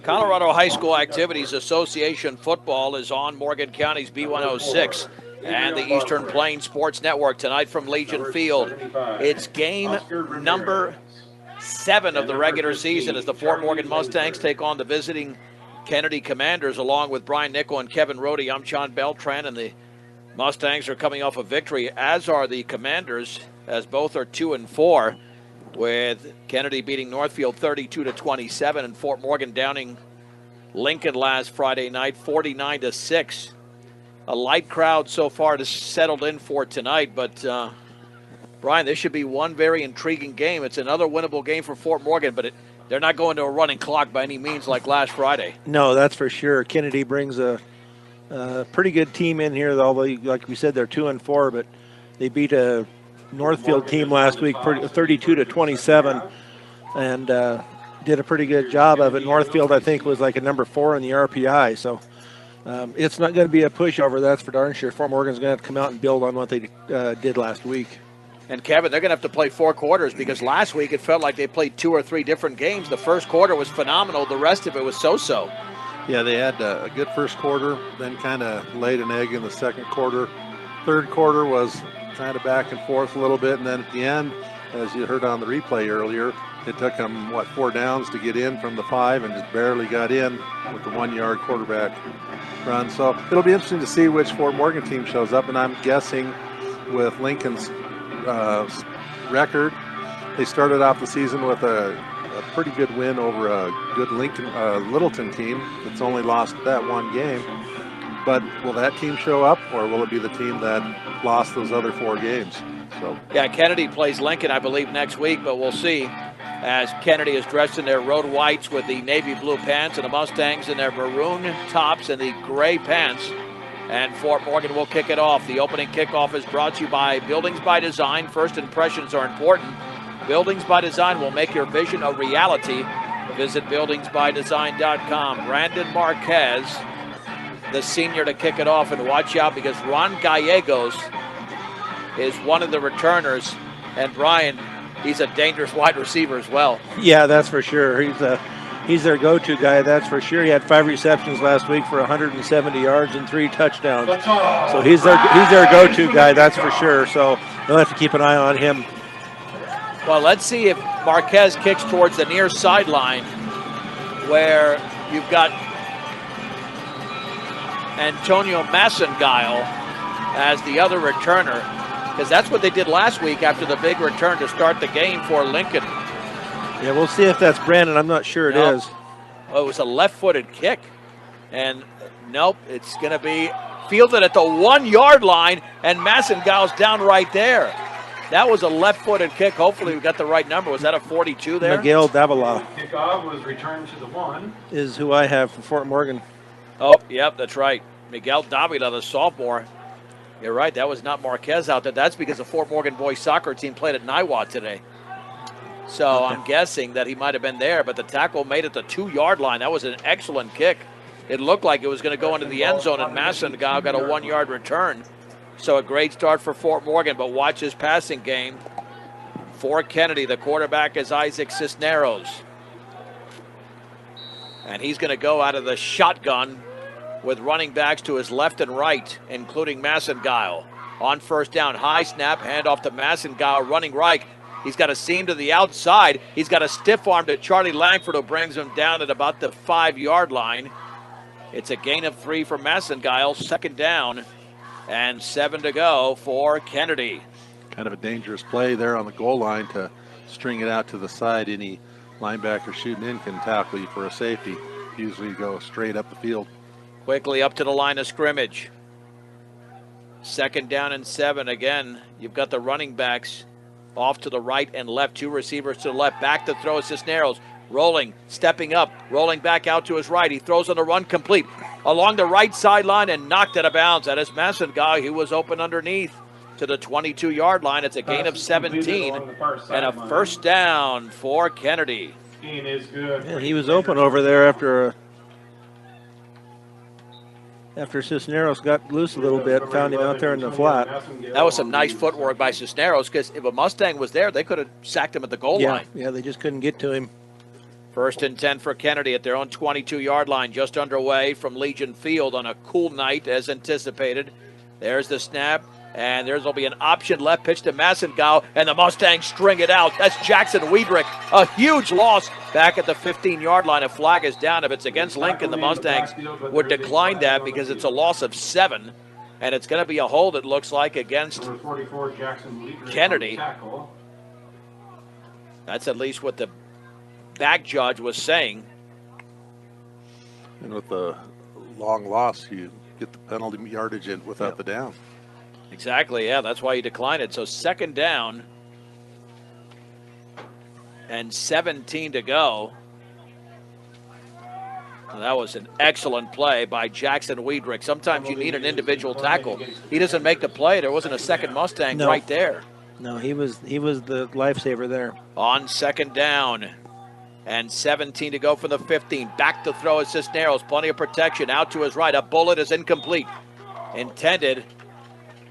Colorado High School Activities Association football is on Morgan County's B106 and the Eastern Plains Sports Network tonight from Legion Field. It's game number 7 of the regular season as the Fort Morgan Mustangs take on the visiting Kennedy Commanders along with Brian Nickel and Kevin Rohde. I'm John Beltran, and the Mustangs are coming off a victory, as are the Commanders, as both are 2-4, with Kennedy beating Northfield 32-27 and Fort Morgan downing Lincoln last Friday night 49-6. A light crowd so far to settled in for tonight, but Brian, this should be one very intriguing game. It's another winnable game for Fort Morgan, but they're not going to a running clock by any means like last Friday. No, that's for sure. Kennedy brings a pretty good team in here, although, like we said, they're 2-4, but they beat a Northfield team last week 32-27 and did a pretty good job of it. Northfield, I think, was like a number 4 in the RPI, so it's not going to be a pushover, that's for darn sure. Fort Morgan's going to have to come out and build on what they did last week. And Kevin, they're going to have to play 4 quarters because last week it felt like they played 2 or 3 different games. The first quarter was phenomenal. The rest of it was so-so. Yeah, they had a good first quarter, then kind of laid an egg in the second quarter. Third quarter was kind of back and forth a little bit, and then at the end, as you heard on the replay earlier, it took them, 4 downs to get in from the 5 and just barely got in with the 1-yard quarterback run. So it'll be interesting to see which Fort Morgan team shows up, and I'm guessing with Lincoln's record, they started off the season with a pretty good win over a good Littleton team that's only lost that one game. But will that team show up, or will it be the team that lost those other 4 games? So yeah, Kennedy plays Lincoln, I believe, next week, but we'll see, as Kennedy is dressed in their road whites with the navy blue pants and the Mustangs in their maroon tops and the gray pants. And Fort Morgan will kick it off. The opening kickoff is brought to you by Buildings by Design. First impressions are important. Buildings by Design will make your vision a reality. Visit buildingsbydesign.com. Brandon Marquez, the senior, to kick it off, and watch out because Ron Gallegos is one of the returners, and Brian, he's a dangerous wide receiver as well. Yeah, that's for sure. He's their go-to guy, that's for sure. He had 5 receptions last week for 170 yards and 3 touchdowns. So he's their go-to guy, that's for sure. So they'll have to keep an eye on him. Well, let's see if Marquez kicks towards the near sideline, where you've got Antonio Massengile as the other returner, because that's what they did last week after the big return to start the game for Lincoln. Yeah, we'll see if that's Brandon. I'm not sure it is. Oh, it was a left-footed kick. And nope, it's going to be fielded at the 1-yard line, and Massengile's down right there. That was a left-footed kick. Hopefully we got the right number. Was that a 42 there? Miguel Davila. Kickoff was returned to the 1. Is who I have for Fort Morgan. Oh, yep, that's right. Miguel Davila, the sophomore. You're right, that was not Marquez out there. That's because the Fort Morgan boys soccer team played at Niwot today. So okay. I'm guessing that he might have been there, but the tackle made it the 2-yard line. That was an excellent kick. It looked like it was going to go into the end zone, and Massengile got a 1-yard return. So a great start for Fort Morgan, but watch his passing game. For Kennedy, the quarterback is Isaac Cisneros. And he's going to go out of the shotgun with running backs to his left and right, including Massengile. On first down, high snap, handoff to Massengile, running right. He's got a seam to the outside. He's got a stiff arm to Charlie Langford, who brings him down at about the 5-yard line. It's a gain of 3 for Massengile, 2nd down, and 7 to go for Kennedy. Kind of a dangerous play there on the goal line to string it out to the side. Any linebacker shooting in can tackle you for a safety. Usually go straight up the field. Quickly up to the line of scrimmage. 2nd down and 7. Again, you've got the running backs off to the right and left. 2 receivers to the left. Back to throw Cisneros. Rolling, stepping up, rolling back out to his right. He throws on the run complete along the right sideline and knocked out of bounds. That is Massengile, who was open underneath to the 22-yard line. It's a gain of 17 and a first down for Kennedy. Yeah, he was open over there after Cisneros got loose a little bit, found him out there in the flat. That was some nice footwork by Cisneros, because if a Mustang was there, they could have sacked him at the goal line. Yeah, they just couldn't get to him. First and 10 for Kennedy at their own 22-yard line, just underway from Legion Field on a cool night as anticipated. There's the snap, and there'll be an option left pitch to Massengow, and the Mustangs string it out. That's Jackson Wiedrich, a huge loss back at the 15-yard line. A flag is down. If it's against Lincoln, the Mustangs would decline that because it's a loss of 7, and it's going to be a hold, it looks like, against Number 44, Jackson Wiedrich, Kennedy. tackle. That's at least what the back judge was saying. And with the long loss, you get the penalty yardage in without the down. Exactly, yeah, that's why you declined it. So second down and 17 to go. And that was an excellent play by Jackson Wiedrich. Sometimes you need an individual tackle. He doesn't make the play. There wasn't a second Mustang right there. No, he was the lifesaver there. On second down and 17 to go from the 15. Back to throw is Cisneros. Plenty of protection. Out to his right. A bullet is incomplete. Intended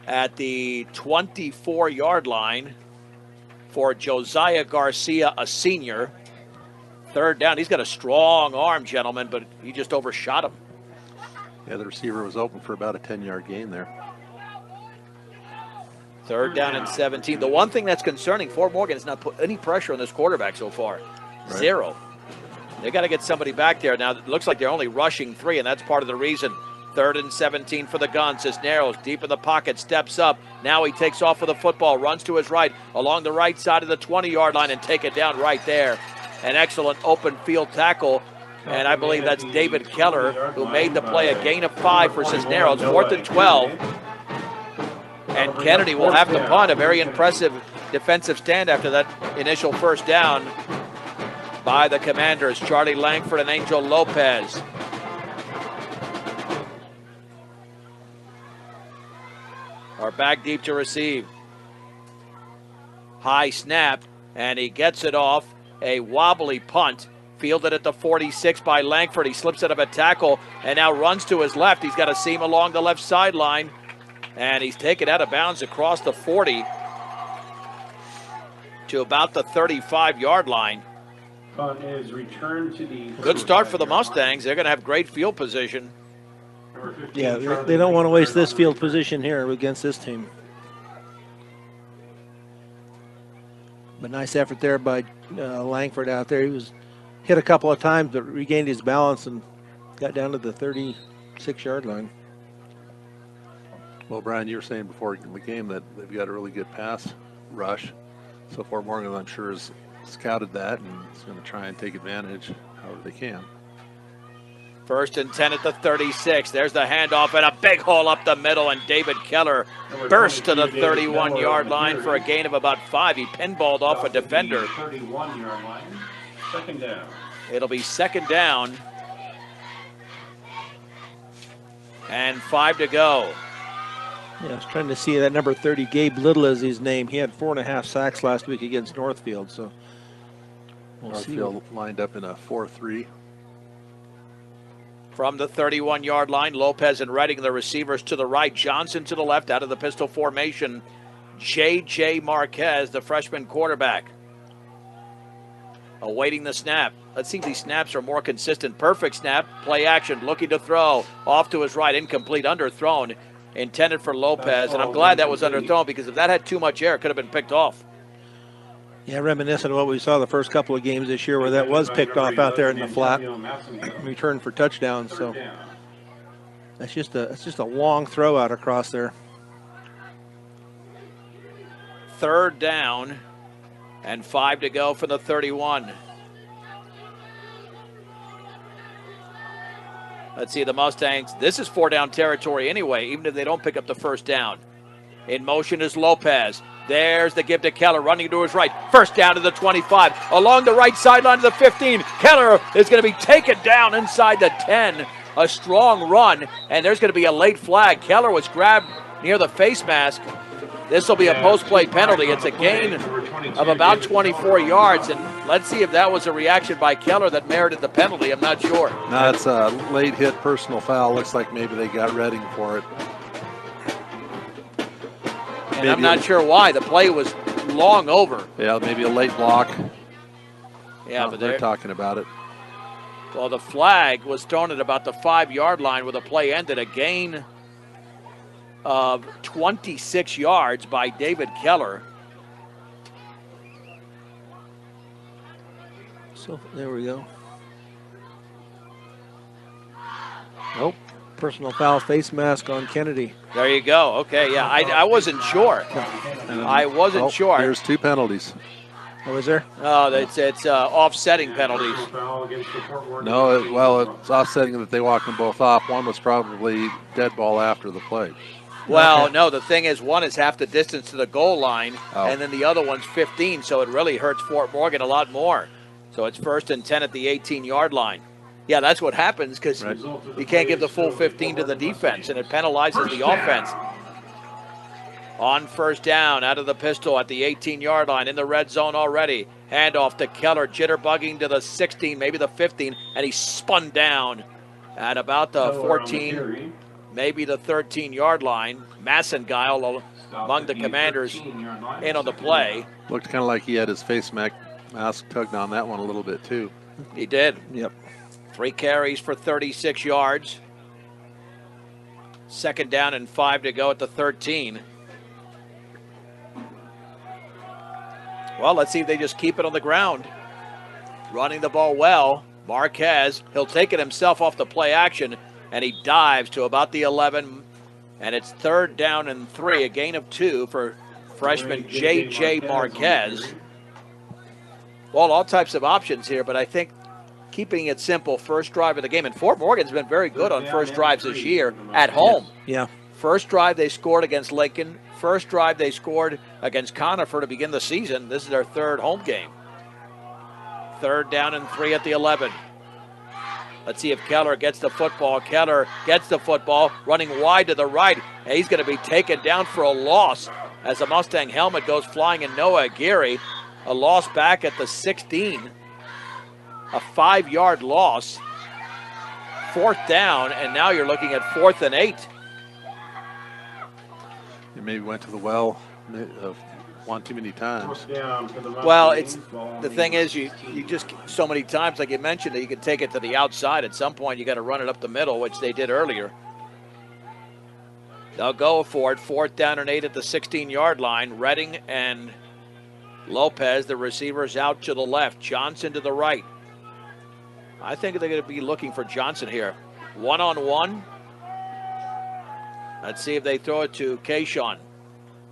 at the 24-yard line for Josiah Garcia, a senior. Third down. He's got a strong arm, gentlemen, but he just overshot him. Yeah, the receiver was open for about a 10-yard gain there. Third down and 17. The one thing that's concerning, Fort Morgan has not put any pressure on this quarterback so far. Right. 0. They got to get somebody back there. Now, it looks like they're only rushing 3, and that's part of the reason. Third and 17 for the gun. Cisneros deep in the pocket, steps up. Now he takes off with the football, runs to his right, along the right side of the 20-yard line, and take it down right there. An excellent open field tackle. And I believe that's David Keller who made the play, a gain of 5 for Cisneros. 4th and 12. And Kennedy will have to punt. A very impressive defensive stand after that initial first down by the Commanders. Charlie Langford and Angel Lopez. Are back deep to receive. High snap, and he gets it off. A wobbly punt. Fielded at the 46 by Langford. He slips out of a tackle and now runs to his left. He's got a seam along the left sideline. And he's taken out of bounds across the 40 to about the 35-yard line. Punt is returned to the Good start for the Mustangs. They're going to have great field position. number 15, Yeah, Charlie they don't want to waste this Langford. field position here against this team. But nice effort there by Langford out there. He was hit a couple of times, but regained his balance and got down to the 36-yard line. Well, Brian, you were saying before the game that they've got a really good pass rush. So Fort Morgan, I'm sure, has scouted that and is going to try and take advantage however they can. First and 10 at the 36. There's the handoff and a big hole up the middle, and David Keller burst to the 31-yard line for a gain of about 5. He pinballed off a defender. 31-yard line. Second down. It'll be second down and 5 to go. Yeah, I was trying to see that number 30, Gabe Little is his name. He had 4.5 sacks last week against Northfield, so we'll see. Northfield lined up in a 4-3. From the 31-yard line, Lopez and Redding, the receivers to the right. Johnson to the left out of the pistol formation. J.J. Marquez, the freshman quarterback, awaiting the snap. Let's see if these snaps are more consistent. Perfect snap, play action, looking to throw. Off to his right, incomplete, underthrown. Intended for Lopez, and I'm glad that was underthrown because if that had too much air, it could have been picked off. Yeah, reminiscent of what we saw the first couple of games this year where that was picked off out there in the flat, return for touchdowns. So that's just a long throw out across there. Third down and 5 to go for the 31. Let's see the Mustangs. This is 4-down territory anyway, even if they don't pick up the first down. In motion is Lopez. There's the give to Keller, running to his right. First down to the 25. Along the right sideline to the 15. Keller is going to be taken down inside the 10. A strong run, and there's going to be a late flag. Keller was grabbed near the face mask. This will be a post-play penalty. It's a gain of about 24 yards, and let's see if that was a reaction by Keller that merited the penalty. I'm not sure. No, it's a late hit personal foul. Looks like maybe they got Redding for it. And I'm not sure why. The play was long over. Yeah, maybe a late block. Yeah, but they're talking about it. well, the flag was thrown at about the 5-yard line where the play ended. A gain of 26 yards by David Keller. So there we go. Nope. Personal foul, face mask on Kennedy. There you go. Okay, yeah, I wasn't sure. I wasn't sure. There's 2 penalties. Oh, is there? Oh, it's offsetting penalties. Foul against the Fort Worth. No, it's offsetting that they walked them both off. One was probably dead ball after the play. Well, no, the thing is, one is half the distance to the goal line, Oh. and then the other one's 15, so it really hurts Fort Morgan a lot more. So it's 1st and 10 at the 18-yard line. Yeah, that's what happens because Right. you can't give the full 15 to the defense, and it penalizes the offense. On 1st down, out of the pistol at the 18-yard line, in the red zone already. Handoff to Keller, jitterbugging to the 16, maybe the 15, and he spun down at about the 14, maybe the 13-yard line. Massengile among the Commanders in on the play. Looked kind of like he had his face mask tugged on that one a little bit too. He did. Yep. 3 carries for 36 yards. 2nd down and 5 to go at the 13. Well, let's see if they just keep it on the ground. Running the ball well. Marquez, he'll take it himself off the play action, and he dives to about the 11. And it's 3rd down and 3, a gain of 2 for freshman J.J. Marquez. Well, all types of options here, but I think keeping it simple, first drive of the game. And Fort Morgan's been very good on first drives this year at home. Yeah. First drive they scored against Lincoln. First drive they scored against Conifer to begin the season. This is their 3rd home game. 3rd down and 3 at the 11. Let's see if Keller gets the football. Keller gets the football, running wide to the right. And he's going to be taken down for a loss as the Mustang helmet goes flying in Noah Aguirre. A loss back at the 16. A 5-yard loss. 4th down, and now you're looking at 4th and 8. He maybe went to the well one too many times. Well, it's the thing is you just so many times, like you mentioned, that you can take it to the outside. At some point, you got to run it up the middle, which they did earlier. They'll go for it. 4th down and 8 at the 16-yard line. Redding and Lopez, the receivers, out to the left. Johnson to the right. I think they're going to be looking for Johnson here. 1-on-1. Let's see if they throw it to Kayshawn.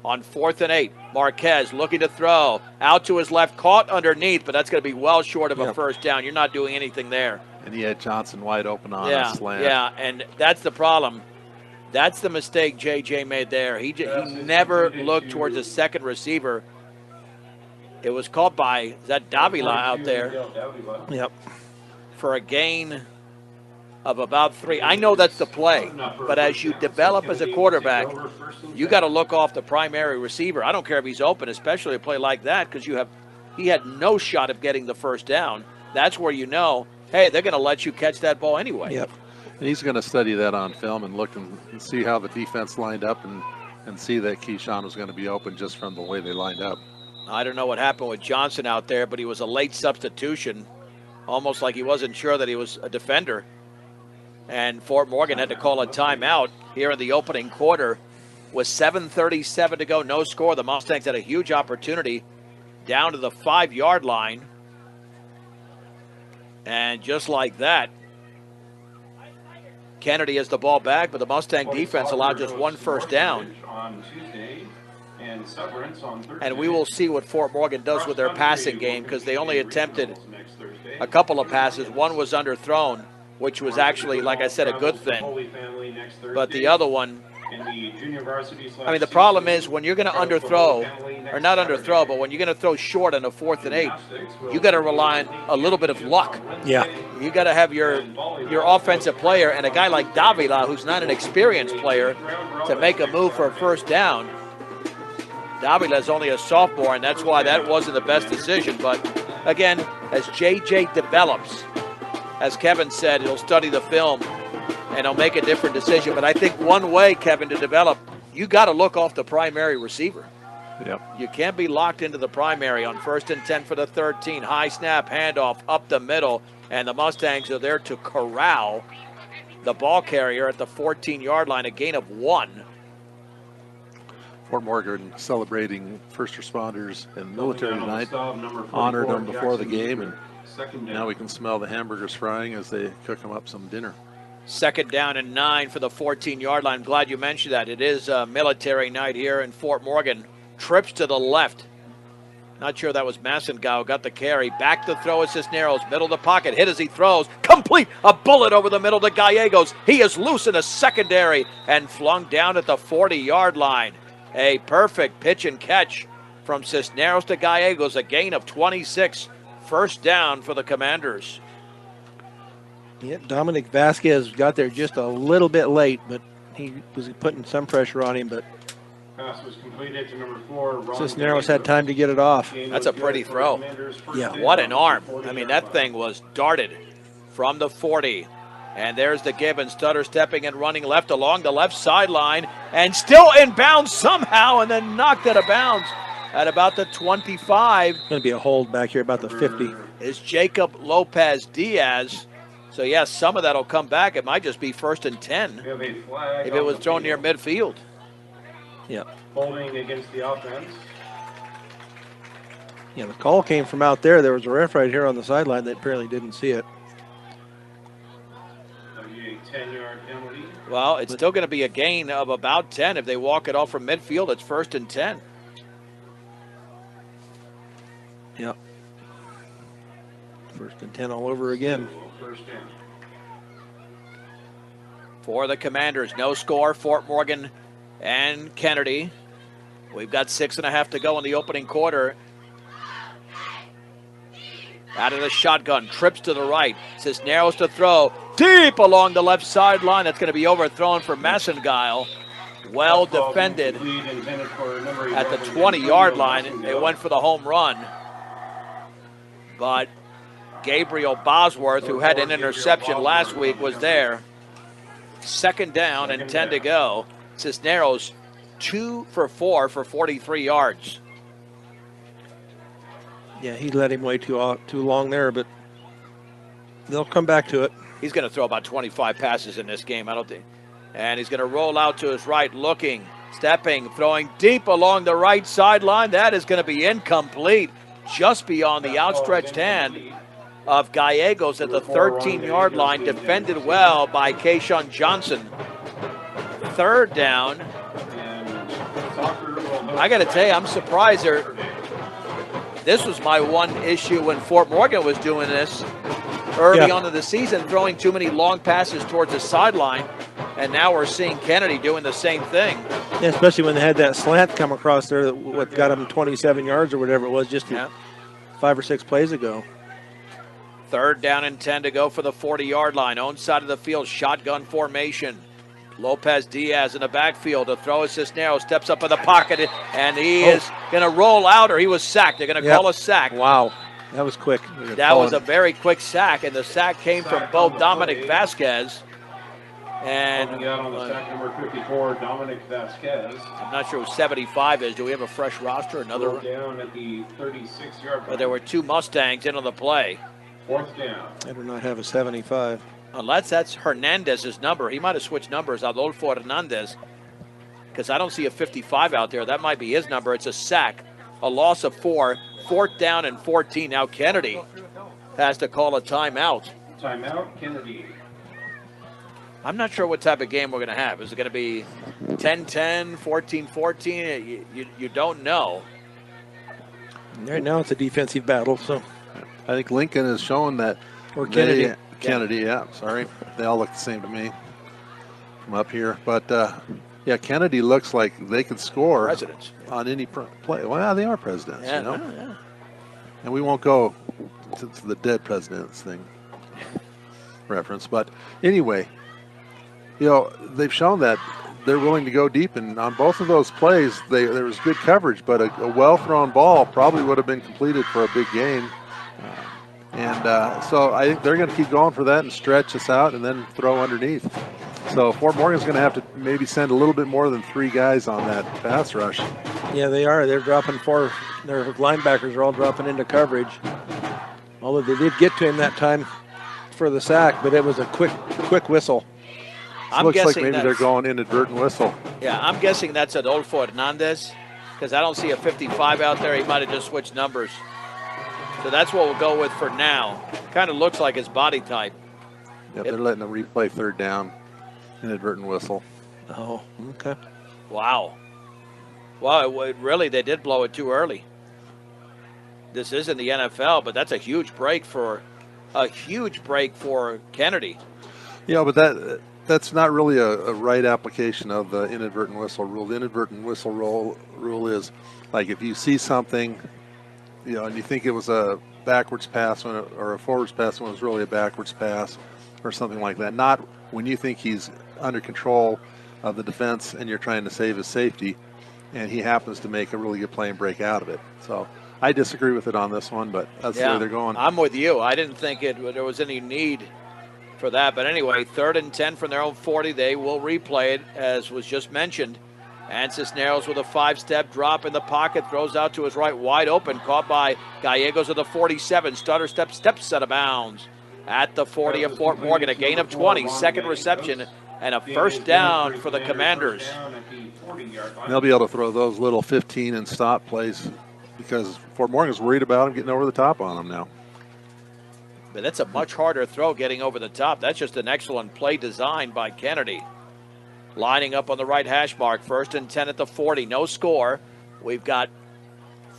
On 4th and 8, Marquez looking to throw. Out to his left, caught underneath, but that's going to be well short of a first down. You're not doing anything there. And he had Johnson wide open on a slant. Yeah, and that's the problem. That's the mistake J.J. made there. He never looked towards the second receiver. It was caught by, is that Davila out there? Yep. For a gain of about 3. I know that's the play, but as you develop as a quarterback, you got to look off the primary receiver. I don't care if he's open, especially a play like that, because he had no shot of getting the first down. That's where you know, hey, they're going to let you catch that ball anyway. Yep. And he's going to study that on film and look and see how the defense lined up and see that Keyshawn was going to be open just from the way they lined up. I don't know what happened with Johnson out there, but he was a late substitution, almost like he wasn't sure that he was a defender. And Fort Morgan had to call a timeout here in the opening quarter with 7:37 to go, no score. The Mustangs had a huge opportunity down to the 5-yard line. And just like that, Kennedy has the ball back, but the Mustang defense allowed just 1 first down. And we will see what Fort Morgan does with their passing game, because they only attempted a couple of passes. One was underthrown, which was actually, like I said, a good thing. But the other one, I mean, the problem is when you're going to underthrow, or not underthrow, but when you're going to throw short on a 4th and 8, you got to rely on a little bit of luck. Yeah. You got to have your offensive player, and a guy like Davila, who's not an experienced player, to make a move for a first down. Davila is only a sophomore, and that's why that wasn't the best decision. But again, as J.J. develops, as Kevin said, he'll study the film and he'll make a different decision. But I think one way, Kevin, to develop, you got to look off the primary receiver. Yep. You can't be locked into the primary on 1st and 10 for the 13. High snap, handoff up the middle, and the Mustangs are there to corral the ball carrier at the 14-yard line, a gain of 1. Fort Morgan celebrating first responders and military Coming down on the tonight. stub, number 44, Honored them before the Jackson game, Lutheran. and Second down. now we can smell the hamburgers frying as they cook them up some dinner. 2nd down and 9 for the 14-yard line. I'm glad you mentioned that. It is a military night here in Fort Morgan. Trips to the left. Not sure that was Massengau. Got the carry. Back to throw is Cisneros. Middle of the pocket. Hit as he throws. Complete. A bullet over the middle to Gallegos. He is loose in a secondary and flung down at the 40-yard line. A perfect pitch and catch from Cisneros to Gallegos. A gain of 26. First down for the Commanders. Yeah, Dominic Vasquez got there just a little bit late, but he was putting some pressure on him, but Pass was completed to number 4. Ron Cisneros had Gallegos. time to get it off. Game That's was a pretty good for throw. the Commanders. First Yeah. down, What an arm. 40 I mean, yard that line. thing was darted from the 40. And there's the Gibbons. Stutter stepping and running left along the left sideline. And still in bounds somehow, and then knocked out of bounds at about the 25 Going to be a hold back here about the 50. is Jacob Lopez Diaz. So, yes, some of that will come back. It might just be 1st and 10 We have a flag if it on was the thrown near field. midfield. Yeah. Holding against the offense. Yeah, the call came from out there. There was a ref right here on the sideline that apparently didn't see it. That'll be a 10-yard penalty. Well, it's still going to be a gain of about 10. If they walk it off from midfield, it's 1st and 10. Yep. 1st and 10 all over again. First down. For the Commanders, no score, Fort Morgan and Kennedy. We've got 6.5 to go in the opening quarter. Out of the shotgun, trips to the right. Cisneros to throw. Deep along the left sideline. That's going to be overthrown for Massengile. Well Fastball defended complete, intended for number at the 11, 20-yard Gabriel line. Massengale. They went for the home run. But Gabriel Bosworth, who had an interception last week, was there. 2nd down and 10 to go. Cisneros 2 for 4 for 43 yards. Yeah, he let him wait too long there, but they'll come back to it. He's going to throw about 25 passes in this game, I don't think. And he's going to roll out to his right, looking, stepping, throwing deep along the right sideline. That is going to be incomplete, just beyond the outstretched hand of Gallegos at the 13-yard line, defended well by Kayshawn Johnson. 3rd down. And Soccer will host I got to tell you, I'm surprised there. This was my one issue when Fort Morgan was doing this early Yeah. on in the season, throwing too many long passes towards the sideline. And now we're seeing Kennedy doing the same thing. Yeah, especially when they had that slant come across there that what got him 27 yards or whatever it was just 5 or 6 plays ago. 3rd down and 10 to go for the 40-yard line. Own side of the field, shotgun formation. Lopez Diaz in the backfield to throw is Cisneros, steps up in the pocket, and he is going to roll out, or he was sacked. They're going to call a sack. Wow, that was quick. That was a very quick sack, and the sack came from both Dominic Vasquez and Coming out on the sack, number 54, Dominic Vasquez. I'm not sure who 75 is. Do we have a fresh roster? Another? Brought down at the 36-yard line. But there were 2 Mustangs in on the play. 4th down. I do not have a 75. Unless that's Hernandez's number. He might have switched numbers, Adolfo Hernandez, because I don't see a 55 out there. That might be his number. It's a sack, a loss of 4, 4th down and 14. Now Kennedy has to call a timeout. Timeout, Kennedy. I'm not sure what type of game we're going to have. Is it going to be 10-10, 14-14? You don't know. Right now it's a defensive battle, so. I think Lincoln has shown that. Or Kennedy. Kennedy, yeah, sorry. They all look the same to me from up here. But, yeah, Kennedy looks like they could score Presidents. on any play. Well, they are presidents, Yeah, you know. yeah. And we won't go to the dead presidents thing reference. But anyway, you know, they've shown that they're willing to go deep. And on both of those plays, there was good coverage. But a well-thrown ball probably would have been completed for a big gain. And so I think they're going to keep going for that and stretch us out and then throw underneath. So Fort Morgan's going to have to maybe send a little bit more than 3 guys on that pass rush. Yeah, they are. They're dropping 4. Their linebackers are all dropping into coverage. Although they did get to him that time for the sack, but it was a quick whistle. I'm Looks like guessing maybe they're that's- going inadvertent whistle. Yeah, I'm guessing that's Adolfo Hernandez because I don't see a 55 out there. He might have just switched numbers. So that's what we'll go with for now. Kind of looks like his body type. Yeah, they're letting them replay third down. Inadvertent whistle. Oh, okay. Wow. Well, really, they did blow it too early. This isn't the NFL, but that's a huge break for Kennedy. Yeah, but that's not really a right application of the inadvertent whistle rule. The inadvertent whistle rule is like if you see something, and you think it was a backwards pass or a forwards pass when it was really a backwards pass or something like that. Not when you think he's under control of the defense and you're trying to save his safety and he happens to make a really good play and break out of it. So I disagree with it on this one, but that's the way they're going. I'm with you. I didn't think there was any need for that. But anyway, 3rd and 10 from their own 40. They will replay it, as was just mentioned. And Cisneros with a 5-step drop in the pocket, throws out to his right, wide open, caught by Gallegos at the 47. Stutter steps out of bounds at the 40 of Fort Morgan. A gain of 20, second reception, and a first down for the Commanders. They'll be able to throw those little 15 and stop plays because Fort Morgan's worried about them getting over the top on them now. But that's a much harder throw getting over the top. That's just an excellent play design by Kennedy. Lining up on the right hash mark. 1st and 10 at the 40. No score. We've got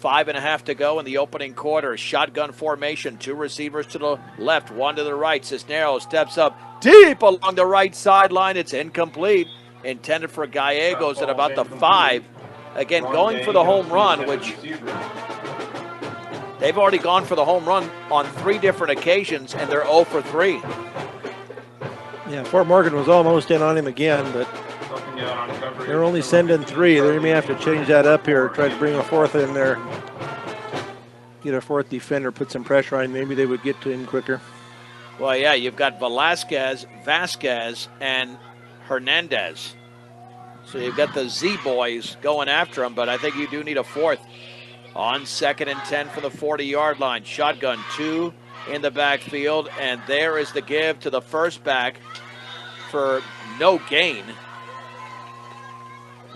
5.5 to go in the opening quarter. Shotgun formation. 2 receivers to the left, 1 to the right. Cisneros steps up deep along the right sideline. It's incomplete. Intended for Gallegos at about the 5. Again, going for the home run, which they've already gone for the home run on 3 different occasions, and they're 0 for 3. Yeah, Fort Morgan was almost in on him again, but they're only sending 3. They may have to change that up here, try to bring a 4th in there. Get a 4th defender, put some pressure on him. Maybe they would get to him quicker. Well, yeah, you've got Vasquez, and Hernandez. So you've got the Z boys going after him, but I think you do need a 4th. On 2nd and 10 from the 40-yard line. Shotgun, 2 in the backfield, and there is the give to the first back for no gain.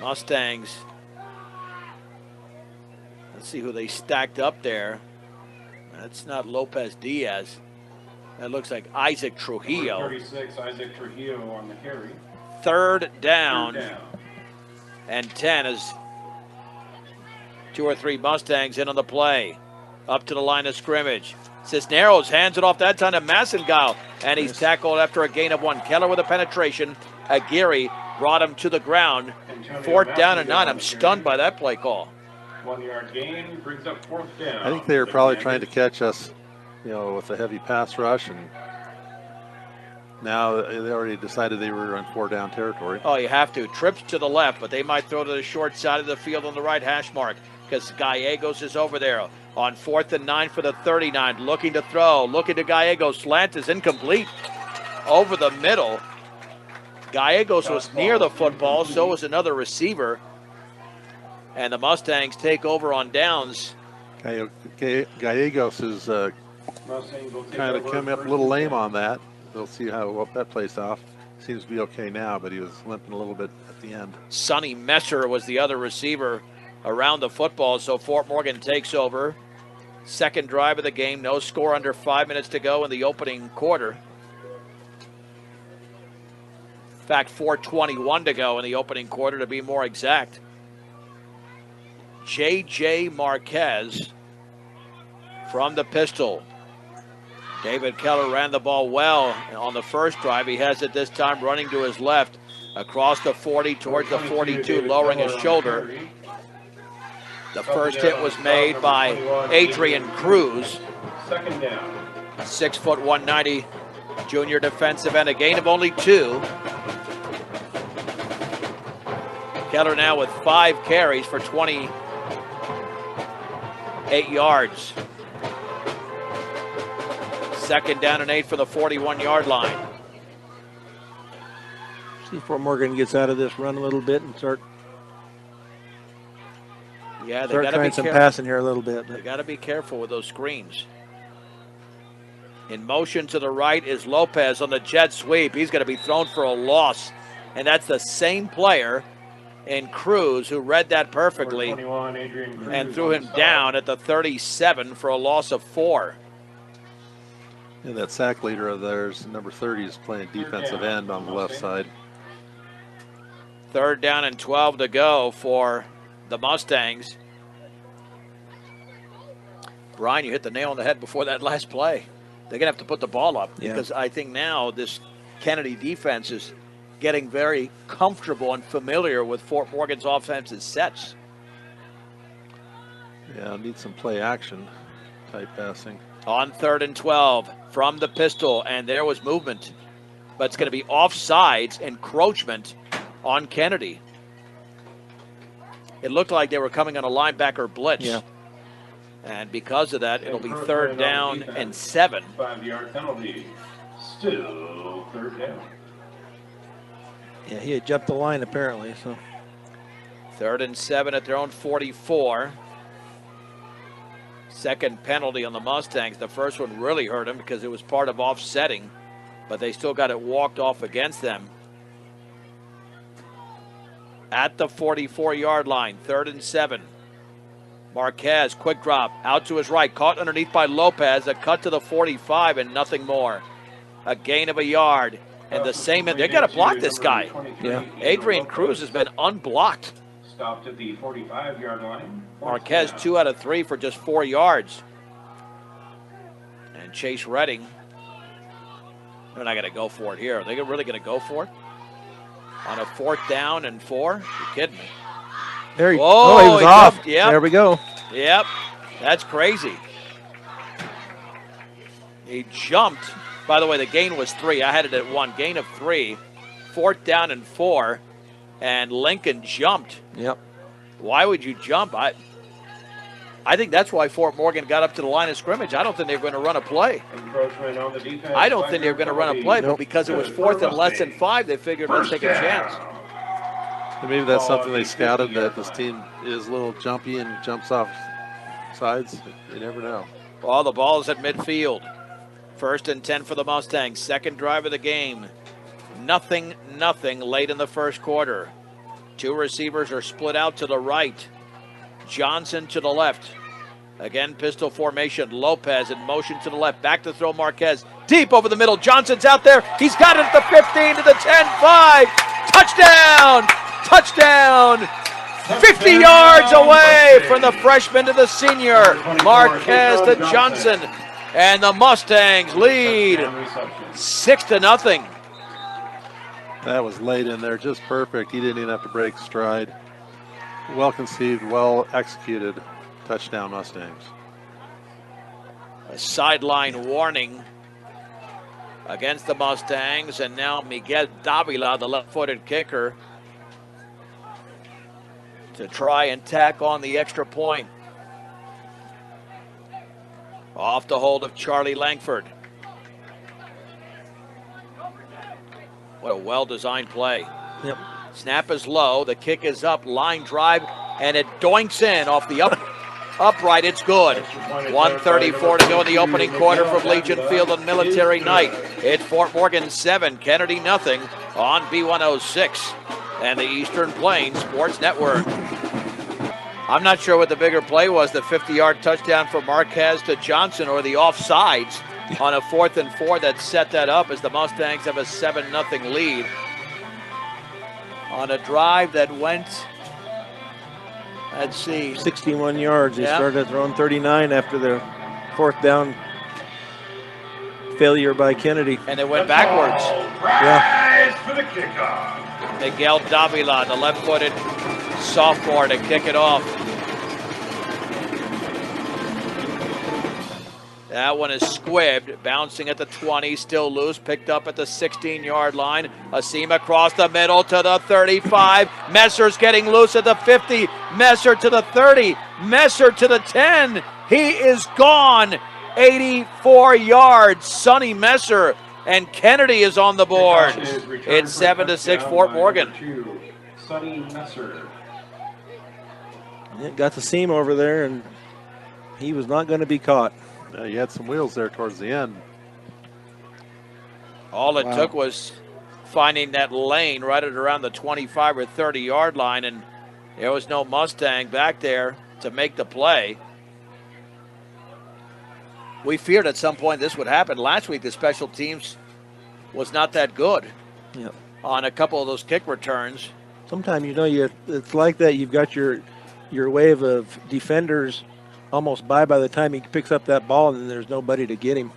Mustangs. Let's see who they stacked up there. That's not Lopez Diaz. That looks like Isaac Trujillo. 36, Isaac Trujillo on the carry. 3rd down. And 10 as 2 or 3 Mustangs in on the play. Up to the line of scrimmage. Cisneros hands it off that time to Massengill, and he's tackled after a gain of 1. Keller with a penetration. Aguirre brought him to the ground. 4th down and 9. I'm stunned by that play call. 1-yard gain brings up 4th down. I think they were probably trying to catch us, with a heavy pass rush, and now they already decided they were on 4-down territory. Oh, you have to. Trips to the left, but they might throw to the short side of the field on the right hash mark because Gallegos is over there. On 4th and 9 for the 39, looking to throw, looking to Gallegos. Slant is incomplete. Over the middle. Gallegos was near the football, so was another receiver. And the Mustangs take over on downs. Gallegos is kind of come up a little lame on that. We'll see how that plays off. Seems to be okay now, but he was limping a little bit at the end. Sonny Messer was the other receiver around the football, so Fort Morgan takes over. 2nd drive of the game, no score, under 5 minutes to go in the opening quarter. In fact, 4:21 to go in the opening quarter to be more exact. J.J. Marquez from the pistol. David Keller ran the ball well on the first drive. He has it this time running to his left across the 40 towards the 42, lowering his shoulder. The first hit was made by Adrian Cruz. 2nd down. 6 foot 190 junior defensive end, a gain of only 2. Keller now with 5 carries for 28 yards. 2nd down and 8 for the 41-yard line. See if Fort Morgan gets out of this run a little bit and start Yeah, they Start got to be trying some careful. passing here a little bit. They But got to be careful with those screens. In motion to the right is Lopez on the jet sweep. He's going to be thrown for a loss. And that's the same player in Cruz who read that perfectly 21, Adrian Cruz and threw on him the stop. down at the 37 for a loss of 4. And that sack leader of theirs, number 30, is playing defensive end on the left side. 3rd down and 12 to go for the Mustangs. Brian, you hit the nail on the head before that last play. They're going to have to put the ball up Yeah. because I think now this Kennedy defense is getting very comfortable and familiar with Fort Morgan's offensive sets. Yeah, need some play action type passing. On 3rd and 12 from the pistol, and there was movement. But it's going to be offsides, encroachment on Kennedy. It looked like they were coming on a linebacker blitz. Yeah. And because of that, it'll be Encroachment 3rd on down defense. and 7. 5-yard penalty. Still 3rd down. yeah, he had jumped the line apparently. So 3rd and 7 at their own 44. 2nd penalty on the Mustangs. The first one really hurt them because it was part of offsetting, but they still got it walked off against them. At the 44-yard line, 3rd and 7. Marquez, quick drop, out to his right, caught underneath by Lopez, a cut to the 45 and nothing more. A gain of a yard, and the same, they got to block this guy. Yeah. Adrian Cruz has been unblocked. Stopped at the 45-yard line. Marquez 2 out of 3 for just 4 yards. And Chase Redding, they're not going to go for it here. Are they really going to go for it? On a 4th down and 4? You're kidding me. there he, Whoa, he was he off. jumped, yep. There we go. Yep, that's crazy. He jumped. By the way, the gain was 3. I had it at 1. Gain of 3. 4th down and 4. And Lincoln jumped. Yep. Why would you jump? I think that's why Fort Morgan got up to the line of scrimmage. I don't think they were going to run a play. Encroachment on the defense. I don't think they were going to run a play, but Nope. because it was 4th and less than 5, they figured let's take a chance. And maybe that's something they scouted, that this team is a little jumpy and jumps off sides. You never know. Well, the ball is at midfield. 1st and 10 for the Mustangs. 2nd drive of the game. Nothing late in the first quarter. 2 receivers are split out to the right. Johnson to the left. Again, pistol formation. Lopez in motion to the left. Back to throw Marquez. Deep over the middle. Johnson's out there. He's got it at the 15 to the 10, 5. Touchdown! Touchdown! 50 yards away from the freshman to the senior. Marquez to Johnson. And the Mustangs lead 6-0. That was late in there, just perfect. He didn't even have to break stride. Well conceived, well executed. Touchdown Mustangs. A sideline warning against the Mustangs, and now Miguel Davila, the left-footed kicker, to try and tack on the extra point. Off the hold of Charlie Langford. What a well-designed play. Yep. Snap is low, the kick is up, line drive, and it doinks in off the upright. It's good. 1:34 to go in the opening quarter from Legion Field on Military Night. It's Fort Morgan 7, Kennedy nothing on B106 and the Eastern Plains Sports Network. I'm not sure what the bigger play was, the 50-yard touchdown from Marquez to Johnson or the offsides on a 4th and 4 that set that up as the Mustangs have a 7-0 lead on a drive that went, let's see, 61 yards. They Yeah. started at their own 39 after their 4th down failure by Kennedy. and it went backwards. Yeah. Rise for the kickoff. Miguel Davila, the left-footed sophomore, to kick it off. That one is squibbed, bouncing at the 20, still loose, picked up at the 16-yard line. Asim across the middle to the 35. Messer's getting loose at the 50. Messer to the 30. Messer to the 10. He is gone. 84 yards. Sonny Messer, and Kennedy is on the board. It's 7-6 Fort Morgan. Sonny Messer. Yeah, got the seam over there, and he was not going to be caught. He had some wheels there towards the end. All it Wow. took was finding that lane right at around the 25 or 30 yard line, and there was no Mustang back there to make the play. We feared at some point this would happen. Last week, the special teams was not that good Yeah. on a couple of those kick returns. Sometimes, it's like that. You've got your wave of defenders almost by the time he picks up that ball, and then there's nobody to get him.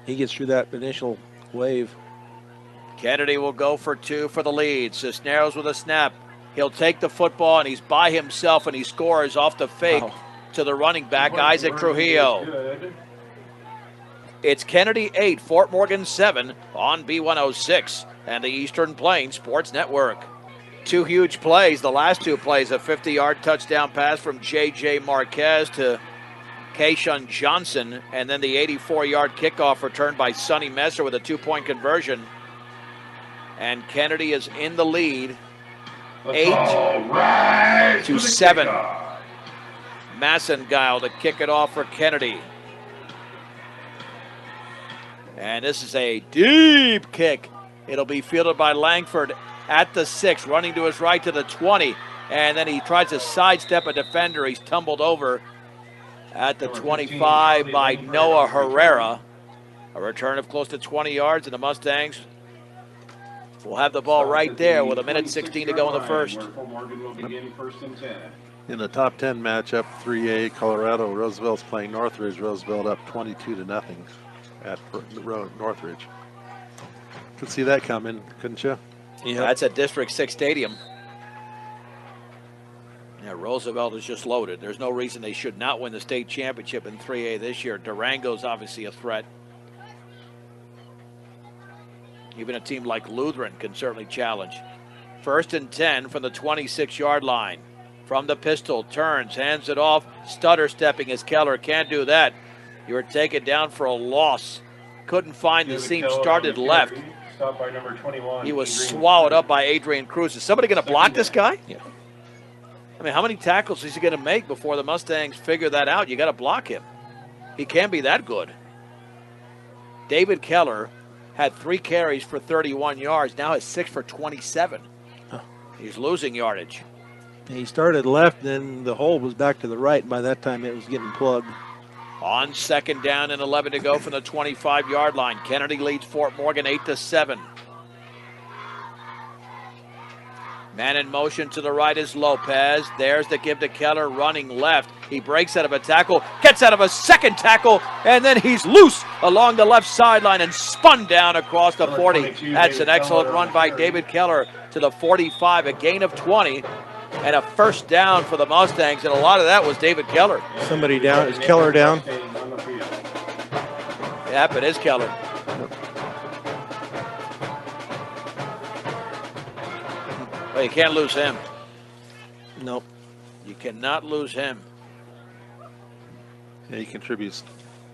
He gets through that initial wave. Kennedy will go for 2 for the lead. Cisneros with a snap. He'll take the football, and he's by himself, and he scores off the fake Wow. to the running back, Isaac Trujillo. Good. It's Kennedy 8, Fort Morgan 7 on B106 and the Eastern Plains Sports Network. 2 huge plays. The last 2 plays, a 50-yard touchdown pass from J.J. Marquez to Kayshawn Johnson, and then the 84-yard kickoff return by Sonny Messer with a 2-point conversion. And Kennedy is in the lead, Let's 8 all rise to for the 7. kickoff. Massengile to kick it off for Kennedy. And this is a deep kick. It'll be fielded by Langford at the 6, running to his right to the 20. And then he tries to sidestep a defender. He's tumbled over at the 25 by Noah Herrera. A return of close to 20 yards, and the Mustangs will have the ball right there with a minute 16 to go in the first. Where Fort Morgan will begin first and 10. In the top 10 matchup, 3A, Colorado, Roosevelt's playing Northridge. Roosevelt up 22-0 at Northridge. Could see that coming, couldn't you? Yeah. That's at District 6 Stadium. Yeah, Roosevelt is just loaded. There's no reason they should not win the state championship in 3A this year. Durango's obviously a threat. Even a team like Lutheran can certainly challenge. First and 10 from the 26-yard line. From the pistol, turns, hands it off. Stutter stepping as Keller can't do that. You were taken down for a loss. Couldn't find the David seam, Keller started on the left. carry, stopped by number 21. He was Adrian swallowed up by Adrian Cruz. Is somebody going to block this guy? Yeah. I mean, how many tackles is he going to make before the Mustangs figure that out? You got to block him. He can't be that good. David Keller had 3 carries for 31 yards. Now has 6 for 27. He's losing yardage. He started left, then the hole was back to the right. And by that time, it was getting plugged. On second down and 11 to go from the 25-yard line. Kennedy leads Fort Morgan 8-7. Man in motion to the right is Lopez. There's the give to Keller running left. He breaks out of a tackle, gets out of a second tackle, and then he's loose along the left sideline and spun down across the 40. That's an excellent run by David Keller to the 45, a gain of 20, and a first down for the Mustangs, and a lot of that was David Keller. Somebody down. Is Keller down? On the field. Yep, it is Keller. Well, you can't lose him. Nope. You cannot lose him. Yeah, he contributes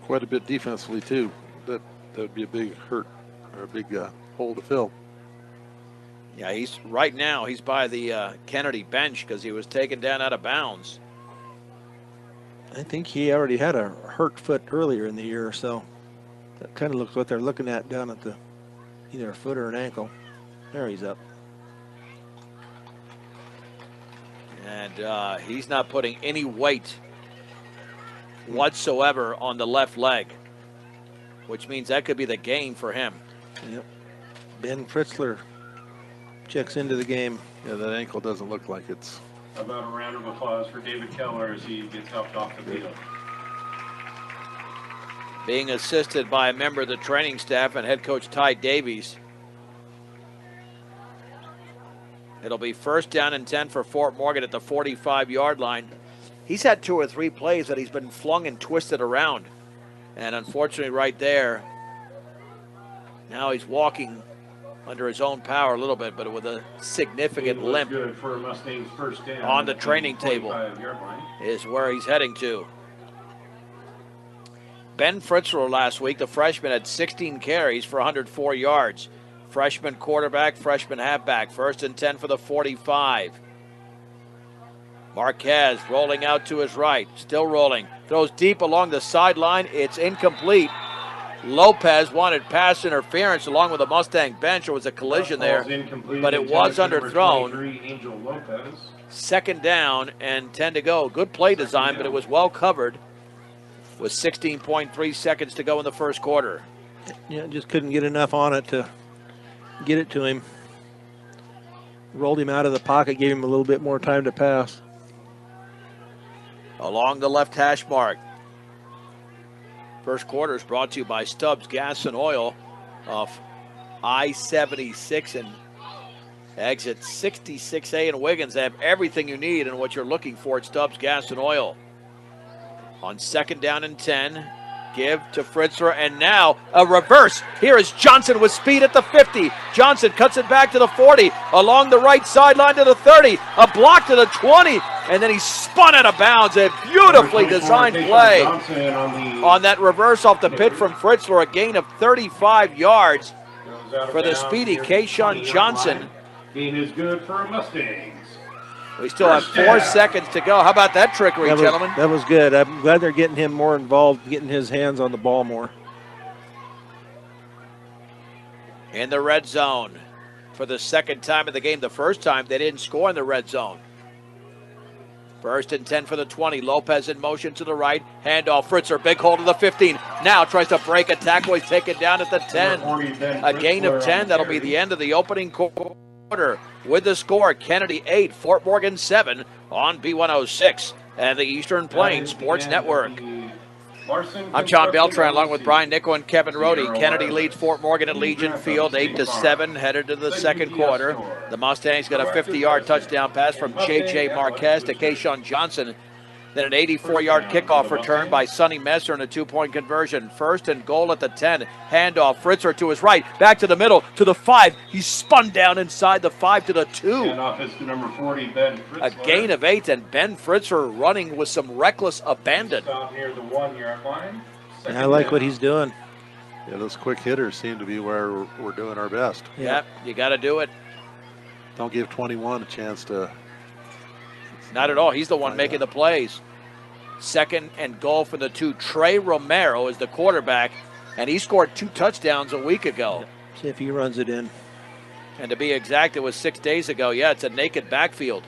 quite a bit defensively, too. That would be a big hurt or a big hole to fill. Yeah, he's right now. He's by the Kennedy bench because he was taken down out of bounds. I think he already had a hurt foot earlier in the year or so. That kind of looks what they're looking at down at the either a foot or an ankle. There he's up. And he's not putting any weight whatsoever on the left leg, which means that could be the game for him. Yep. Ben Fritzler checks into the game. Yeah, that ankle doesn't look like it's. About a round of applause for David Keller as he gets helped off the field. Being assisted by a member of the training staff and head coach Ty Davies. It'll be first down and 10 for Fort Morgan at the 45-yard line. He's had 2 or 3 plays that he's been flung and twisted around. And unfortunately right there, now he's walking under his own power a little bit, but with a significant It was limp good for Mustangs first down on the at training table 45-yard line. is where he's heading to. Ben Fritzler last week, the freshman, had 16 carries for 104 yards. Freshman quarterback, freshman halfback. First and 10 for the 45. Marquez rolling out to his right, still rolling. Throws deep along the sideline. It's incomplete. Lopez wanted pass interference along with the Mustang bench. There was a collision there, but it was underthrown. Angel Lopez. Second down and 10 to go. Good play design, but it was well covered with 16.3 seconds to go in the first quarter. Yeah, just couldn't get enough on it to get it to him. Rolled him out of the pocket, gave him a little bit more time to pass. Along the left hash mark. First quarter is brought to you by Stubbs Gas and Oil off I-76 and exit 66A in Wiggins. They have everything you need and what you're looking for at Stubbs Gas and Oil. On second down and 10, give to Fritzler, and now a reverse. Here is Johnson with speed at the 50. Johnson cuts it back to the 40, along the right sideline to the 30, a block to the 20, and then he spun out of bounds. A beautifully designed play on that reverse off the pit from Fritzler, a gain of 35 yards for the speedy Kayshawn Johnson. Gain is good for Mustangs. We still have 4 seconds to go. How about that trickery, gentlemen? That was good. I'm glad they're getting him more involved, getting his hands on the ball more. In the red zone for the second time in the game. The first time they didn't score in the red zone. First and 10 for the 20. Lopez in motion to the right. Handoff. Fritzler, big hold to the 15. Now tries to break a tackle. He's taken down at the 10. A gain of 10. That'll be the end of the opening quarter. With the score, Kennedy 8, Fort Morgan 7 on B106 and the Eastern Plains Sports Network. I'm John Beltran along with Brian Nichol and Kevin Rohde. Kennedy leads Fort Morgan at Legion Field 8-7, headed to the second quarter. The Mustangs got a 50-yard touchdown pass from J.J. Marquez to Kayshawn Johnson. Then an 84-yard kickoff return by Sonny Messer and a 2-point conversion. First and goal at the 10. Handoff. Fritzler to his right. Back to the middle to the 5. He spun down inside the 5 to the 2. Handoff is to number 40, Ben Fritzler. A gain of 8, and Ben Fritzler running with some reckless abandon. Stop near the 1-yard line. I like what he's doing. Yeah, those quick hitters seem to be where we're doing our best. Yep, you got to do it. Don't give 21 a chance to. Not at all. He's the one making the plays. Second and goal for the 2. Trey Romero is the quarterback, and he scored 2 touchdowns a week ago. See if he runs it in. And to be exact, it was 6 days ago. Yeah, it's a naked backfield.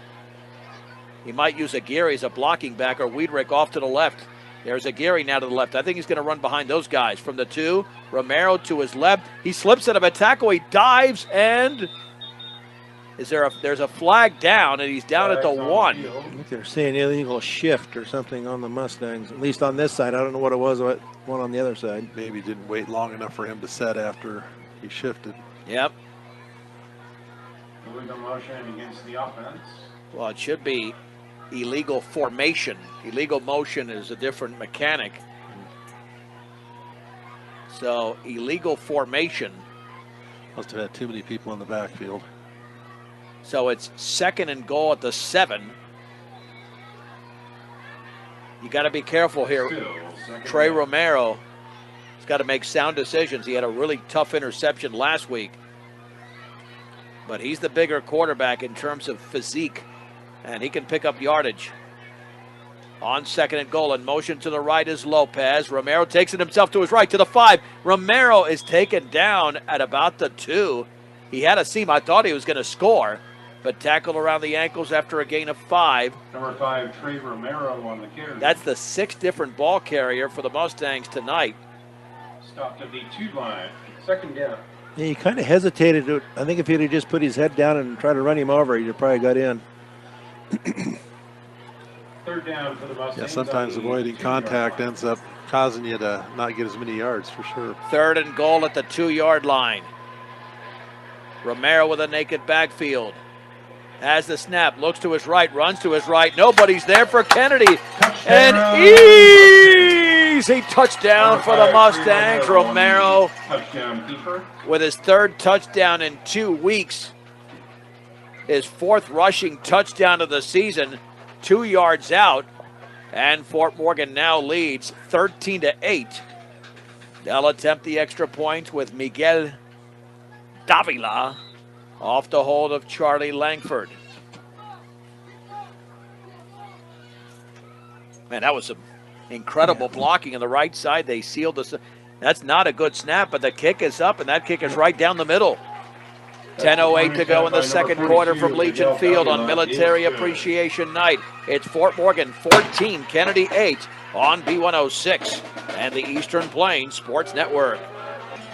He might use Aguirre as a blocking back or Wiedrich off to the left. There's Aguirre now to the left. I think he's going to run behind those guys. From the 2, Romero to his left. He slips out of a tackle. He dives, and there's a flag down, and he's down at the 1. I think they're saying illegal shift or something on the Mustangs, at least on this side. I don't know what it was, one on the other side. Maybe didn't wait long enough for him to set after he shifted. Yep. Illegal motion against the offense. Well, it should be illegal formation. Illegal motion is a different mechanic. So, illegal formation. Must have had too many people in the backfield. So it's second and goal at the 7. You got to be careful here. Trey Romero has got to make sound decisions. He had a really tough interception last week. But he's the bigger quarterback in terms of physique, and he can pick up yardage. On second and goal, in motion to the right is Lopez. Romero takes it himself to his right to the 5. Romero is taken down at about the 2. He had a seam. I thought he was going to score, but tackled around the ankles after a gain of 5. Number 5, Trey Romero on the carry. That's the 6th different ball carrier for the Mustangs tonight. Stopped at the 2 line. Second down. Yeah, he kind of hesitated. I think if he'd have just put his head down and tried to run him over, he'd have probably got in. Third down for the Mustangs. Yeah, sometimes avoiding contact ends up causing you to not get as many yards for sure. Third and goal at the 2-yard line. Romero with a naked backfield. Has the snap, looks to his right, runs to his right. Nobody's there for Kennedy. Touchdown. And easy touchdown for the Mustangs. Romero Touchdown keeper. with his 3rd touchdown in 2 weeks. His 4th rushing touchdown of the season, 2 yards out. And Fort Morgan now leads 13-8. They'll attempt the extra point with Miguel Davila off the hold of Charlie Langford. Man, that was some incredible blocking on the right side. They sealed us. That's not a good snap, but the kick is up, and that kick is right down the middle. 10:08 to go in the second quarter from Legion Field on Military Appreciation Night. It's Fort Morgan 14, Kennedy 8 on B106 and the Eastern Plains Sports Network.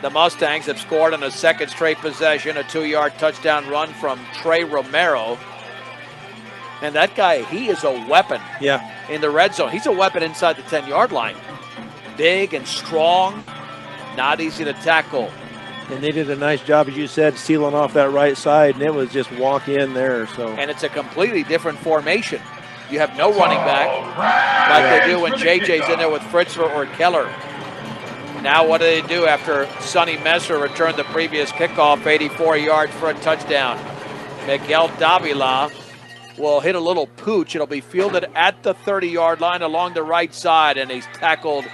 The Mustangs have scored on a second straight possession, a 2-yard touchdown run from Trey Romero. And that guy, he is a weapon in the red zone. He's a weapon inside the 10-yard line. Big and strong, not easy to tackle. And they did a nice job, as you said, sealing off that right side, and it was just walk in there. So. And it's a completely different formation. You have no running back like they do when JJ's in there with Fritzler or Keller. Now what do they do after Sonny Messer returned the previous kickoff 84 yards for a touchdown? Miguel Davila will hit a little pooch. It'll be fielded at the 30-yard line along the right side, and he's tackled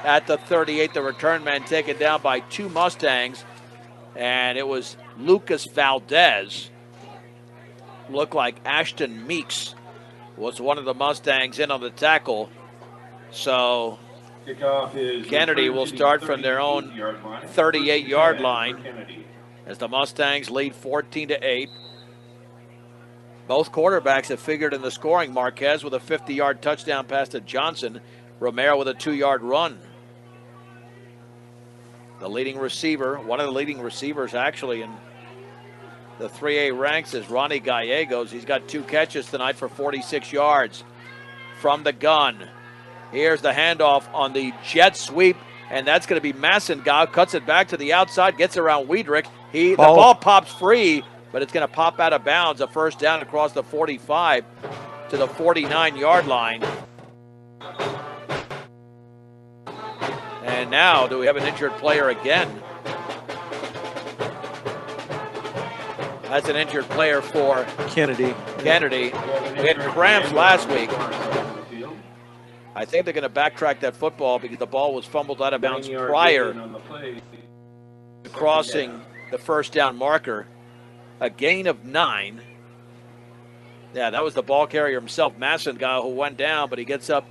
at the 38. The return man taken down by 2 Mustangs, and it was Lucas Valdez. Looked like Ashton Meeks was one of the Mustangs in on the tackle. So Kennedy will start from their own 38-yard line as the Mustangs lead 14-8. Both quarterbacks have figured in the scoring. Marquez with a 50-yard touchdown pass to Johnson. Romero with a 2-yard run. The leading receiver, one of the leading receivers actually in the 3A ranks, is Ronnie Gallegos. He's got 2 catches tonight for 46 yards from the gun. Here's the handoff on the jet sweep, and that's going to be Massengau. Cuts it back to the outside, gets around Wiedrich. The ball pops free, but it's going to pop out of bounds. A first down across the 45 to the 49-yard line. And now, do we have an injured player again? That's an injured player for Kennedy. We had cramps last week. I think they're going to backtrack that football because the ball was fumbled out of bounds prior to crossing the first down marker. A gain of 9. Yeah, that was the ball carrier himself, Massengau, who went down, but he gets up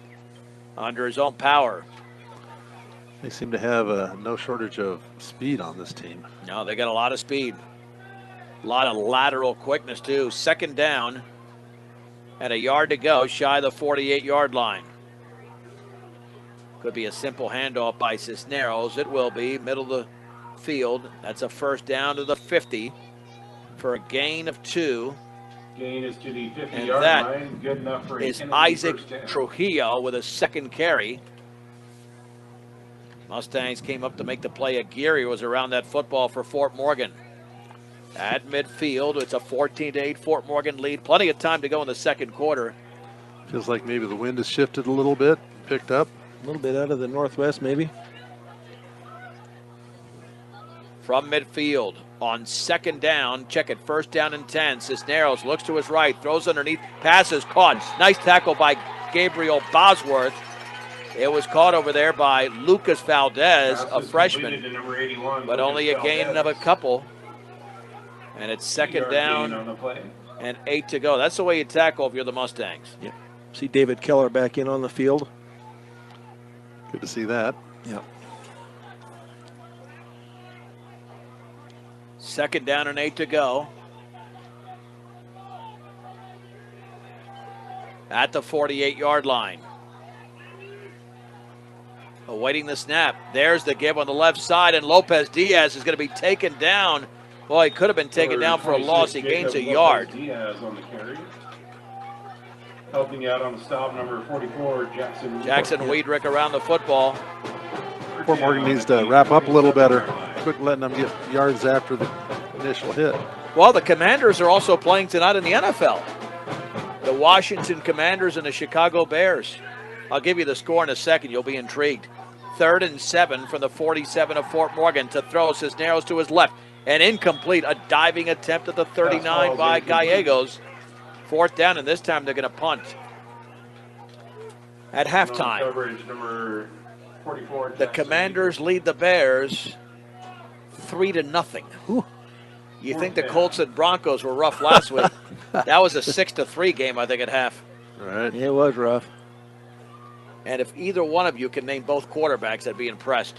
under his own power. They seem to have no shortage of speed on this team. No, they got a lot of speed. A lot of lateral quickness, too. Second down and a yard to go, shy of the 48-yard line. Could be a simple handoff by Cisneros. It will be middle of the field. That's a first down to the 50 for a gain of 2. Gain is to the 50-yard And that line. Good enough for is Kennedy Isaac first down. Trujillo with a second carry. Mustangs came up to make the play. Aguirre was around that football for Fort Morgan. At midfield, it's a 14-8 Fort Morgan lead. Plenty of time to go in the second quarter. Feels like maybe the wind has shifted a little bit, picked up. A little bit out of the northwest, maybe. From midfield on second down, check it, first down and 10. Cisneros looks to his right, throws underneath, passes caught. Nice tackle by Gabriel Bosworth. It was caught over there by Lucas Valdez, a freshman, To number 81, but only a gain of a couple. And it's second 2-yard gain down on the play. and 8 to go. That's the way you tackle if you're the Mustangs. Yep. See David Keller back in on the field. Good to see that. Yep. Second down and 8 to go. At the 48-yard line. Awaiting the snap. There's the give on the left side, and Lopez Diaz is going to be taken down. Well, he could have been taken down for a loss. He gains a yard. Diaz on the carry. Helping out on the stop, number 44, Jackson Wiedrich around the football. Fort Morgan needs to wrap up a little better. Quit letting them get yards after the initial hit. Well, the Commanders are also playing tonight in the NFL. The Washington Commanders and the Chicago Bears. I'll give you the score in a second. You'll be intrigued. 3rd and 7 from the 47 of Fort Morgan to throw. Cisneros to his left. And incomplete. A diving attempt at the 39 by Gallegos. 4th down, and this time they're going to punt. At halftime, Coverage, number 44, the Commanders lead the Bears 3-0. You think the Colts and Broncos were rough last week. That was a 6-3 game, I think, at half. All right. It was rough. And if either one of you can name both quarterbacks, I'd be impressed.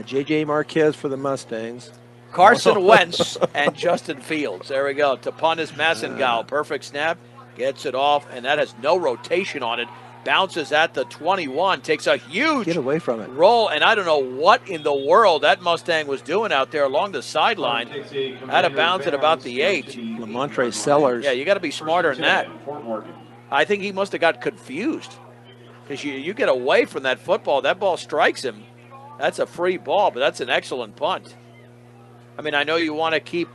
J.J. Marquez for the Mustangs. Carson Wentz and Justin Fields. There we go. To punt is Massengal. Perfect snap. Gets it off, and that has no rotation on it. Bounces at the 21. Takes a huge Get away from it. roll, and I don't know what in the world that Mustang was doing out there along the sideline. Out of bounds at about the 8. Lamontre Sellers. Yeah, you got to be smarter than that. I think he must have got confused because you get away from that football. That ball strikes him. That's a free ball, but that's an excellent punt. I mean, I know you want to keep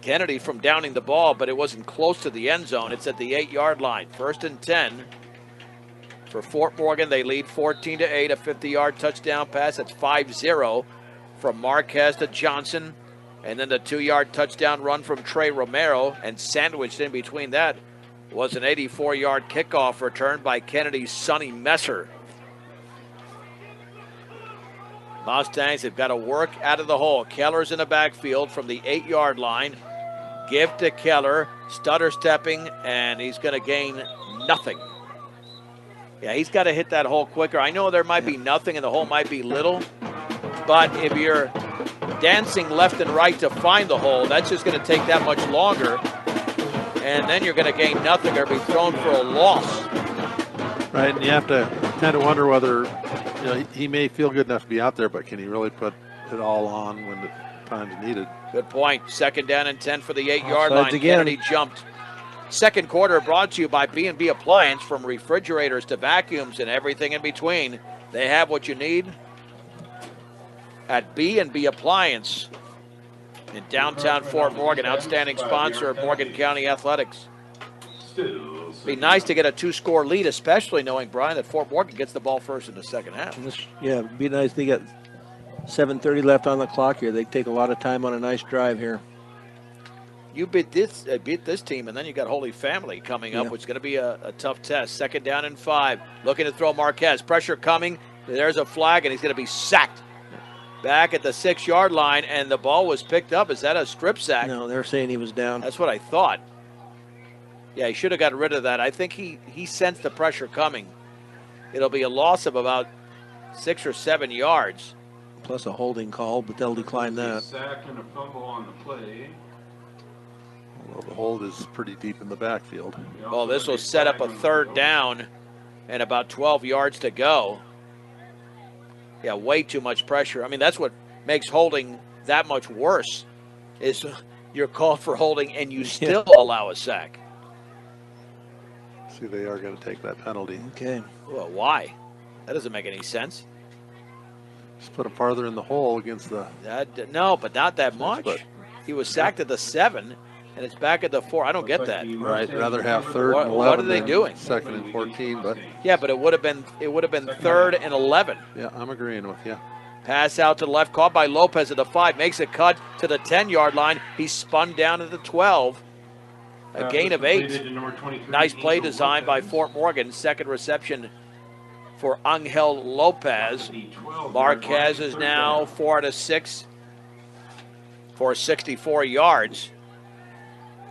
Kennedy from downing the ball, but it wasn't close to the end zone. It's at the 8-yard line. 1st and 10 for Fort Morgan. They lead 14-8, a 50-yard touchdown pass. That's 5-0 from Marquez to Johnson. And then the 2-yard touchdown run from Trey Romero, and sandwiched in between that was an 84-yard kickoff return by Kennedy's Sonny Messer. Mustangs have got to work out of the hole. Keller's in the backfield from the 8-yard line. Give to Keller, stutter stepping, and he's going to gain nothing. Yeah, he's got to hit that hole quicker. I know there might be nothing and the hole might be little, but if you're dancing left and right to find the hole, that's just going to take that much longer, and then you're going to gain nothing or be thrown for a loss. Right, and you have to kind of wonder whether he may feel good enough to be out there, but can he really put it all on when the time's needed? Good point. 2nd down and 10 for the 8-yard Offsides line. again. Kennedy jumped. Second quarter brought to you by B&B Appliance. From refrigerators to vacuums and everything in between, they have what you need at B&B Appliance in downtown Fort Morgan. Outstanding sponsor of Morgan County Athletics. Be nice to get a 2-score lead, especially knowing, Brian, that Fort Morgan gets the ball first in the second half. Yeah, it'd be nice. They got 7:30 left on the clock here. They take a lot of time on a nice drive here. You beat this team, and then you got Holy Family coming up, Yeah. which is going to be a tough test. 2nd down and 5. Looking to throw Marquez. Pressure coming. There's a flag, and he's going to be sacked. Back at the 6-yard line, and the ball was picked up. Is that a strip sack? No, they're saying he was down. That's what I thought. Yeah, he should have got rid of that. I think he sensed the pressure coming. It'll be a loss of about 6 or 7 yards. Plus a holding call, but they'll decline that. Sack and a fumble on the play. Well, the hold is pretty deep in the backfield. Well, this will set up a 3rd down and about 12 yards to go. Yeah, way too much pressure. I mean, that's what makes holding that much worse, is you're called for holding and you still allow a sack. See, they are going to take that penalty. Okay. Well, why? That doesn't make any sense. Just put him farther in the hole against the... No, but not that much. But- He was sacked at the 7, and it's back at the 4. I don't get that. Right, rather have 3rd and 11. What are they than doing? 2nd and 14, but Yeah, but it would have been 3rd and 11. yeah, I'm agreeing with you. Pass out to the left, caught by Lopez at the 5, makes a cut to the 10-yard line. He's spun down at the 12. A gain of 8. Nice play design by Fort Morgan. 2nd reception for Angel Lopez. Marquez is now 4 out of 6 for 64 yards.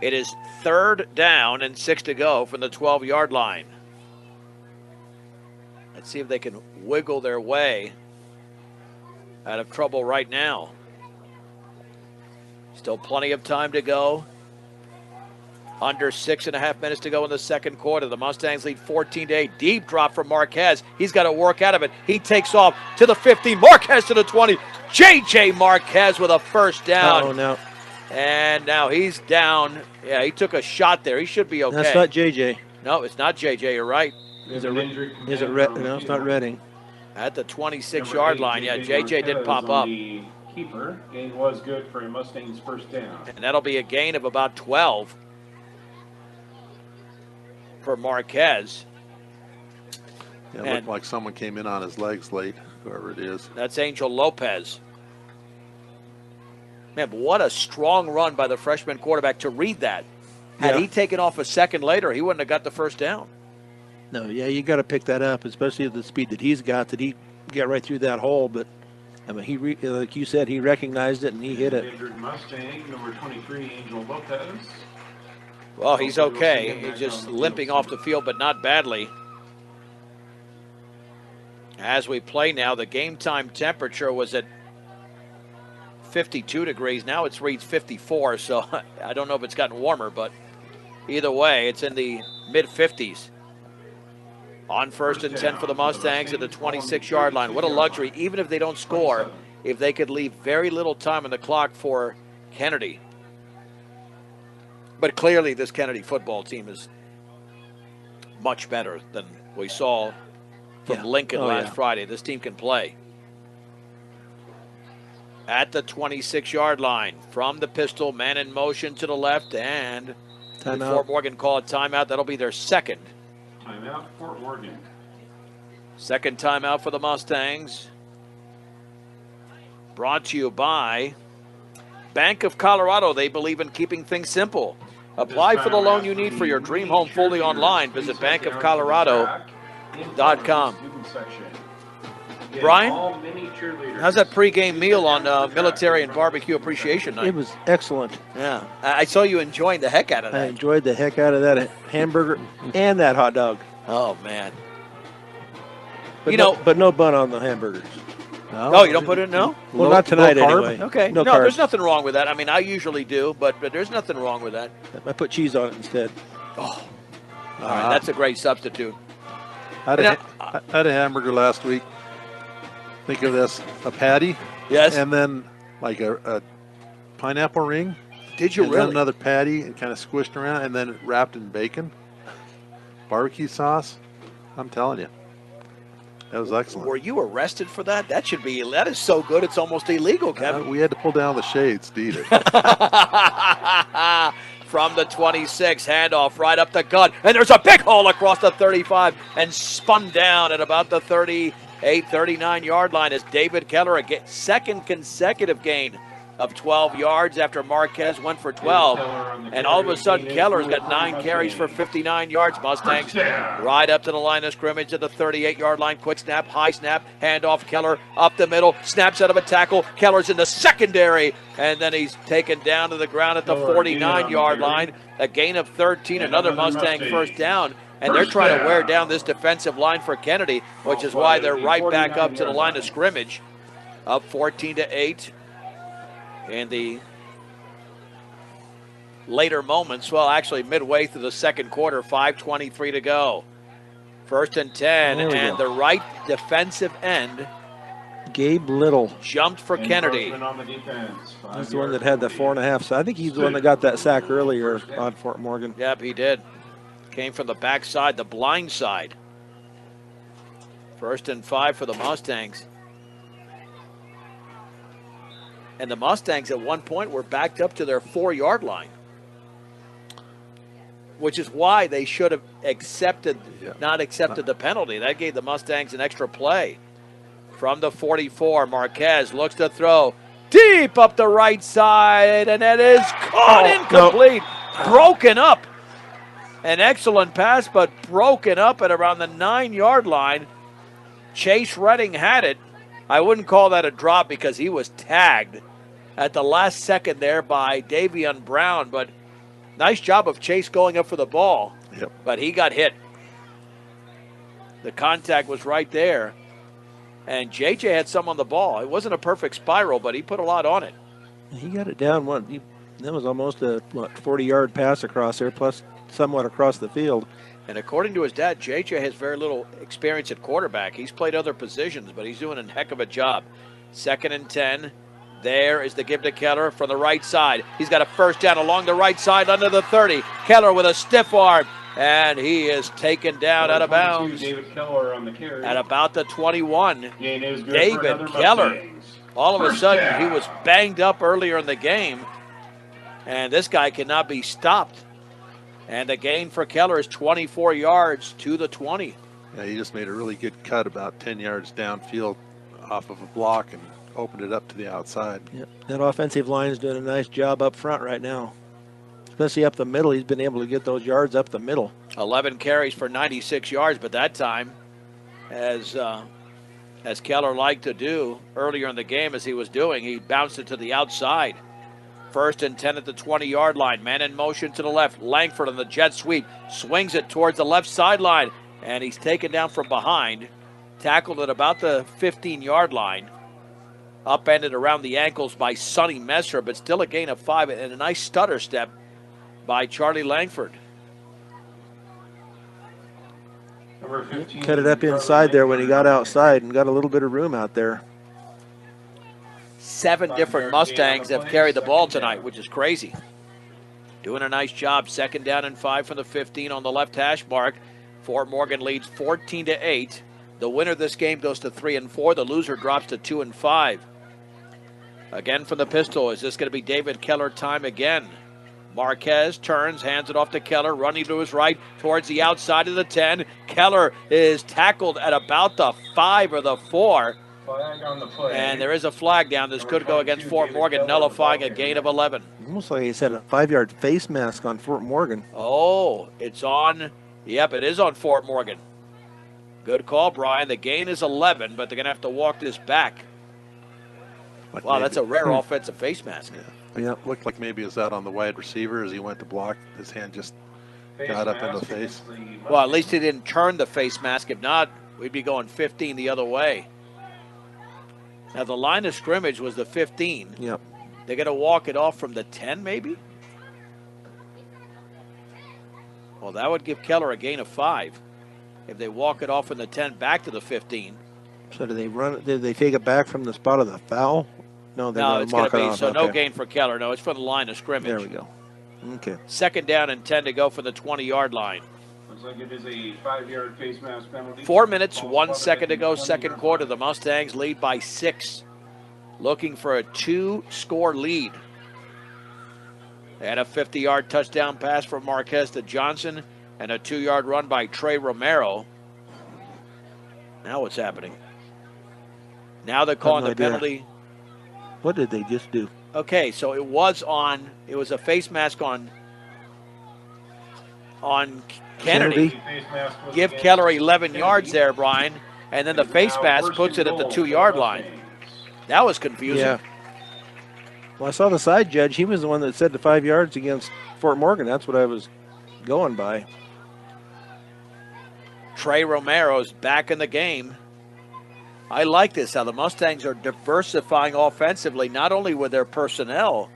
It is 3rd down and 6 to go from the 12-yard line. Let's see if they can wiggle their way out of trouble right now. Still plenty of time to go. Under 6.5 minutes to go in the second quarter. The Mustangs lead 14-8. Deep drop from Marquez. He's got to work out of it. He takes off to the 15. Marquez to the 20. J.J. Marquez with a 1st down. Oh, no. And now he's down. Yeah, he took a shot there. He should be okay. That's not J.J. No, it's not J.J. You're right. Is it no, it's not Redding. At the 26-yard line. Yeah, J.J. did pop up. Keeper, and was good for a Mustangs 1st down. And that'll be a gain of about 12 for Marquez. Yeah, it And- looked like someone came in on his legs late, whoever it is. That's Angel Lopez. Man, but what a strong run by the freshman quarterback to read that. Had Yeah. he taken off a second later, he wouldn't have got the 1st down. No, yeah, you got to pick that up, especially at the speed that he's got, that he get right through that hole. But, I mean, like you said, he recognized it and he hit it. Injured Mustang, number 23, Angel Lopez. Well, he's okay. He's just limping off the field, but not badly. As we play now, the game time temperature was at 52 degrees. Now it's reads 54, so I don't know if it's gotten warmer, but either way, it's in the mid-50s. On first and 10 for the Mustangs at the 26-yard line. What a luxury, even if they don't score, if they could leave very little time on the clock for Kennedy. But clearly this Kennedy football team is much better than we saw from Lincoln last Friday. This team can play. At the 26-yard line, from the pistol, man in motion to the left, and Fort Morgan call a timeout. That'll be their second. Timeout, Fort Morgan. Second timeout for the Mustangs. Brought to you by Bank of Colorado. They believe in keeping things simple. Apply for the loan you need for your dream home fully online. Visit bankofcolorado.com. Brian, how's that pregame meal on Military and Barbecue Appreciation Night? It was excellent. Yeah, I saw you enjoying the heck out of that. I enjoyed the heck out of that hamburger and that hot dog. Oh, man. But but no bun on the hamburgers. No, you don't put it, no? Well, not tonight anyway. Okay. No, there's nothing wrong with that. I mean, I usually do, but there's nothing wrong with that. I put cheese on it instead. Oh, all right, that's a great substitute. I had a hamburger last week. Think of this, a patty. Yes. And then like a pineapple ring. Did you and really? Then another patty and kind of squished around and then wrapped in bacon. Barbecue sauce. I'm telling you. That was excellent. Were you arrested for that? That is so good it's almost illegal, Kevin. We had to pull down the shades to eat it. From the 26, handoff right up the gut, and there's a big hole across the 35 and spun down at about the 38, 39-yard line as David Keller, second consecutive gain of 12 yards after Marquez went for 12. And all of a sudden, Keller's got 9 carries for 59 yards. Mustangs right up to the line of scrimmage at the 38-yard line. Quick snap, high snap, handoff. Keller up the middle, snaps out of a tackle. Keller's in the secondary, and then he's taken down to the ground at the 49-yard line. A gain of 13, another Mustang first down. And they're trying to wear down this defensive line for Kennedy, which is why they're right back up to the line of scrimmage. Up 14-8. In the later moments, well, actually midway through the second quarter, 5:23 to go. First and 10, and the right defensive end, Gabe Little, jumped for Kennedy. That's the one that had the 4.5. So I think he's the one that got that sack earlier on Fort Morgan. Yep, he did. Came from the backside, the blind side. First and 5 for the Mustangs. And the Mustangs at one point were backed up to their 4-yard line, which is why they should have not accepted the penalty. That gave the Mustangs an extra play. From the 44, Marquez looks to throw deep up the right side, and it is caught incomplete. Broken up. An excellent pass, but broken up at around the 9-yard line. Chase Redding had it. I wouldn't call that a drop because he was tagged at the last second there by Davion Brown, but nice job of Chase going up for the ball. Yep. But he got hit. The contact was right there, and JJ had some on the ball. It wasn't a perfect spiral, but he put a lot on it. He got it down. That was almost a 40-yard pass across there, plus somewhat across the field. And according to his dad, JJ has very little experience at quarterback. He's played other positions, but he's doing a heck of a job. Second and 10. There is the give to Keller from the right side. He's got a first down along the right side under the 30. Keller with a stiff arm, and he is taken down out of bounds David Keller on the carry. at about the 21. David Keller. All of a sudden, he was banged up earlier in the game, and this guy cannot be stopped. And the gain for Keller is 24 yards to the 20. Yeah, he just made a really good cut about 10 yards downfield off of a block and opened it up to the outside. Yep. That offensive line is doing a nice job up front right now. Especially up the middle. He's been able to get those yards up the middle. 11 carries for 96 yards, but that time, as Keller liked to do earlier in the game as he was doing, he bounced it to the outside. First and 10 at the 20-yard line. Man in motion to the left. Langford on the jet sweep. Swings it towards the left sideline. And he's taken down from behind. Tackled at about the 15-yard line. Upended around the ankles by Sonny Messer, but still a gain of 5 and a nice stutter step by Charlie Langford. Number 15, Cut it up inside there when he got outside and got a little bit of room out there. 7 different Mustangs have carried the ball tonight, which is crazy. Doing a nice job. Second down and 5 from the 15 on the left hash mark. Fort Morgan leads 14-8. The winner of this game goes to 3-4. The loser drops to 2-5. Again from the pistol. Is this going to be David Keller time again? Marquez turns, hands it off to Keller, running to his right towards the outside of the 10. Keller is tackled at about the 5 or the 4. Flag on the play. And there is a flag down. This could go against Fort Morgan, nullifying a gain of 11. Almost like he's had a 5-yard face mask on Fort Morgan. Oh, it's on. Yep, it is on Fort Morgan. Good call, Brian. The gain is 11, but they're going to have to walk this back. Like Wow, maybe- that's a rare offensive face mask. Yeah, looked like maybe is that on the wide receiver as he went to block. His hand just Face got up in the mask face. against the Well, at least he didn't turn the face mask. If not, we'd be going 15 the other way. Now, the line of scrimmage was the 15. Yep. They're going to walk it off from the 10, maybe? Well, that would give Keller a gain of 5. If they walk it off from the 10 back to the 15. So do they run it? Did they take it back from the spot of the foul? No, they're No, going it's to going mark to it be, off. so no Okay. gain for Keller. No, it's from the line of scrimmage. There we go. Okay. Second down and 10 to go for the 20-yard line. Looks like it is a 5-yard face mask penalty. 4 minutes, Ball 1 spotted second at to the go, 20-yard second quarter. line. The Mustangs lead by 6. Looking for a 2-score lead. And a 50-yard touchdown pass from Marquez to Johnson, and a 2-yard run by Trey Romero. Now what's happening? Now they're calling no the idea. penalty. What did they just do? Okay, so it was a face mask on Kennedy. Kennedy. Face mask was Give against Keller 11 Kennedy. yards there, Brian. And then the face Now mask first puts it and at the goal for 2-yard the line. Mustangs. That was confusing. Yeah. Well, I saw the side judge. He was the one that said the 5 yards against Fort Morgan. That's what I was going by. Trey Romero's back in the game. I like this, how the Mustangs are diversifying offensively, not only with their personnel,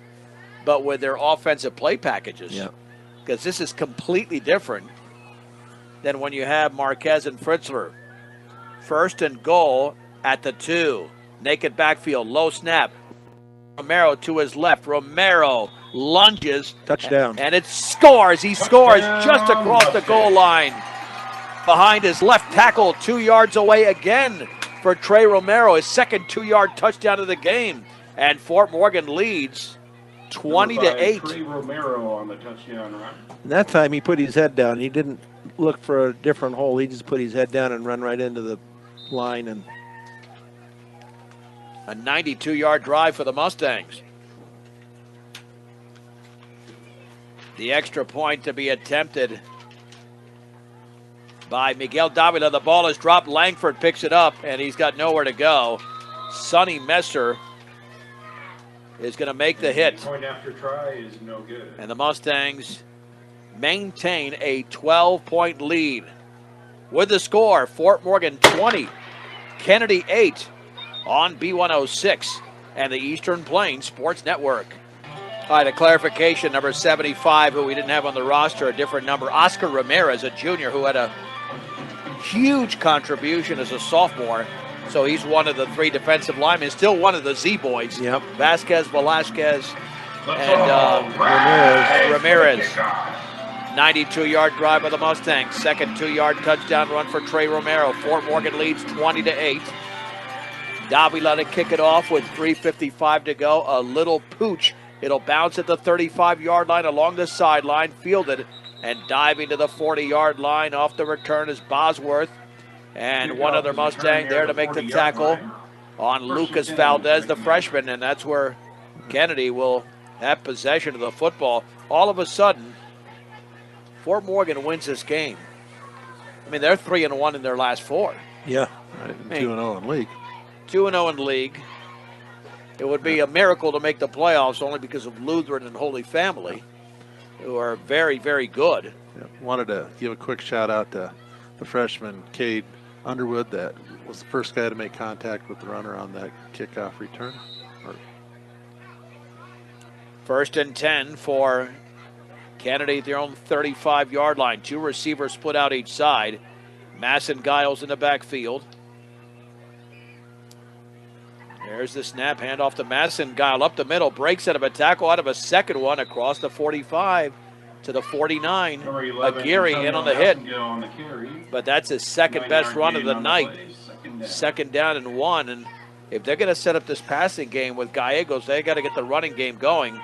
but with their offensive play packages. Yeah. Because this is completely different than when you have Marquez and Fritzler. First and goal at the 2. Naked backfield, low snap. Romero to his left. Romero lunges. Touchdown. And it scores. He scores just across the goal line. Behind his left tackle, 2 yards away again for Trey Romero. His second 2-yard touchdown of the game. And Fort Morgan leads 20-8. Trey Romero on the touchdown run. And that time he put his head down. He didn't look for a different hole. He just put his head down and run right into the line. And A 92-yard drive for the Mustangs. The extra point to be attempted by Miguel Davila. The ball is dropped. Langford picks it up, and he's got nowhere to go. Sonny Messer is going to make the hit. Point after try is no good. And the Mustangs maintain a 12-point lead. With the score, Fort Morgan 20, Kennedy 8 on B106 and the Eastern Plains Sports Network. All right, a clarification, number 75, who we didn't have on the roster, a different number, Oscar Ramirez, a junior who had a huge contribution as a sophomore. So he's one of the 3 defensive linemen, still one of the Z-boys. Yep. Vasquez, Velasquez, and Ramirez. 92-yard drive by the Mustangs. Second 2-yard touchdown run for Trey Romero. Fort Morgan leads 20-8. Davila to kick it off with 3:55 to go. A little pooch. It'll bounce at the 35-yard line along the sideline, fielded, and diving to the 40-yard line. Off the return is Bosworth. And one other Mustang there to make the tackle on Lucas Valdez, the freshman. And that's where Kennedy will have possession of the football. All of a sudden, Fort Morgan wins this game. I mean, they're 3-1 in their last 4. yeah. Right, 2-0 in league. 2-0 in league. It would be a miracle to make the playoffs only because of Lutheran and Holy Family, who are very, very good. Yeah, wanted to give a quick shout out to the freshman Cade Underwood that was the first guy to make contact with the runner on that kickoff return. First and 10 for Kennedy at their own 35-yard line. 2 receivers split out each side. Masson Giles in the backfield. There's the snap, handoff to Masson. Guile up the middle, breaks out of a tackle, out of a second one across the 45 to the 49. Aguirre in on the hit. But that's his second best run of the night. Second down and 1. And if they're going to set up this passing game with Gallegos, they got to get the running game going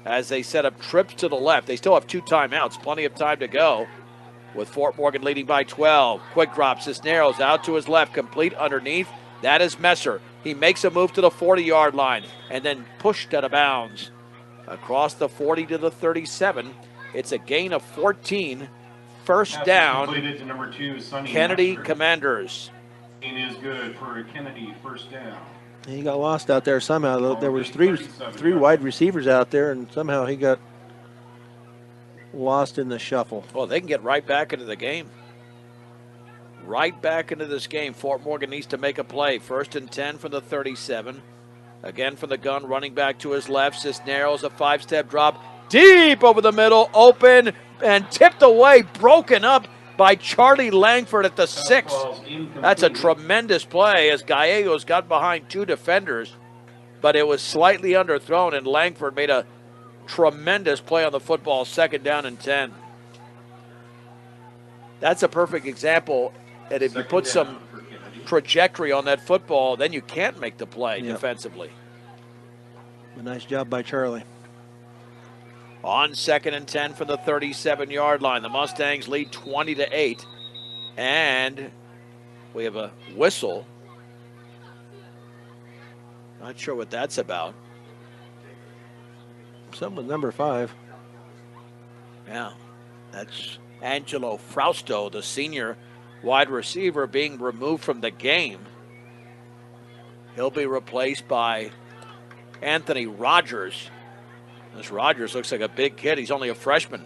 as they set up trips to the left. They still have 2 timeouts, plenty of time to go. With Fort Morgan leading by 12. Quick drop, Cisneros out to his left, complete underneath. That is Messer. He makes a move to the 40-yard line and then pushed out of bounds across the 40 to the 37. It's a gain of 14. First down, To number 2, Sonny Kennedy Messer. Commanders. Gain is good for Kennedy, first down. He got lost out there somehow. There was three wide receivers out there, and somehow he got lost in the shuffle. Well, they can get right back into the game. Right back into this game. Fort Morgan needs to make a play. First and 10 from the 37. Again from the gun, running back to his left. Cisneros, a 5-step drop. Deep over the middle, open, and tipped away, broken up by Charlie Langford at the 6. That's a tremendous play as Gallegos got behind 2 defenders, but it was slightly underthrown, and Langford made a tremendous play on the football, second down and 10. That's a perfect example, and if you put some trajectory on that football, then you can't make the play defensively. A nice job by Charlie. On second and 10 from the 37-yard line. The Mustangs lead 20-8. And we have a whistle. Not sure what that's about. Something with number 5. Yeah, that's Angelo Frausto, the senior wide receiver, being removed from the game. He'll be replaced by Anthony Rogers. This Rogers looks like a big kid. He's only a freshman.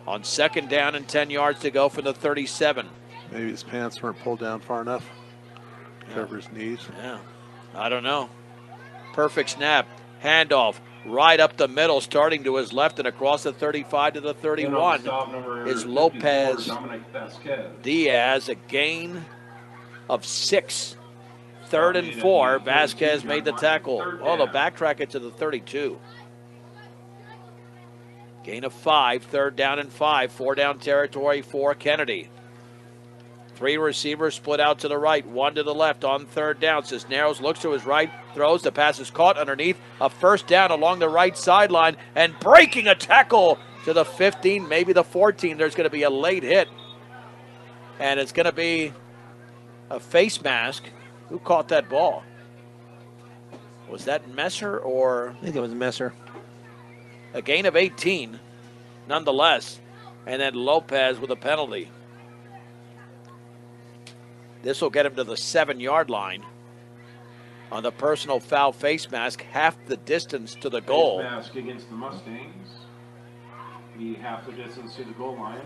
On second down and 10 yards to go from the 37. Maybe his pants weren't pulled down far enough. Cover his knees. Yeah, I don't know. Perfect snap. Handoff right up the middle, starting to his left and across the 35 to the 31 is Lopez Diaz. A gain of 6. Third and 4. Vasquez made the tackle. Oh, the backtrack it to the 32. Gain of 5. Third down and 5. 4-down territory for Kennedy. 3 receivers split out to the right, 1 to the left on third down. Cisneros looks to his right, throws. The pass is caught underneath. A first down along the right sideline and breaking a tackle to the 15, maybe the 14. There's going to be a late hit. And it's going to be a face mask. Who caught that ball? Was that Messer or? I think it was Messer. A gain of 18, nonetheless. And then Lopez with a penalty. This will get him to the 7-yard line on the personal foul face mask, half the distance to the goal. Face mask against the Mustangs. Be half the distance to the goal line.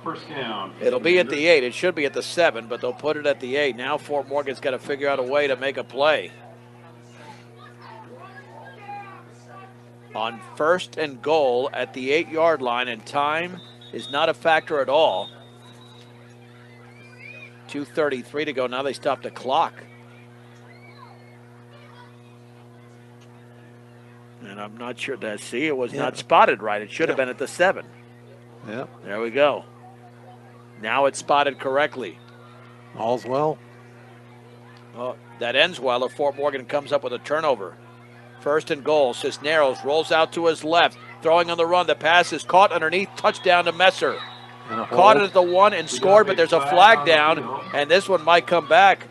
First down. It'll be at the 8. It should be at the 7, but they'll put it at the 8. Now Fort Morgan's got to figure out a way to make a play. On first and goal at the 8-yard line, and time is not a factor at all. 2:33 to go. Now they stopped the clock. And I'm not sure that. See, it was not spotted right. It should have been at the 7. Yep. There we go. Now it's spotted correctly. All's well. Well, that ends well if Fort Morgan comes up with a turnover. First and goal. Cisneros rolls out to his left. Throwing on the run. The pass is caught underneath. Touchdown to Messer. Caught it at the 1 and scored, but there's a flag down, and this one might come back.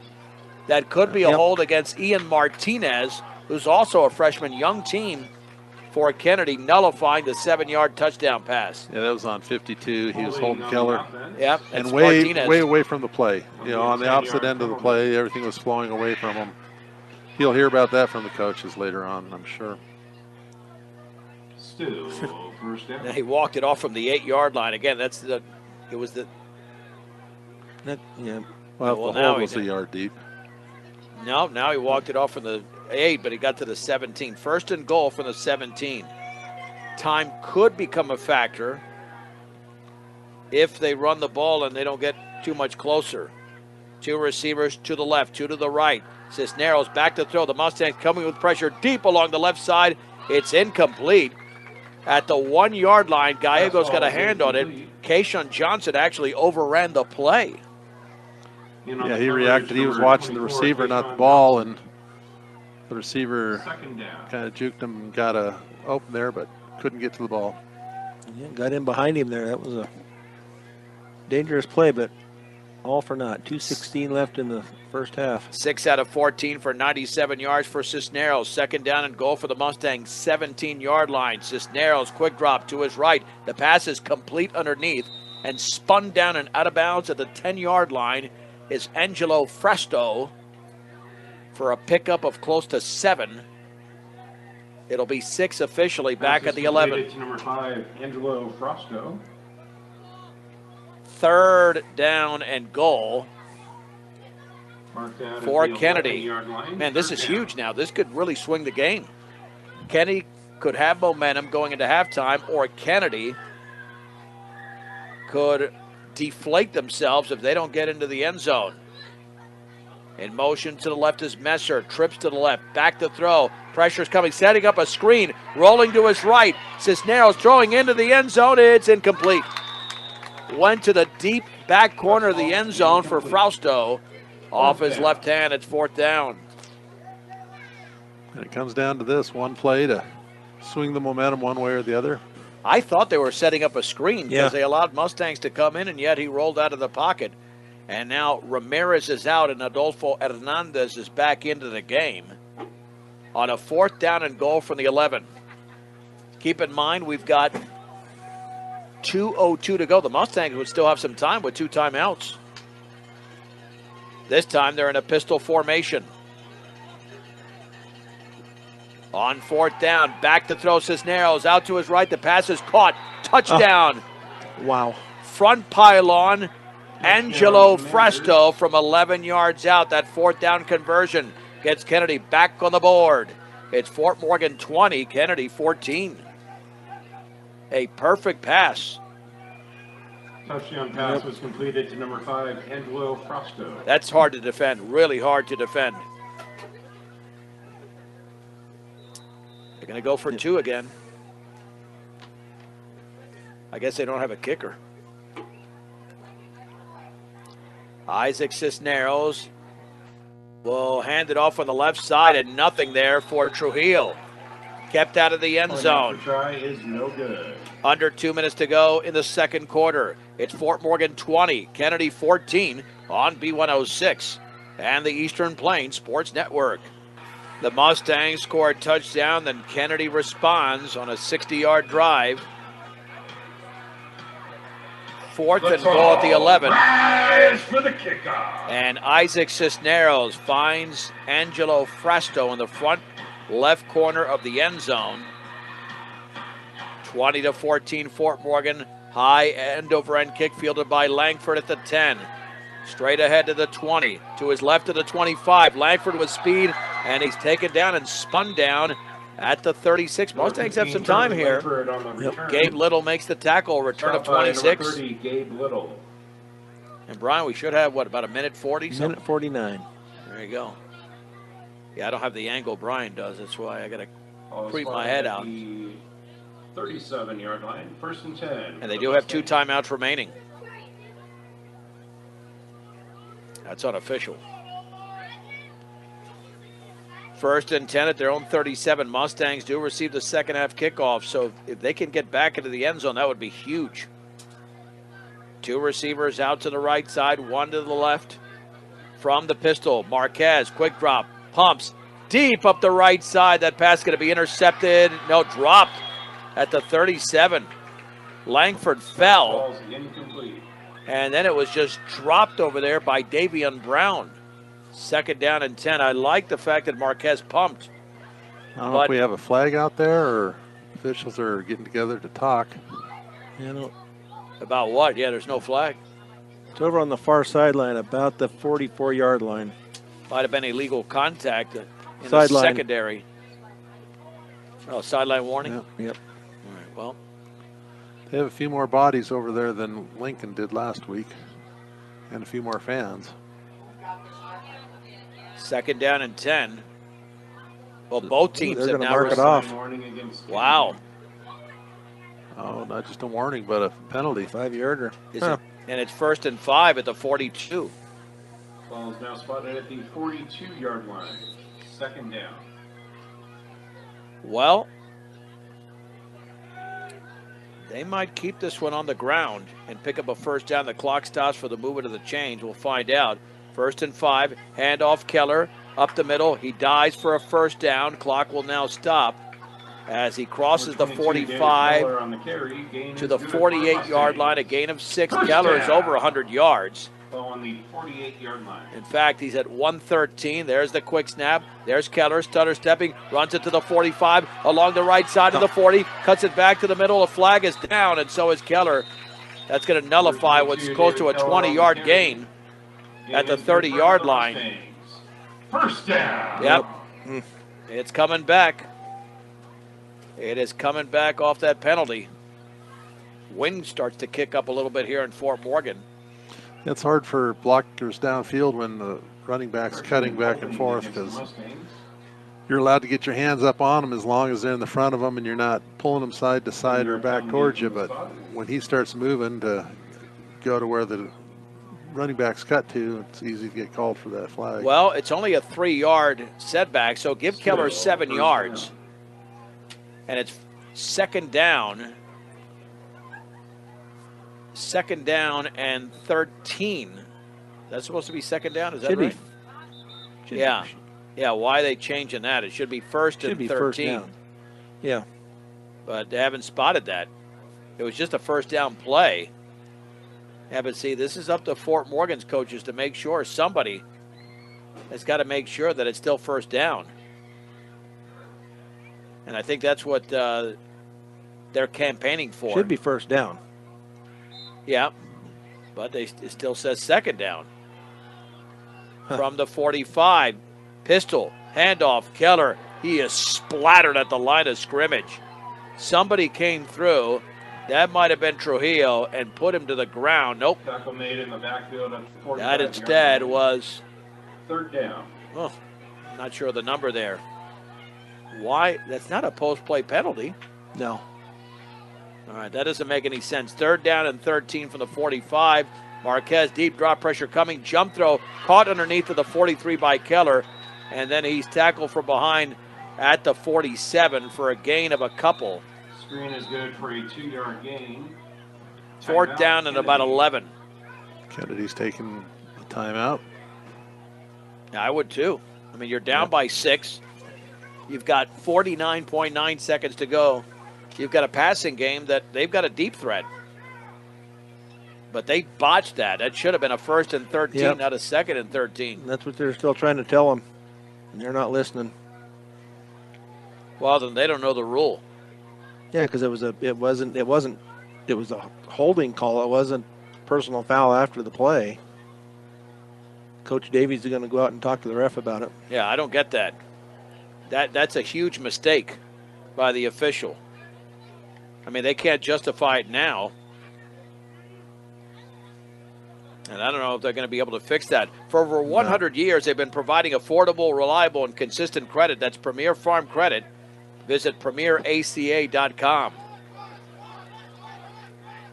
That could be a hold against Ian Martinez, who's also a freshman, young team for Kennedy, nullifying the 7-yard touchdown pass. Yeah, that was on 52. He was holding Keller. Yep, And Martinez. way away from the play. You know, on the opposite end of the play, everything was flowing away from him. he'll hear about that from the coaches later on, I'm sure. Still first Now down. he walked it off from the 8-yard line. Again, it was the, Yeah. Well, Well, the now hole he was a did. yard deep. no, now he walked it off from the 8, but he got to the 17. First and goal from the 17. Time could become a factor if they run the ball and they don't get too much closer. 2 receivers to the left, 2 to the right. Cisneros back to throw. The Mustangs coming with pressure deep along the left side. It's incomplete. At the 1-yard line, Gallegos got a hand on it. Kayshawn Johnson actually overran the play. Yeah, he reacted. He was watching the receiver, not the ball, and the receiver Second down. kind of juked him and got a open there, but couldn't get to the ball. Yeah, got in behind him there. That was a dangerous play, but all for naught. 2:16 left in the first half. 6 out of 14 for 97 yards for Cisneros. Second down and goal for the Mustangs, 17-yard line. Cisneros, quick drop to his right. The pass is complete underneath and spun down and out of bounds at the 10-yard line is Angelo Fresto for a pickup of close to 7. It'll be 6 officially back at the 11. To number 5, Angelo Frosco. Third down and goal Marked out at for the Kennedy. 11-yard line. Man, this Third is down. huge now. This could really swing the game. Kennedy could have momentum going into halftime, or Kennedy could deflate themselves if they don't get into the end zone. In motion to the left is Messer. Trips to the left. Back to throw. Pressure's coming. Setting up a screen. Rolling to his right. Cisneros throwing into the end zone. It's incomplete. Went to the deep back corner of the end zone for Frausto. Off his left hand, it's 4th down. And it comes down to this one play to swing the momentum one way or the other. I thought they were setting up a screen because Yeah. they allowed Mustangs to come in, and yet he rolled out of the pocket. And now Ramirez is out, and Adolfo Hernandez is back into the game on a 4th down and goal from the 11. Keep in mind, we've got 2:02 to go. The Mustangs would still have some time with 2 timeouts. This time they're in a pistol formation. On 4th down, back to throw Cisneros, out to his right, the pass is caught. Touchdown. Wow. Front pylon, Angelo Fresto from 11 yards out. That 4th down conversion gets Kennedy back on the board. It's Fort Morgan 20, Kennedy 14. A perfect pass. Touchdown pass was completed to number 5, Angelo Frosco. That's hard to defend, really hard to defend. They're going to go for 2 again. I guess they don't have a kicker. Isaac Cisneros will hand it off on the left side, and nothing there for Trujillo. Kept out of the end zone. Try is no good. Under 2 minutes to go in the second quarter. It's Fort Morgan 20, Kennedy 14 on B106 and the Eastern Plains Sports Network. The Mustangs score a touchdown, then Kennedy responds on a 60-yard drive. 4th and goal at the 11. Rise for the kickoff. And Isaac Cisneros finds Angelo Fresto in the front left corner of the end zone. 20-14 Fort Morgan. High end over end kick fielded by Langford at the 10. Straight ahead to the 20. To his left to the 25. Langford with speed, and he's taken down and spun down at the 36. Mustangs have some time here. Gabe Little makes the tackle, return of 26. 30, Gabe Little. And Brian, we should have, what, about a minute 40? Minute 49. There you go. Yeah, I don't have the angle Brian does. That's why I got to All creep spotted my head at out. the 37-yard line, 1st and 10. And they do have 2 timeouts remaining. That's unofficial. 1st and 10 at their own 37. Mustangs do receive the second half kickoff, so if they can get back into the end zone, that would be huge. 2 receivers out to the right side, 1 to the left. From the pistol, Marquez, quick drop, pumps deep up the right side. That pass going to be intercepted. No, dropped at the 37. Langford fell, Ball's incomplete. and then it was just dropped over there by Davion Brown. Second down and 10. I like the fact that Marquez pumped. I don't know if we have a flag out there or officials are getting together to talk. You know, About what? Yeah, there's no flag. it's over on the far sideline, about the 44-yard line. Might have been illegal contact in the Sideline. secondary. Oh, sideline warning? Yeah, yep. All right, well, They have a few more bodies over there than Lincoln did last week, and a few more fans. second down and 10. Well, both teams they're have gonna now mark it received- off. Warning against Wow. Oh, not just a warning, but a penalty. 5-yarder. Is it, and it's 1st and 5 at the 42. Ball is now spotted at the 42-yard line. Second down. Well, they might keep this one on the ground and pick up a first down. The clock stops for the movement of the chains. We'll find out. 1st and 5, handoff Keller up the middle. He dives for a first down. Clock will now stop as he crosses the 45 to the 48-yard line. A gain of 6. Keller is over 100 yards. On the 48-yard line. In fact, he's at 113. There's the quick snap. There's Keller, stutter stepping, runs it to the 45, along the right side of the 40, cuts it back to the middle. A flag is down, and so is Keller. That's going to nullify what's close to a 20-yard gain at the 30-yard line. First down. Yep. It's coming back. It is coming back off that penalty. Wind starts to kick up a little bit here in Fort Morgan. It's hard for blockers downfield when the running back's cutting back and forth because you're allowed to get your hands up on them as long as they're in the front of them and you're not pulling them side to side or back towards you. But when he starts moving to go to where the running back's cut to, it's easy to get called for that flag. Well, it's only a 3-yard setback, so give Keller 7 yards. And it's second down. Second down and 13. That's supposed to be second down? Is that Should right? Should Yeah. be- Yeah, why are they changing that? It should be first Should and be 13. first down. Yeah. But they haven't spotted that. It was just a first down play. Yeah, but see, this is up to Fort Morgan's coaches to make sure somebody has got to make sure that it's still first down. And I think that's what they're campaigning for. Should be first down. Yeah, but it still says second down. From the 45, pistol, handoff, Keller. He is splattered at the line of scrimmage. Somebody came through. That might have been Trujillo and put him to the ground. Nope. Tackle made in the backfield at the 45-yard That instead line. was, Third down. oh, not sure of the number there. Why? That's not a post-play penalty. No. All right, that doesn't make any sense. Third down and 13 from the 45. Marquez, deep drop pressure coming. Jump throw caught underneath of the 43 by Keller. And then he's tackled from behind at the 47 for a gain of a couple. Screen is good for a 2-yard gain. Fourth Timeout, down and about Kennedy. 11. Kennedy's taking the timeout. I would too. I mean, you're down by 6. You've got 49.9 seconds to go. You've got a passing game that they've got a deep threat. But they botched that. That should have been a 1st and 13, Yep. not a 2nd and 13. And that's what they're still trying to tell them. And they're not listening. Well, then they don't know the rule. Yeah, because it was a holding call. It wasn't personal foul after the play. Coach Davies is going to go out and talk to the ref about it. Yeah, I don't get that. That's a huge mistake by the official. I mean, they can't justify it now. And I don't know if they're going to be able to fix that. For over 100 years, they've been providing affordable, reliable, and consistent credit. That's Premier Farm Credit. Visit premieraca.com.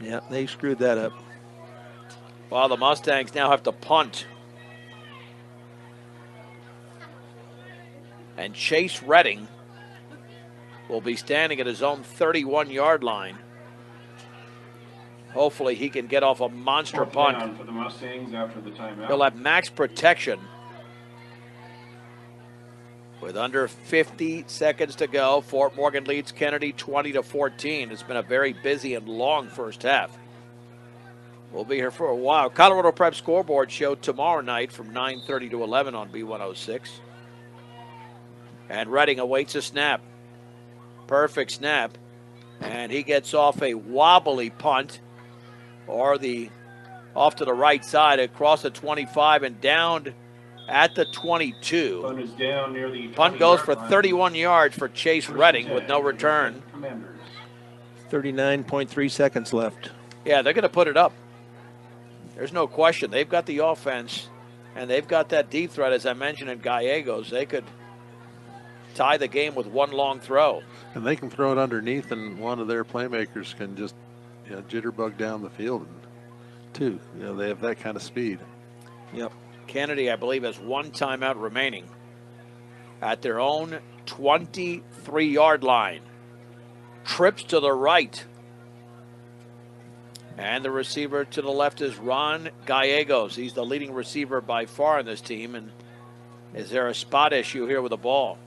Yeah, they screwed that up. While the Mustangs now have to punt. And Chase Redding will be standing at his own 31-yard line. Hopefully he can get off a monster Fourth punt. down for the Mustangs after the timeout. He'll have max protection. With under 50 seconds to go, Fort Morgan leads Kennedy 20-14. It's been a very busy and long first half. We'll be here for a while. Colorado Prep Scoreboard Show tomorrow night from 9:30 to 11 on B106. And Reading awaits a snap. Perfect snap. And he gets off a wobbly punt, or off to the right side across the 25 and down at the 22. Punt is down near the Punt goes for 20-yard line. 31 yards for Chase First Reading and with 10, no return. Commanders. 39.3 seconds left. Yeah, they're going to put it up. There's no question. They've got the offense, and they've got that deep threat, as I mentioned, in Gallegos. They could tie the game with one long throw. And they can throw it underneath, and one of their playmakers can just jitterbug down the field, too. They have that kind of speed. Yep. Kennedy, I believe, has one timeout remaining at their own 23-yard line. Trips to the right. And the receiver to the left is Ron Gallegos. He's the leading receiver by far on this team. And is there a spot issue here with the ball?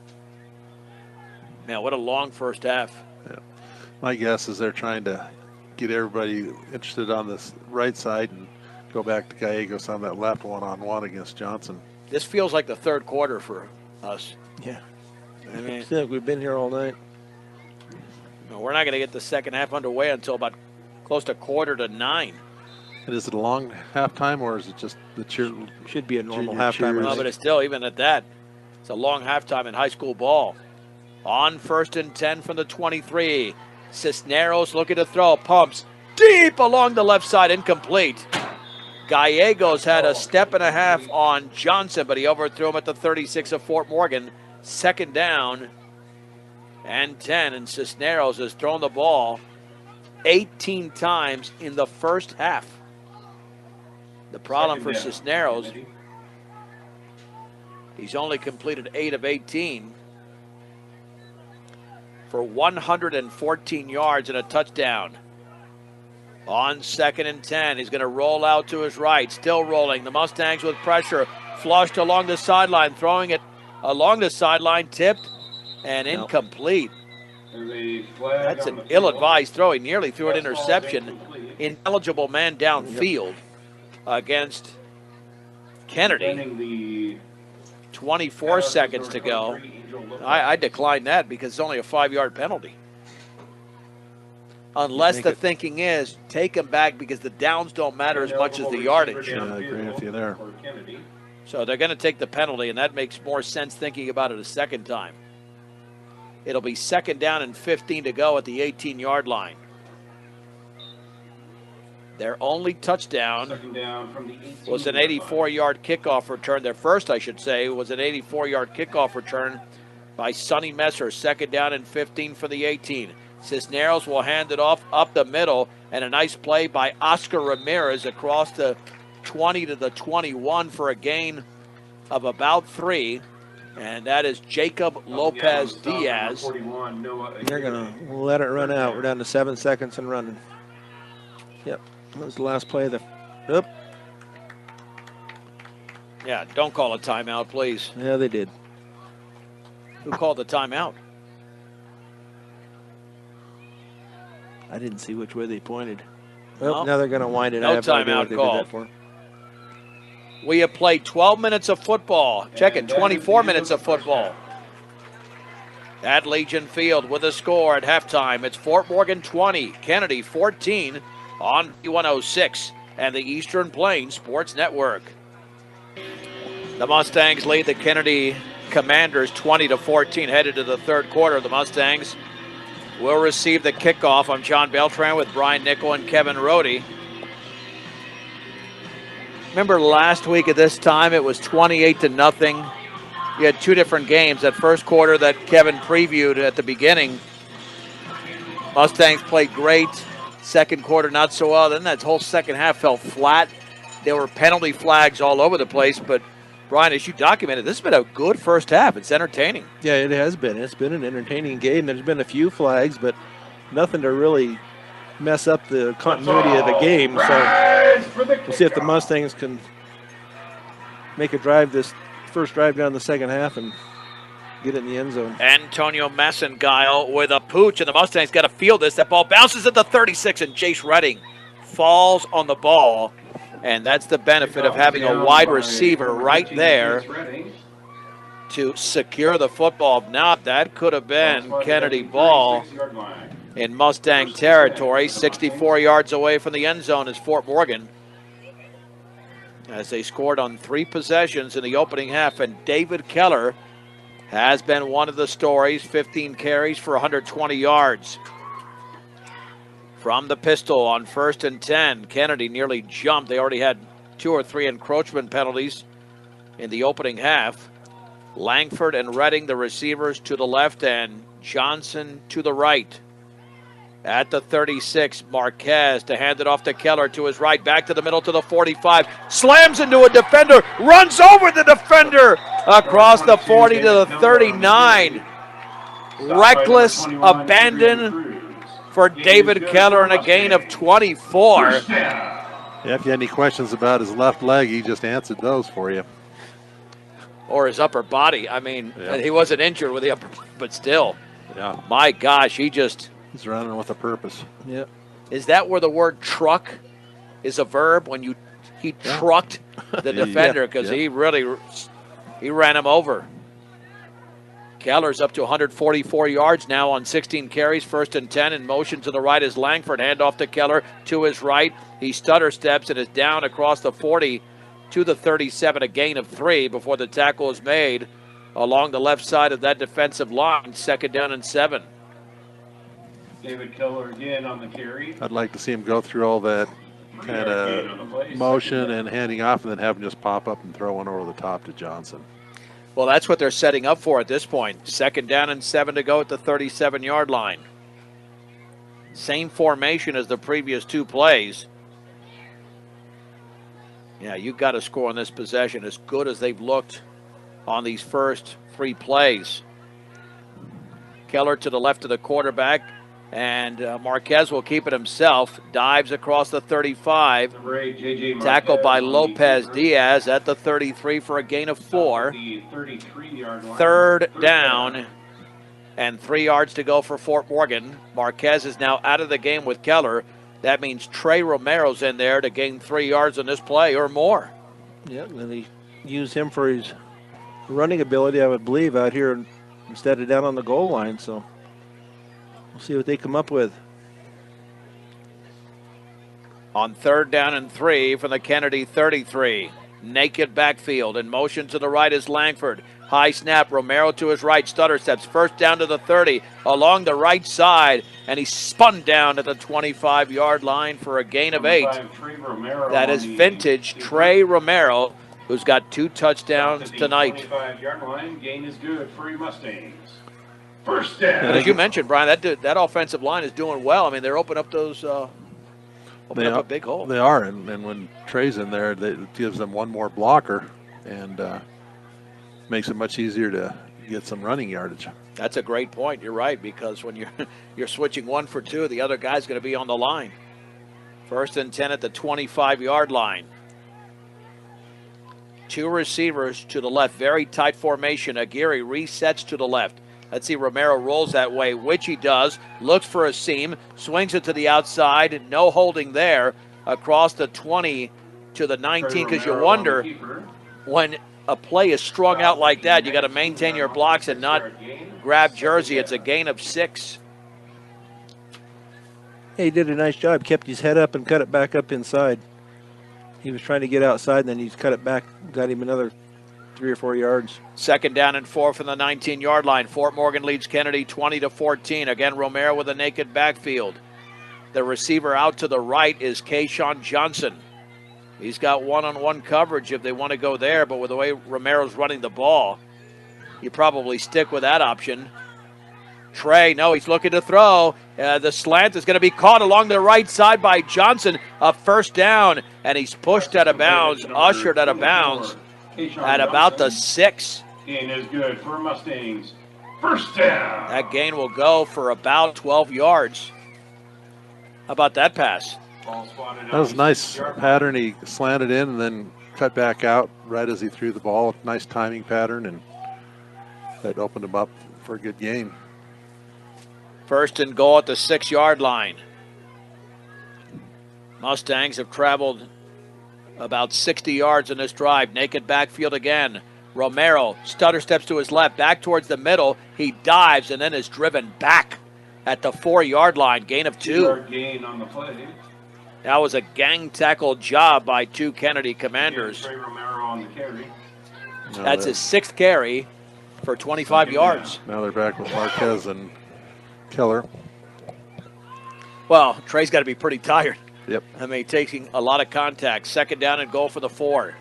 Man, what a long first half. Yeah. My guess is they're trying to get everybody interested on this right side and go back to Gallegos on that left one-on-one against Johnson. This feels like the third quarter for us. Yeah. I mean, I feel like we've been here all night. we're not going to get the second half underway until about close to 8:45. And is it a long halftime, or is it just the cheer? Should be a normal Junior halftime. cheers. No, but it's still, even at that, it's a long halftime in high school ball. On 1st and 10 from the 23. Cisneros looking to throw. Pumps deep along the left side. Incomplete. Gallegos had a step and a half on Johnson, but he overthrew him at the 36 of Fort Morgan. Second down and 10. And Cisneros has thrown the ball 18 times in the first half. The problem Second for down. Cisneros, Kennedy. he's only completed 8 of 18 for 114 yards and a touchdown. On 2nd and 10, he's going to roll out to his right, still rolling. The Mustangs with pressure, flushed along the sideline, throwing it along the sideline, tipped and incomplete. There's a flag That's on an the field. ill-advised throw. He nearly threw an Ball is interception. incomplete. Ineligible man downfield against Kennedy. Defending the 24 seconds to go. I decline that because it's only a 5-yard penalty. Unless Make the it- thinking is take him back because the downs don't matter as much as the yardage. Yeah, I agree with you there. For Kennedy. So they're going to take the penalty, and that makes more sense thinking about it a second time. It'll be 2nd down and 15 to go at the 18-yard line. Their only touchdown Second down from the 18. was an 84-yard kickoff return. Their first, I should say, was an 84-yard kickoff return by Sonny Messer. 2nd down and 15 for the 18. Cisneros will hand it off up the middle, and a nice play by Oscar Ramirez across the 20 to the 21 for a gain of about 3. And that is Jacob Lopez Diaz. 41, Noah They're going to let it run out. We're down to 7 seconds and running. Yep. That was the last play of the. Oop. Yeah, don't call a timeout, please. Yeah, they did. Who called the timeout? I didn't see which way they pointed. No. Oh, now they're going to wind it. No I have no idea timeout what they did called. that for. We have played 12 minutes of football. Check it, 24 minutes of football. At Legion Field with a score at halftime. It's Fort Morgan 20, Kennedy 14 on B106 and the Eastern Plains Sports Network. The Mustangs lead the Kennedy Commanders 20-14 headed to the third quarter. The Mustangs will receive the kickoff. I'm John Beltran with Brian Nickel and Kevin Rohde. Remember last week at this time it was 28-0. You had two different games. That first quarter that Kevin previewed at the beginning, Mustangs played great. Second quarter not so well. Then that whole second half fell flat. There were penalty flags all over the place. But Brian, as you documented, this has been a good first half. It's entertaining. Yeah, it has been. It's been an entertaining game. There's been a few flags, but nothing to really mess up the continuity of the game. So we'll see if the Mustangs can make a drive, this first drive down the second half, and get it in the end zone. Antonio Massengile with a pooch, and the Mustangs got to field this. That ball bounces at the 36, and Chase Redding falls on the ball, and that's the benefit of having a wide receiver right there to secure the football. Now, that could have been Kennedy Ball in Mustang territory. 64 yards away from the end zone is Fort Morgan, as they scored on 3 possessions in the opening half. And David Keller has been one of the stories. 15 carries for 120 yards. From the pistol on 1st and 10, Kennedy nearly jumped. They already had 2 or 3 encroachment penalties in the opening half. Langford and Redding, the receivers, to the left, and Johnson to the right. At the 36, Marquez to hand it off to Keller to his right, back to the middle to the 45, slams into a defender, runs over the defender across the 40 to the 39. Reckless abandon for David Keller and a gain of 24. Yeah, if you had any questions about his left leg, he just answered those for you. Or his upper body. I mean, he wasn't injured with the upper, but still. Yeah. My gosh, he's running with a purpose. Yep. Is that where the word truck is a verb? When he trucked the defender, because he ran him over. Keller's up to 144 yards now on 16 carries, 1st and 10. In motion to the right is Langford. Handoff to Keller to his right. He stutter steps and is down across the 40 to the 37, a gain of 3 before the tackle is made along the left side of that defensive line. 2nd down and 7. David Keller again on the carry. I'd like to see him go through all that kind of motion and handing off, and then have him just pop up and throw one over the top to Johnson. Well, that's what they're setting up for at this point. 2nd down and 7 to go at the 37-yard line. Same formation as the previous 2 plays. Yeah, you've got to score on this possession as good as they've looked on these first 3 plays. Keller to the left of the quarterback, and Marquez will keep it himself. Dives across the 35. Tackled by Lopez Diaz at the 33 for a gain of 4. 3rd down and 3 yards to go for Fort Morgan. Marquez is now out of the game with Keller. That means Trey Romero's in there to gain 3 yards on this play or more. Yeah, and they use him for his running ability, I would believe, out here instead of down on the goal line. So we'll see what they come up with. On 3rd down and 3 from the Kennedy 33. Naked backfield. In motion to the right is Langford. High snap, Romero to his right, stutter steps, 1st down to the 30, along the right side, and he spun down at the 25-yard line for a gain of 8. That is vintage Trey Romero, who's got 2 touchdowns tonight. 25-yard line, gain is good for your Mustangs. 1st down. And as you mentioned, Brian, that offensive line is doing well. I mean, they're opening up those a big hole. They are, and when Trey's in there, it gives them one more blocker, and makes it much easier to get some running yardage. That's a great point. You're right, because when you're switching 1 for 2, the other guy's going to be on the line. 1st and 10 at the 25-yard line. 2 receivers to the left, very tight formation. Aguirre resets to the left. Let's see, Romero rolls that way, which he does. Looks for a seam, swings it to the outside. No holding there across the 20 to the 19, because you wonder when a play is strung out like that, you got to maintain your blocks and not grab jersey. It's a gain of 6. Yeah, he did a nice job. Kept his head up and cut it back up inside. He was trying to get outside, and then he's cut it back, got him another 3 or 4 yards. 2nd down and 4 from the 19-yard line. Fort Morgan leads Kennedy 20-14. Again, Romero with a naked backfield. The receiver out to the right is Kayshawn Johnson. He's got one-on-one coverage if they want to go there, but with the way Romero's running the ball, you probably stick with that option. Trey, no, he's looking to throw. The slant is going to be caught along the right side by Johnson. A 1st down, and he's pushed out of bounds, ushered out of bounds at about the 6. Gain is good for Mustangs. 1st down. That gain will go for about 12 yards. How about that pass? That was a nice pattern. He slanted in and then cut back out right as he threw the ball. Nice timing pattern, and that opened him up for a good game. 1st and goal at the 6-yard line. Mustangs have traveled about 60 yards in this drive. Naked backfield again. Romero stutter steps to his left, back towards the middle. He dives and then is driven back at the 4-yard line. Gain of 2. 2-yard gain on the play. That was a gang tackle job by 2 Kennedy Commanders. Trey Romero on the carry. That's his 6th carry for 25 yards. Now they're back with Marquez and Keller. Well, Trey's got to be pretty tired. Yep. I mean, taking a lot of contact. 2nd down and goal for the 4.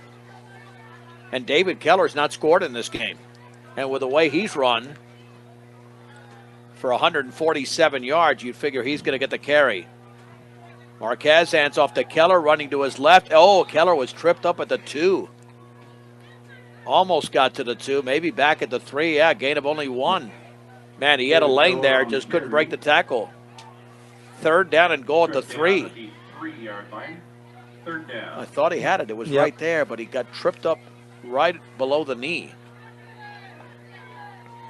And David Keller's not scored in this game. And with the way he's run for 147 yards, you'd figure he's going to get the carry. Marquez hands off to Keller, running to his left. Oh, Keller was tripped up at the 2. Almost got to the 2, maybe back at the 3. Yeah, gain of only 1. Man, he had a lane there, just couldn't break the tackle. 3rd down and goal at the 3. 3-yard line. 3rd down. I thought he had it. It was Yep. right there, but he got tripped up right below the knee.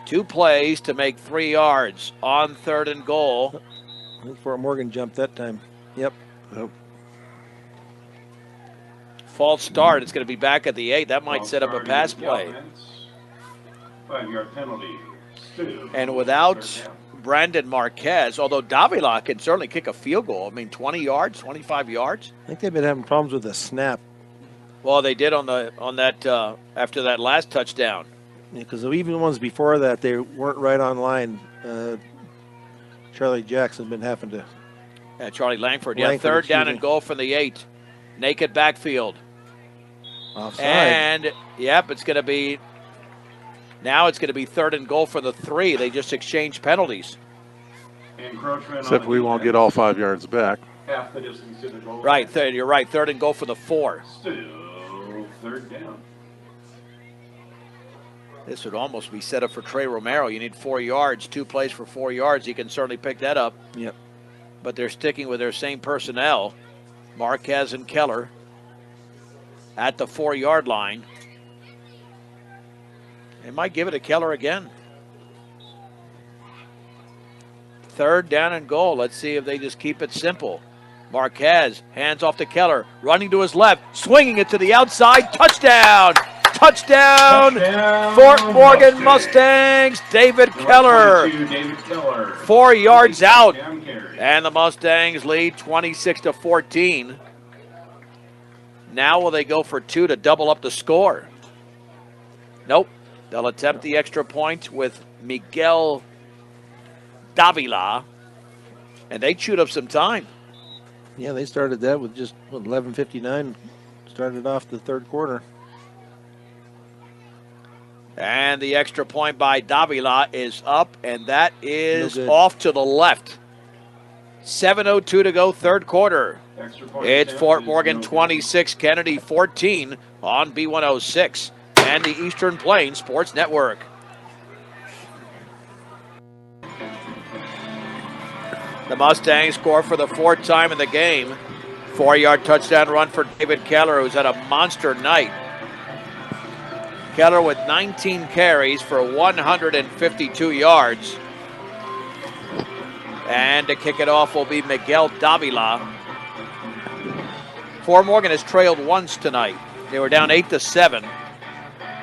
2 plays to make 3 yards on 3rd and goal. I think Fort Morgan jumped that time. Yep. False start. It's going to be back at the 8. That might set up a pass play. 5-yard penalty. And without 3rd down. Brandon Marquez, although Davila can certainly kick a field goal. I mean, 20 yards, 25 yards. I think they've been having problems with the snap. Well, they did on that after that last touchdown. Because even the ones before that, they weren't right on line. Charlie Jackson's been having to. Charlie Langford. Yeah, Langford, 3rd down excuse and me. goal from the 8. Naked backfield. Offside. And, yep, it's going to be 3rd and goal for the 3. They just exchanged penalties. Encroachment Except on we the won't defense. get all 5 yards back. Half the distance to the goal. Right, line. you're right. 3rd and goal for the 4. Still 3rd down. This would almost be set up for Trey Romero. You need 4 yards, 2 plays for 4 yards. He can certainly pick that up. Yep. But they're sticking with their same personnel, Marquez and Keller, at the 4-yard line. They might give it to Keller again. 3rd down and goal. Let's see if they just keep it simple. Marquez hands off to Keller, running to his left, swinging it to the outside. Touchdown! Touchdown! Fort Morgan Mustangs, David Keller. 22, David Keller. 4 yards out. Down carry. And the Mustangs lead 26-14. Now will they go for 2 to double up the score? Nope. They'll attempt the extra point with Miguel Davila. And they chewed up some time. Yeah, they started that with just 11:59. Started off the 3rd quarter. And the extra point by Davila is up, and that is No good. off to the left. 7:02 to go, 3rd quarter. Extra point It's attempt Fort is Morgan no good. 26, Kennedy 14 on B106 and the Eastern Plains Sports Network. The Mustangs score for the 4th time in the game. 4-yard touchdown run for David Keller, who's had a monster night. Keller with 19 carries for 152 yards. And to kick it off will be Miguel Davila. Fort Morgan has trailed once tonight. They were down 8-7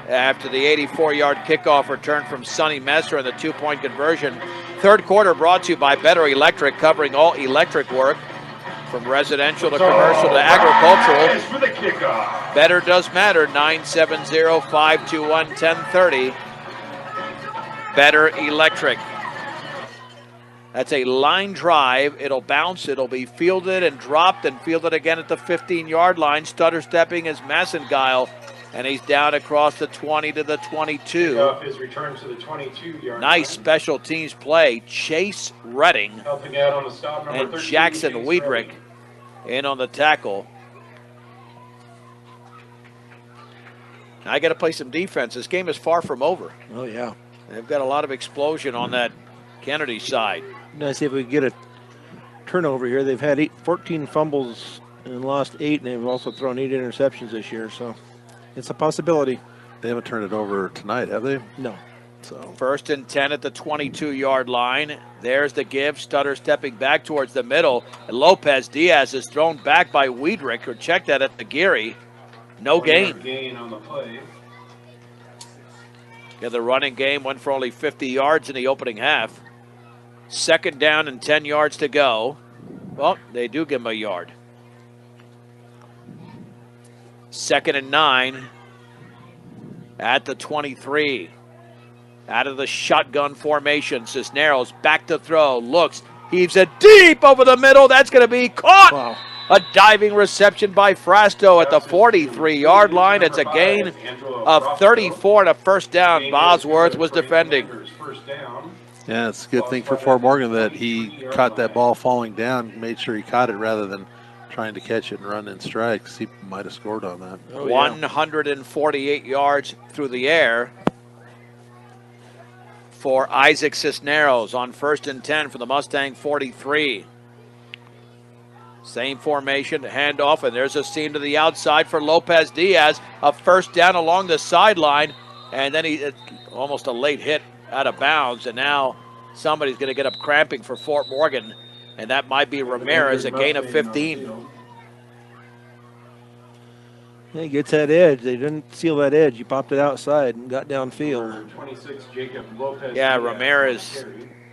after the 84-yard kickoff return from Sonny Messer and the 2-point conversion. 3rd quarter brought to you by Better Electric, covering all electric work from residential to commercial to agricultural. Rise for the kickoff. Better does matter. 970-521-1030. Better Electric. That's a line drive. It'll bounce. It'll be fielded and dropped and fielded again at the 15-yard line. Stutter stepping is Massengile, and he's down across the 20 to the 22. Kickoff is returned to the 22-yard Nice line. special teams play. Chase Redding Helping out on the stop, number and 13, Jackson Chase Wiedrich Redding. in on the tackle. I got to play some defense. This game is far from over. Oh, yeah. They've got a lot of explosion on that Kennedy side. Nice if we get a turnover here. They've had 14 fumbles and lost 8, and they've also thrown 8 interceptions this year. So it's a possibility. They haven't turned it over tonight, have they? No. So First and 10 at the 22-yard line. There's the give. Stutter stepping back towards the middle. And Lopez Diaz is thrown back by Wiedrich, who checked that at the Geary. No gain. Gain on the play. Yeah, the running game went for only 50 yards in the opening half. Second down and 10 yards to go. Well, they do give him a yard. Second and 9 at the 23. Out of the shotgun formation, Cisneros back to throw, looks, heaves it deep over the middle. That's going to be caught. Wow. A diving reception by Frasto at the 43-yard line. It's a gain of 34 and a first down. Bosworth was defending. yeah, it's a good thing for Fort Morgan that he caught that ball falling down, made sure he caught it rather than trying to catch it and run in strikes. He might have scored on that. Oh, yeah. 148 yards through the air for Isaac Cisneros on first and 10 for the Mustang 43. Same formation, handoff, and there's a seam to the outside for Lopez Diaz. A first down along the sideline, and then he almost a late hit out of bounds, and now somebody's going to get up cramping for Fort Morgan, and that might be Ramirez, a gain of 15. He gets that edge. They didn't seal that edge. He popped it outside and got downfield. 26, Jacob Lopez. Yeah, Ramirez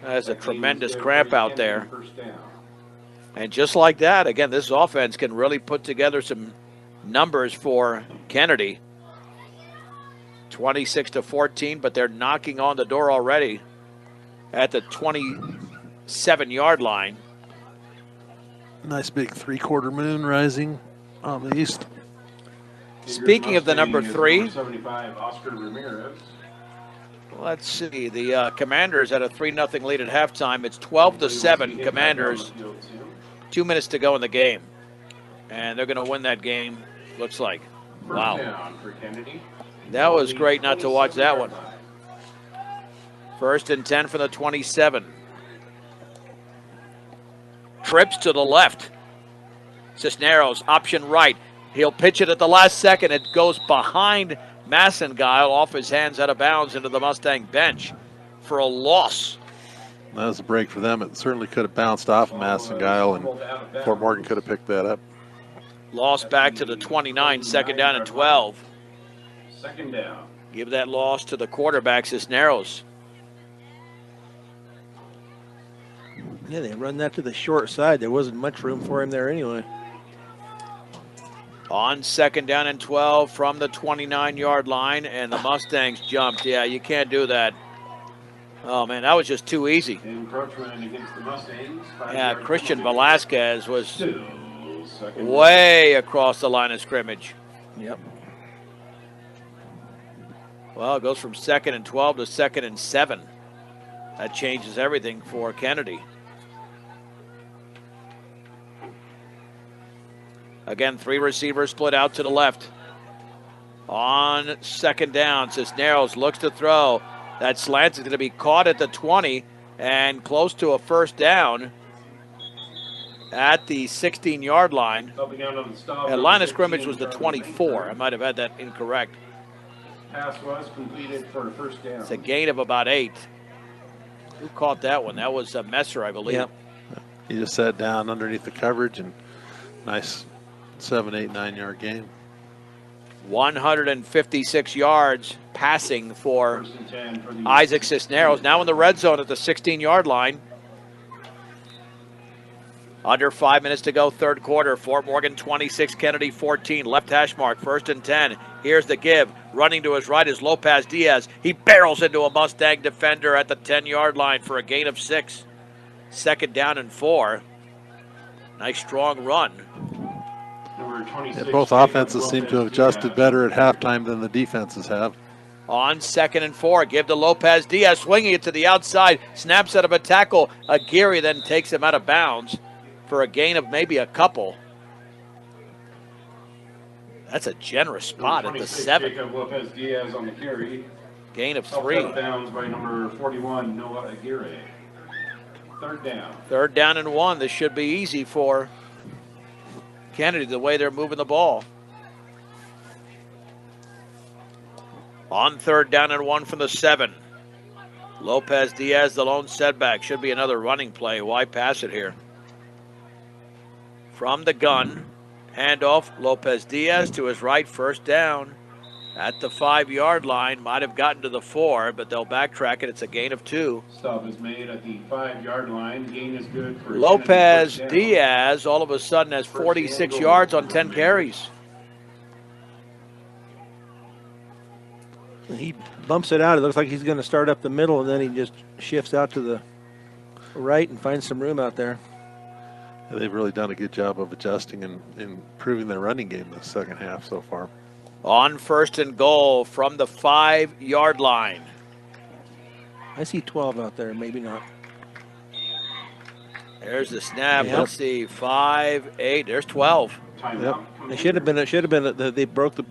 has a tremendous cramp out there. And just like that, again, this offense can really put together some numbers for Kennedy. 26-14, but they're knocking on the door already at the 27-yard line. Nice big three-quarter moon rising on the east. Speaking of the number 3, 75, Oscar Ramirez. let's see. The Commanders had a 3-0 lead at halftime. It's 12-7 Commanders. 2 minutes to go in the game. And they're going to win that game, looks like. Wow. Down for Kennedy. That was great not to watch that one. First and 10 for the 27. Trips to the left. Cisneros, option right. He'll pitch it at the last second. It goes behind Massengile, off his hands, out of bounds into the Mustang bench for a loss. That was a break for them. It certainly could have bounced off of Massengile, and Fort Morgan could have picked that up. Loss back to the 29, second down and 12. Second down. Give that loss to the quarterback, Cisneros. Yeah, they run that to the short side. There wasn't much room for him there anyway. On second down and 12 from the 29-yard line, and the Mustangs jumped. Yeah, you can't do that. Oh, man, that was just too easy. Encroachment against the Mustangs. Yeah, Christian Velasquez was Second way across the line of scrimmage. Yep. Well, it goes from second and 12 to second and 7. That changes everything for Kennedy. Again, 3 receivers split out to the left. On second down, Cisneros looks to throw. That slant is going to be caught at the 20 and close to a first down at the 16-yard line. Helping out on the stop. And line of scrimmage was the 24. I might have had that incorrect. Pass was completed for a first down. It's a gain of about 8. Who caught that one? That was Messer, I believe. Yep. He just sat down underneath the coverage, and nice 7, 8, 9-yard game. 156 yards passing for First and 10 for the Isaac Cisneros. Now in the red zone at the 16-yard line. Under 5 minutes to go, third quarter. Fort Morgan 26, Kennedy 14. Left hash mark, first and 10. Here's the give. Running to his right is Lopez Diaz. He barrels into a Mustang defender at the 10-yard line for a gain of 6. Second down and 4. Nice strong run. Number 26, Yeah, both Jacob offenses seem to have Lopez adjusted Diaz. better at halftime than the defenses have. On second and 4, give to Lopez Diaz, swinging it to the outside, snaps out of a tackle. Aguirre then takes him out of bounds for a gain of maybe a couple. That's a generous spot at Number the 26, 7. Jacob Lopez Diaz on the carry. Gain of Helped 3. out of bounds by number 41, Noah Aguirre. Third down. Third down and 1. This should be easy for Kennedy, the way they're moving the ball. On third down and 1 from the 7. Lopez Diaz, the lone setback. Should be another running play. Why pass it here? From the gun, handoff, Lopez Diaz to his right, first down at the 5-yard line. Might have gotten to the 4, but they'll backtrack it. It's a gain of 2. Stop is made at the 5-yard line. Gain is good for Lopez Kennedy, first down. Diaz all of a sudden has 46 yards on 10 carries. He bumps it out. It looks like he's going to start up the middle, and then he just shifts out to the right and finds some room out there. Yeah, they've really done a good job of adjusting and improving their running game the second half so far. On first and goal from the 5-yard line. I see 12 out there, maybe not. There's the snap. Yep. Let's see, 5, 8. There's 12. Timeout. It should have been. It should have been. They broke the.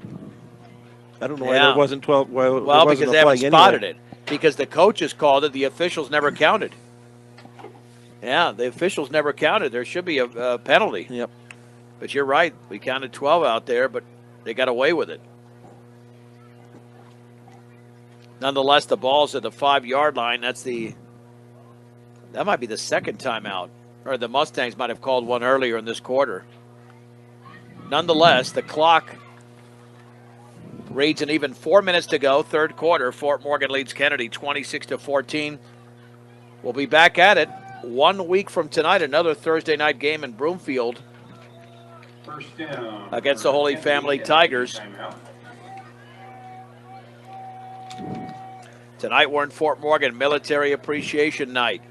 I don't know why Yeah. there wasn't 12. Well, Because they haven't spotted it. Because the coaches called it, the officials never counted. Yeah, the officials never counted. There should be a penalty. Yep. But you're right. We counted 12 out there, but they got away with it. Nonetheless, the ball's at the 5-yard line. That might be the second timeout. Or the Mustangs might have called one earlier in this quarter. Nonetheless, the clock reads an even 4 minutes to go. Third quarter, Fort Morgan leads Kennedy 26-14. We'll be back at it 1 week from tonight. Another Thursday night game in Broomfield First down against the Holy Family Tigers. Timeout. Tonight we're in Fort Morgan, Military Appreciation Night.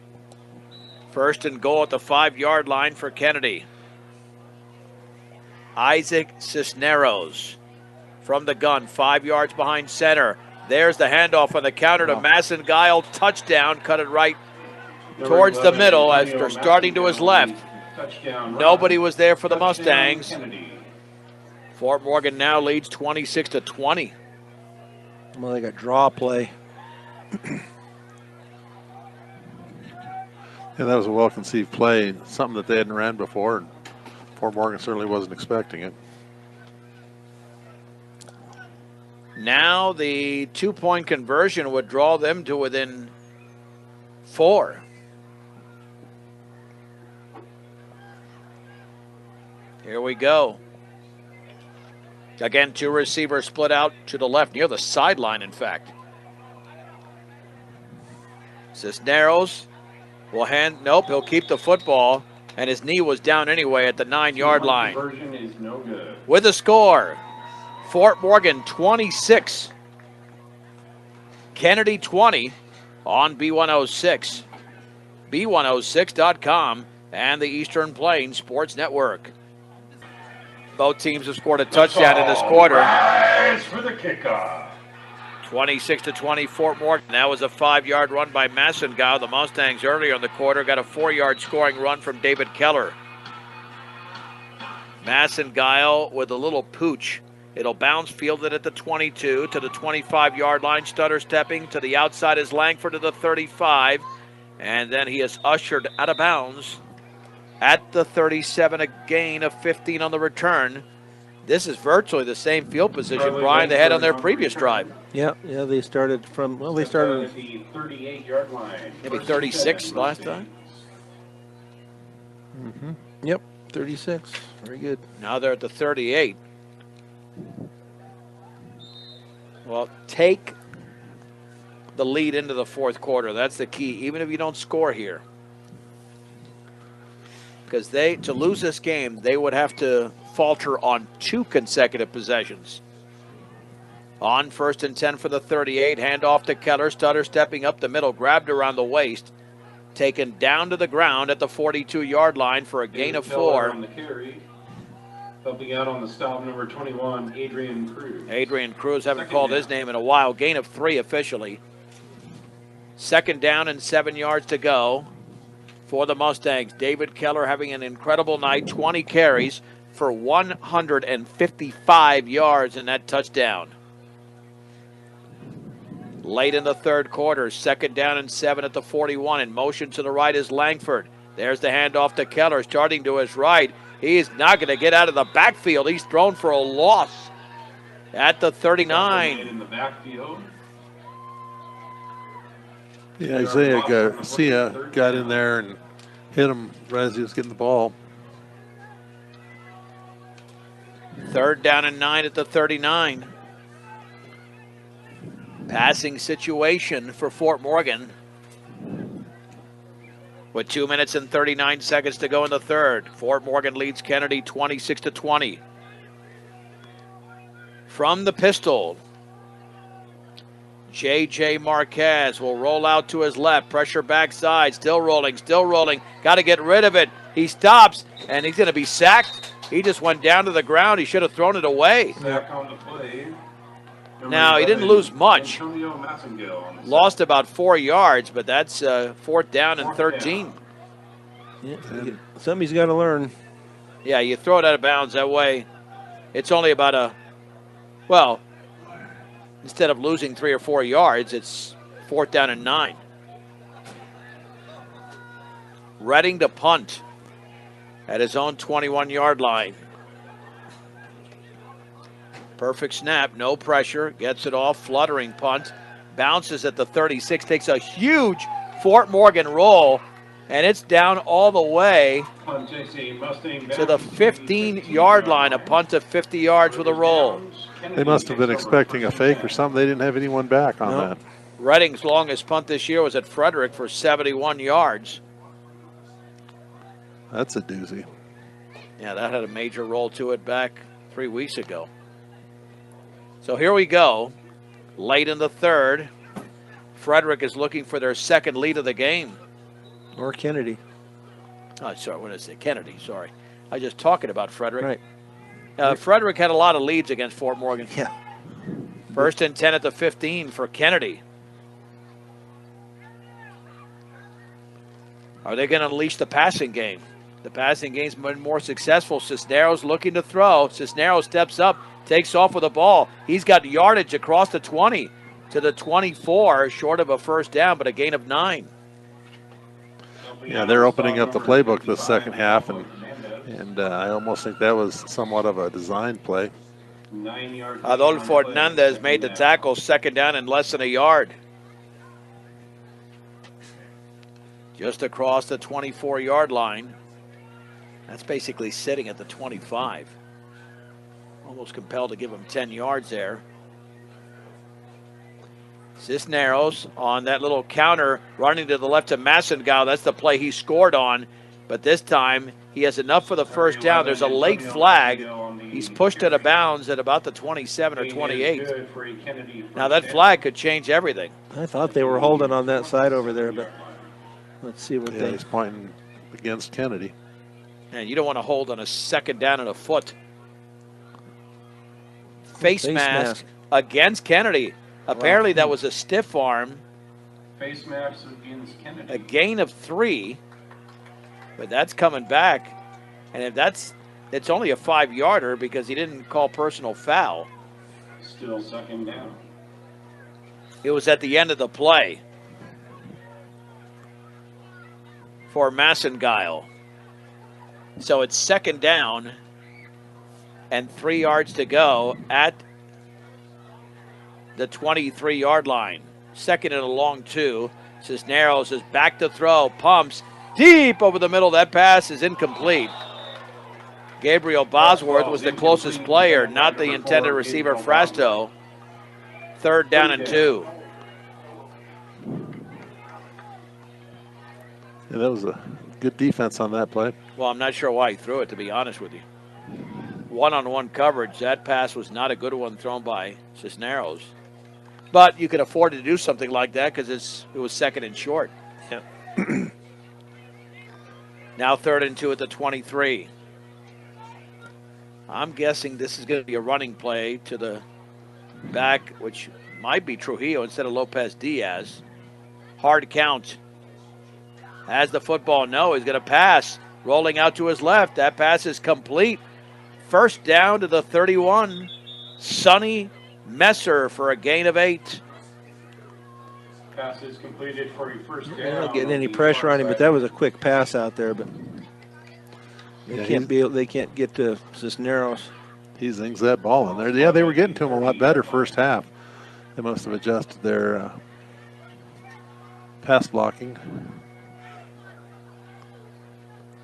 First and goal at the 5-yard line for Kennedy. Isaac Cisneros from the gun, 5 yards behind center. There's the handoff on the counter to Massengill. Touchdown, cut it right towards the middle as they're starting to his left. Touchdown. Nobody was there for the Touchdown, Mustangs. Kennedy. Fort Morgan now leads 26-20. Well, they got draw play. Yeah, that was a well-conceived play, something that they hadn't ran before, and Fort Morgan certainly wasn't expecting it. Now the 2-point conversion would draw them to within 4. Here we go. Again, 2 receivers split out to the left, near the sideline, in fact. Cisneros will nope, he'll keep the football, and his knee was down anyway at the 9-yard line. Conversion is no good. With the score, Fort Morgan 26, Kennedy 20 on B106, B106.com, and the Eastern Plains Sports Network. Both teams have scored a touchdown in this quarter. Rise for the kickoff. 26-20 Fort Morgan. That was a 5-yard run by Massengill. The Mustangs earlier in the quarter got a 4-yard scoring run from David Keller. Massengill with a little pooch. It'll bounce, fielded at the 22 to the 25-yard line. Stutter stepping to the outside is Langford to the 35. And then he is ushered out of bounds at the 37, a gain of 15 on the return. This is virtually the same field position, Brian, they had on their previous drive. Yeah, they started from, well, they started. At the 38-yard line. Maybe 36 last time. Yep, 36. Very good. Now they're at the 38. Well, take the lead into the fourth quarter. That's the key, even if you don't score here. Because to lose this game, they would have to falter on 2 consecutive possessions. On first and 10 for the 38, handoff to Keller. Stutter stepping up the middle, grabbed around the waist, taken down to the ground at the 42-yard line for a gain of 4. On the carry. Helping out on the stop, number 21, Adrian Cruz. Adrian Cruz, haven't called his name in a while. Gain of 3 officially. Second down and 7 yards to go for the Mustangs. David Keller having an incredible night, 20 carries for 155 yards in that touchdown. Late in the third quarter, second down and 7 at the 41. In motion to the right is Langford. There's the handoff to Keller, starting to his right. He's not going to get out of the backfield. He's thrown for a loss at the 39. In the backfield. Yeah, Isaiah Garcia got in there and hit him right as he was getting the ball. 3rd down and 9 at the 39. Passing situation for Fort Morgan. With 2 minutes and 39 seconds to go in the 3rd. Fort Morgan leads Kennedy 26-20. From the pistol, J.J. Marquez will roll out to his left. Pressure backside. Still rolling, still rolling. Got to get rid of it. He stops, and he's going to be sacked. He just went down to the ground. He should have thrown it away. Sack on the play. Now, he didn't lose much. Antonio Massengill on the Lost about 4 yards, but that's 4th down and 13. Yeah, something he's got to learn. Yeah, you throw it out of bounds that way. It's only about instead of losing 3 or 4 yards, it's 4th down and 9. Redding to punt at his own 21-yard line. Perfect snap, no pressure, gets it off, fluttering punt, bounces at the 36, takes a huge Fort Morgan roll, and it's down all the way punt, JC Mustang to the 15-yard line, a punt of 50 yards with a roll. They must have been expecting a fake or something. They didn't have anyone back on that. Redding's longest punt this year was at Frederick for 71 yards. That's a doozy. Yeah, that had a major roll to it back 3 weeks ago. So here we go. Late in the 3rd. Frederick is looking for their 2nd lead of the game. Or Kennedy. Oh, sorry, what did I say? Kennedy, sorry. I was just talking about Frederick. Right. Frederick had a lot of leads against Fort Morgan. Yeah. 1st and 10 at the 15 for Kennedy. Are they going to unleash the passing game? The passing game's been more successful. Cisneros looking to throw. Cisneros steps up, takes off with the ball. He's got yardage across the 20 to the 24, short of a 1st down, but a gain of 9. Yeah, they're opening up the playbook this second half, and I almost think that was somewhat of a design play. 9 yards. Adolfo Hernandez made the tackle, 2nd down and less than a yard. Just across the 24-yard line. That's basically sitting at the 25. Almost compelled to give him 10 yards there. Cisneros on that little counter, running to the left to Massengill. That's the play he scored on. But this time, he has enough for the 1st down. There's a late flag. He's pushed out of bounds at about the 27 or 28. Now, that flag could change everything. I thought they were holding on that side over there, but let's see what Yeah, he's pointing against Kennedy. And you don't want to hold on a 2nd down and a foot. Face mask against Kennedy. Apparently that was a stiff arm. Face mask against Kennedy. A gain of 3. But that's coming back. And if it's only a 5-yarder because he didn't call personal foul. Still 2nd down. It was at the end of the play for Massengill. So it's 2nd down and 3 yards to go at the 23-yard line. 2nd and a long 2. Cisneros is back to throw, pumps deep over the middle. That pass is incomplete. Gabriel Bosworth was the closest player, not the intended receiver, Frasto. 3rd down and 2. Yeah, that was a good defense on that play. Well, I'm not sure why he threw it, to be honest with you. One-on-one coverage. That pass was not a good one thrown by Cisneros. But you could afford to do something like that because it was 2nd and short. Yeah. Now 3rd and 2 at the 23. I'm guessing this is going to be a running play to the back, which might be Trujillo instead of Lopez Diaz. Hard count. Has the football? No, he's going to pass. Rolling out to his left. That pass is complete. 1st down to the 31. Sonny Messer for a gain of 8. Pass is completed for a 1st down. They're not getting any pressure on him, but that was a quick pass out there. But they can't get to Cisneros. He zings that ball in there. Yeah, they were getting to him a lot better 1st half. They must have adjusted their pass blocking.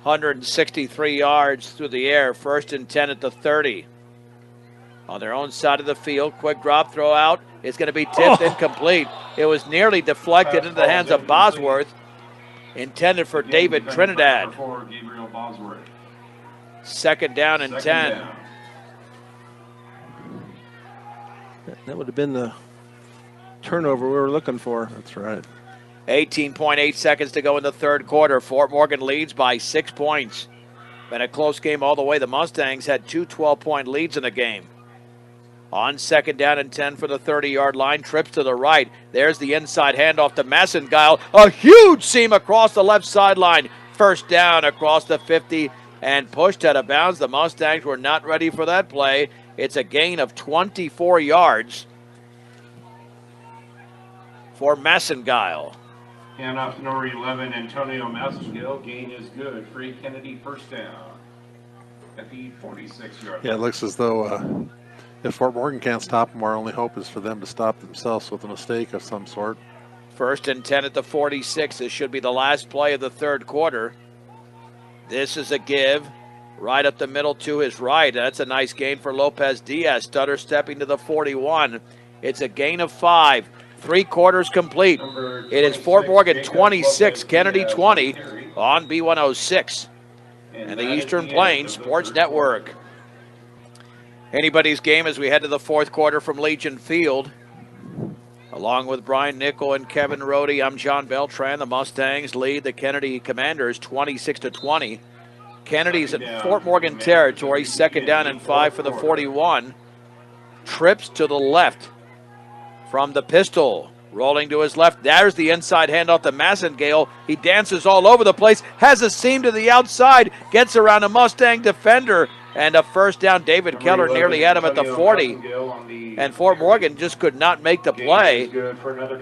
163 yards through the air. 1st and 10 at the 30. On their own side of the field, quick drop, throw out. It's going to be tipped incomplete. It was nearly deflected into the hands of Bosworth. Intended for David Trinidad. For Gabriel Bosworth. 2nd down and 10. Down. That would have been the turnover we were looking for. That's right. 18.8 seconds to go in the 3rd quarter. Fort Morgan leads by 6 points. Been a close game all the way. The Mustangs had 2 12-point leads in the game. On 2nd down and 10 for the 30-yard line. Trips to the right. There's the inside handoff to Massengile. A huge seam across the left sideline. 1st down across the 50 and pushed out of bounds. The Mustangs were not ready for that play. It's a gain of 24 yards for Massengile. Hand off to number 11, Antonio Massengale. Gain is good. Free Kennedy, 1st down. At the 46-yard Yeah, it looks as though if Fort Morgan can't stop them, our only hope is for them to stop themselves with a mistake of some sort. 1st and 10 at the 46. This should be the last play of the 3rd quarter. This is a give right up the middle to his right. That's a nice gain for Lopez Diaz. Stutter stepping to the 41. It's a gain of 5. 3 quarters complete. It is Fort Morgan 26, Kennedy 20 on B106 and the Eastern Plains Sports Network. Anybody's game as we head to the 4th quarter from Legion Field. Along with Brian Nickel and Kevin Rohde, I'm John Beltran. The Mustangs lead the Kennedy Commanders 26-20. Kennedy's at Fort Morgan territory. 2nd down and 5 for the 41. Trips to the left from the pistol. Rolling to his left. There's the inside handoff to Massengale. He dances all over the place. Has a seam to the outside. Gets around a Mustang defender. And a 1st down. David Keller nearly had him at the 40. And Fort Morgan just could not make the play.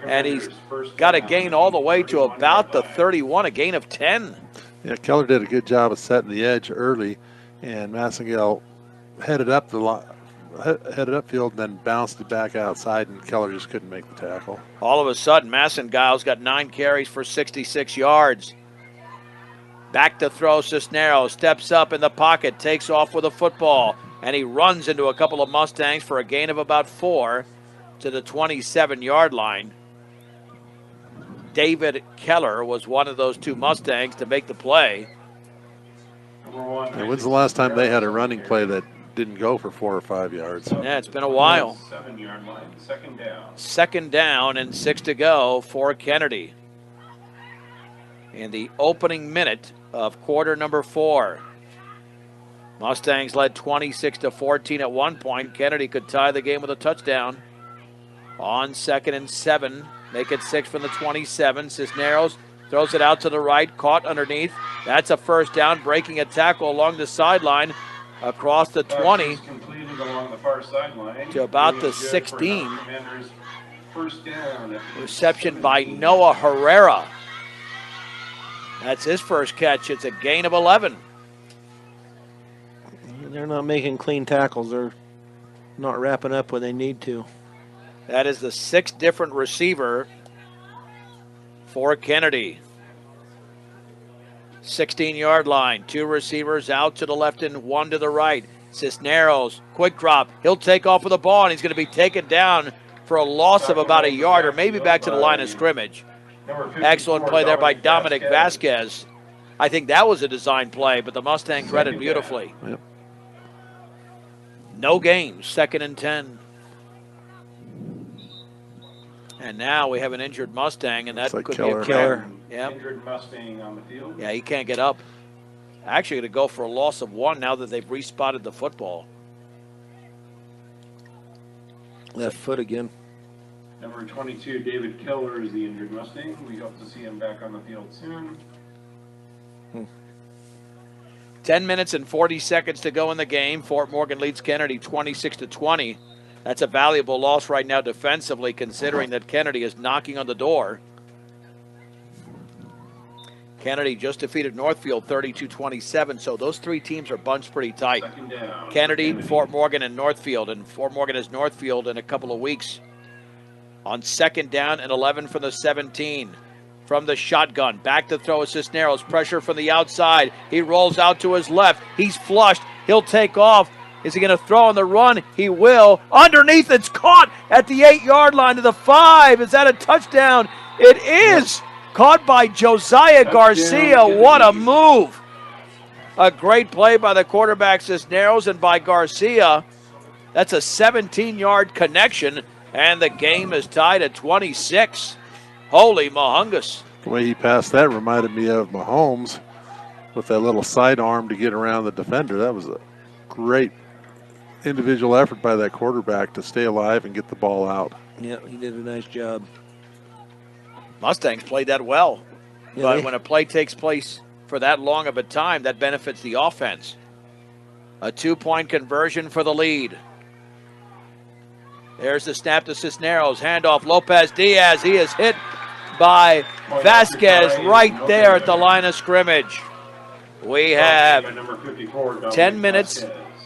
And he's got a gain all the way to about the 31, a gain of 10. Yeah, Keller did a good job of setting the edge early, and Massengale headed upfield and then bounced it back outside, and Keller just couldn't make the tackle. All of a sudden, Massengile's got 9 carries for 66 yards. Back to throw, Cisneros steps up in the pocket, takes off with a football, and he runs into a couple of Mustangs for a gain of about 4 to the 27-yard line. David Keller was one of those 2 Mustangs to make the play. And when's the last time they had a running play that didn't go for 4 or 5 yards? Yeah, it's been a while. 7-yard line, 2nd down. 2nd down and 6 to go for Kennedy. In the opening minute of quarter number 4. Mustangs led 26-14 at one point. Kennedy could tie the game with a touchdown. On 2nd and 7, make it 6 from the 27. Cisneros throws it out to the right, caught underneath. That's a 1st down, breaking a tackle along the sideline across the 20 Completed along the far sideline to about the 16. First down. Reception by Noah Herrera. That's his first catch. It's a gain of 11. They're not making clean tackles. They're not wrapping up when they need to. That is the 6th different receiver for Kennedy. 16-yard line. 2 receivers out to the left and 1 to the right. Cisneros, quick drop. He'll take off with the ball, and he's going to be taken down for a loss of about a yard or maybe back to the line of scrimmage. Excellent play there by Dominic Vasquez. I think that was a design play, but the Mustangs read it beautifully. Yep. No gains, 2nd and 10. And now we have an injured Mustang, and that Looks like could be a Keller. killer. Yeah. Injured Mustang on the field. Yeah, he can't get up. Actually going to go for a loss of 1 now that they've respotted the football. Left foot again. Number 22, David Keller, is the injured Mustang. We hope to see him back on the field soon. 10 minutes and 40 seconds to go in the game. Fort Morgan leads Kennedy 26-20. That's a valuable loss right now defensively, considering that Kennedy is knocking on the door. Kennedy just defeated Northfield 32-27, so those 3 teams are bunched pretty tight. Kennedy, Fort Morgan, and Northfield, and Fort Morgan has Northfield in a couple of weeks. On 2nd down and 11 from the 17. from the shotgun. Back to throw is Cisneros. Pressure from the outside. He rolls out to his left. He's flushed. He'll take off. Is he going to throw on the run? He will. Underneath, it's caught at the 8-yard line to the 5. Is that a touchdown? It is. Caught by Josiah Garcia. What a move. A great play by the quarterback Cisneros and by Garcia. That's a 17-yard connection, and the game is tied at 26. Holy Mahungus. The way he passed that reminded me of Mahomes with that little sidearm to get around the defender. That was a great individual effort by that quarterback to stay alive and get the ball out. Yeah, he did a nice job. Mustangs played that well. Yeah, But when a play takes place for that long of a time, that benefits the offense. A 2-point conversion for the lead. There's the snap to Cisneros. Handoff, Lopez Diaz. He is hit by Vasquez right there at the line of scrimmage. We have 10 minutes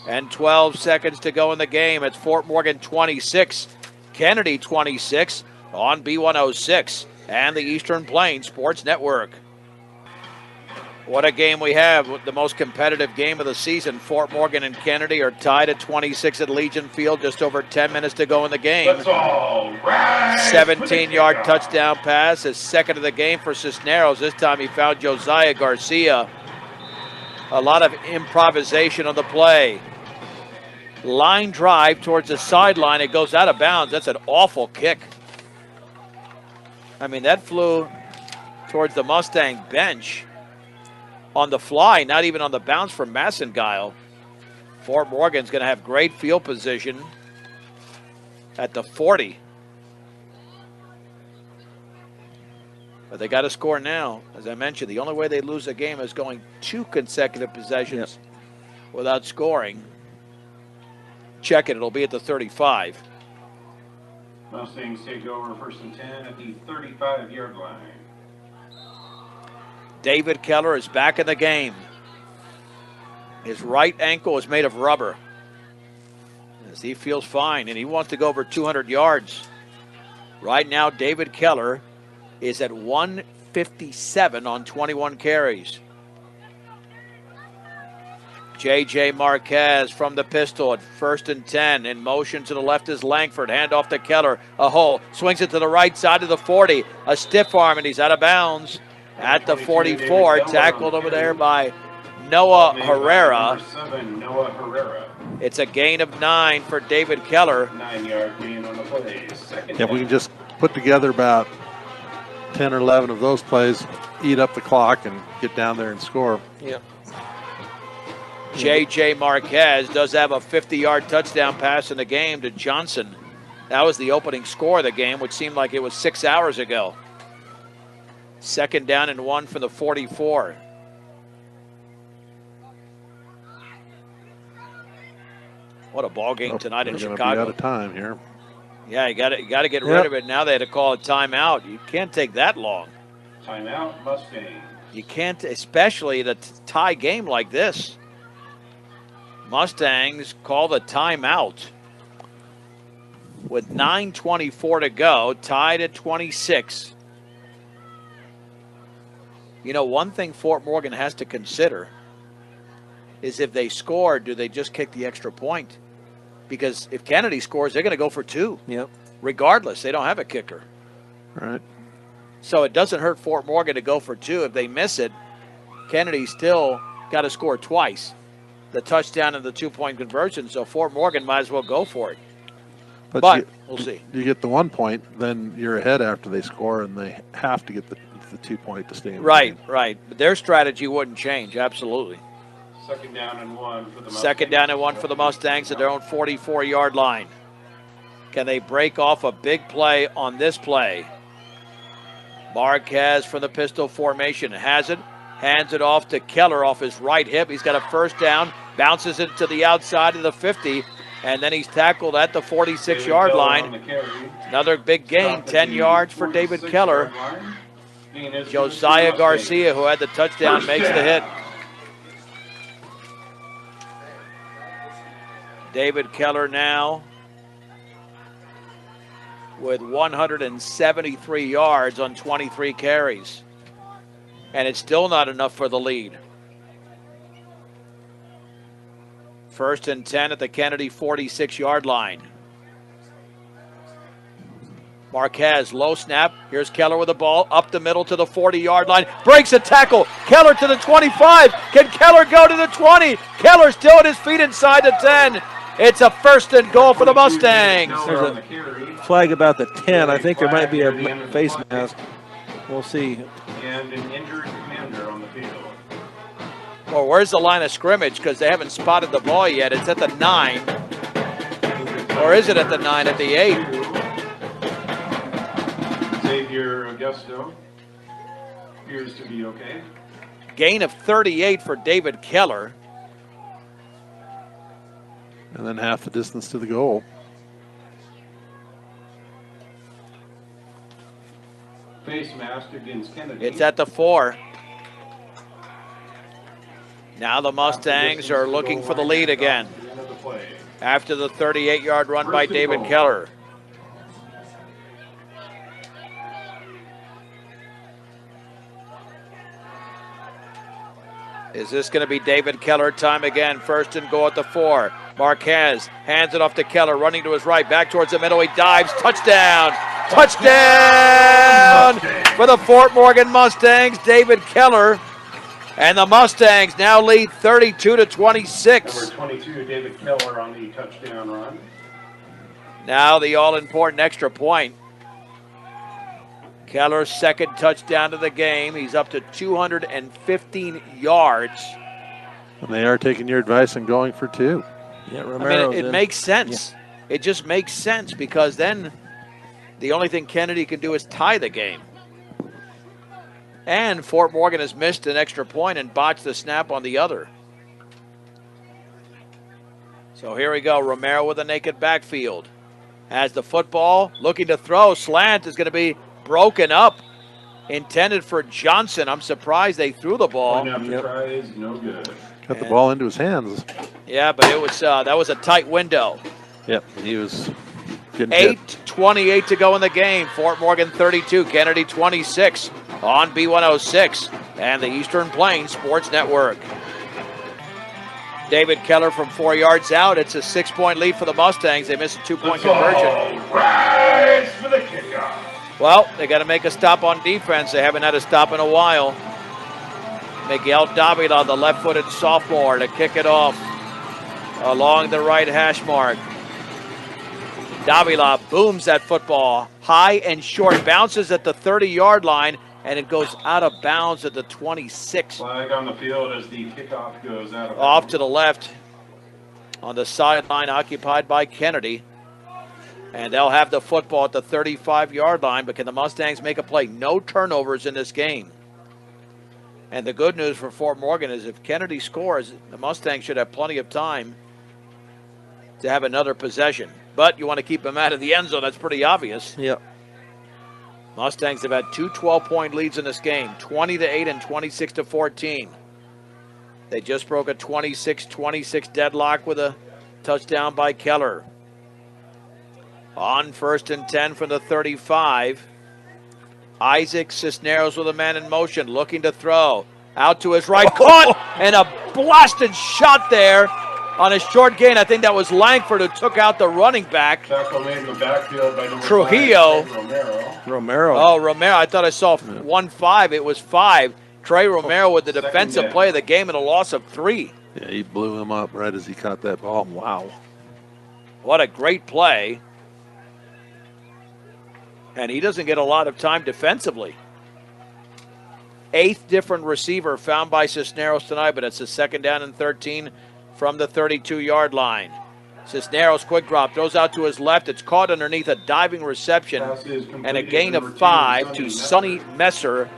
and 12 seconds to go in the game. It's Fort Morgan 26, Kennedy 26 on B106 and the Eastern Plains Sports Network. What a game we have. The most competitive game of the season. Fort Morgan and Kennedy are tied at 26 at Legion Field. Just over 10 minutes to go in the game. Let's all rise. 17-yard touchdown pass. His second of the game for Cisneros. This time he found Josiah Garcia. A lot of improvisation on the play. Line drive towards the sideline. It goes out of bounds. That's an awful kick. I mean, that flew towards the Mustang bench on the fly, not even on the bounce from Massengile. Fort Morgan's going to have great field position at the 40. But they got to score now. As I mentioned, the only way they lose a game is going 2 consecutive possessions without scoring. Check it. It'll be at the 35. Mustangs take over 1st and 10 at the 35-yard line. David Keller is back in the game. His right ankle is made of rubber. As he feels fine, and he wants to go over 200 yards. Right now, David Keller is at 157 on 21 carries. J.J. Marquez from the pistol at 1st and 10. In motion to the left is Langford. Handoff to Keller. A hole. Swings it to the right side of the 40. A stiff arm, and he's out of bounds at the 44. Tackled over there by Noah Herrera. Number 7, Noah Herrera. It's a gain of 9 for David Keller. 9-yard gain on the play. Second If we down. can just put together about 10 or 11 of those plays, eat up the clock and get down there and score. Yeah. J.J. Marquez does have a 50-yard touchdown pass in the game to Johnson. That was the opening score of the game, which seemed like it was 6 hours ago. 2nd down and 1 from the 44. What a ball game tonight in We're gonna Chicago. be out of time here. Yeah, you got to get rid of it. Now they had to call a timeout. You can't take that long. Timeout, Mustangs. You can't, especially in a tie game like this. Mustangs call the timeout with 9:24 to go, tied at 26. You know, one thing Fort Morgan has to consider is if they score, do they just kick the extra point? Because if Kennedy scores, they're going to go for 2. Yep. Regardless, they don't have a kicker. Right. So it doesn't hurt Fort Morgan to go for 2. If they miss it, Kennedy still got to score twice. The touchdown and the 2-point conversion, so Fort Morgan might as well go for it. But we'll see. You get the 1 point, then you're ahead after they score, and they have to get the 2 point to stay in the Right, game. right. But their strategy wouldn't change, absolutely. 2nd down and 1 for the Mustangs. 2nd down and 1 for the Mustangs at their own 44-yard line. Can they break off a big play on this play? Marquez from the pistol formation has it. Hands it off to Keller off his right hip. He's got a 1st down. Bounces it to the outside of the 50. And then he's tackled at the 46-yard line. Another big gain, 10 yards for David Keller. Josiah Garcia, who had the touchdown, makes the hit. David Keller now with 173 yards on 23 carries. And it's still not enough for the lead. 1st and 10 at the Kennedy 46-yard line. Marquez, low snap. Here's Keller with the ball, up the middle to the 40-yard line. Breaks a tackle. Keller to the 25. Can Keller go to the 20? Keller still at his feet inside the 10. It's a 1st and goal for the Mustangs. There's a flag about the 10. I think there might be a face mask. We'll see. And an injured commander on the field. Well, where's the line of scrimmage? Because they haven't spotted the ball yet. It's at the 9. Or is it at the 9, at the 8? Xavier Augusto appears to be okay. Gain of 38 for David Keller. And then half the distance to the goal. Face mask against Kennedy. It's at the 4. Now the Mustangs are looking for the lead again after the 38-yard run by David Keller. Is this going to be David Keller time again? 1st and goal at the 4. Marquez hands it off to Keller, running to his right, back towards the middle. He dives. Touchdown! Touchdown for the Fort Morgan Mustangs. David Keller. And the Mustangs now lead 32-26. Number 22, David Keller on the touchdown run. Now the all-important extra point. Keller's 2nd touchdown of the game. He's up to 215 yards. And they are taking your advice and going for 2. Yeah, I Romero. mean, it makes sense. Yeah. It just makes sense because then the only thing Kennedy can do is tie the game. And Fort Morgan has missed an extra point and botched the snap on the other. So here we go. Romero with a naked backfield. Has the football, looking to throw. Slant is going to be broken up. Intended for Johnson. I'm surprised they threw the ball. Point after try is no good. Got the ball into his hands. Yeah, but it was that was a tight window. Yep, he was getting hit. 8:28 to go in the game. Fort Morgan 32, Kennedy 26 on B106 and the Eastern Plains Sports Network. David Keller from 4 yards out. It's a 6-point lead for the Mustangs. They missed a 2-point conversion. Rise for the kickoff. Well, they got to make a stop on defense. They haven't had a stop in a while. Miguel Davila, the left-footed sophomore, to kick it off along the right hash mark. Davila booms that football high and short, bounces at the 30-yard line, and it goes out of bounds at the 26. Flag on the field as the kickoff goes out of bounds. Off to the left on the sideline occupied by Kennedy. And they'll have the football at the 35-yard line, but can the Mustangs make a play? No turnovers in this game. And the good news for Fort Morgan is if Kennedy scores, the Mustangs should have plenty of time to have another possession. But you want to keep them out of the end zone. That's pretty obvious. Yep. Mustangs have had 2 12-point leads in this game, 20-8 and 26-14. They just broke a 26-26 deadlock with a touchdown by Keller. On 1st and 10 from the 35. Isaac Cisneros with a man in motion, looking to throw. Out to his right, caught, and a blasted shot there on a short gain. I think that was Langford who took out the running back. Tackle made in the backfield by number Trujillo. 5, Romero. Romero. Oh, Romero. I thought I saw 1-5. It was 5. Trey Romero with the defensive play of the game and a loss of 3. Yeah, he blew him up right as he caught that ball. Wow. What a great play. And he doesn't get a lot of time defensively. 8th different receiver found by Cisneros tonight, but it's a 2nd down and 13 from the 32-yard line. Cisneros quick drop, throws out to his left. It's caught underneath a diving reception and a gain of 5 to Sonny Messer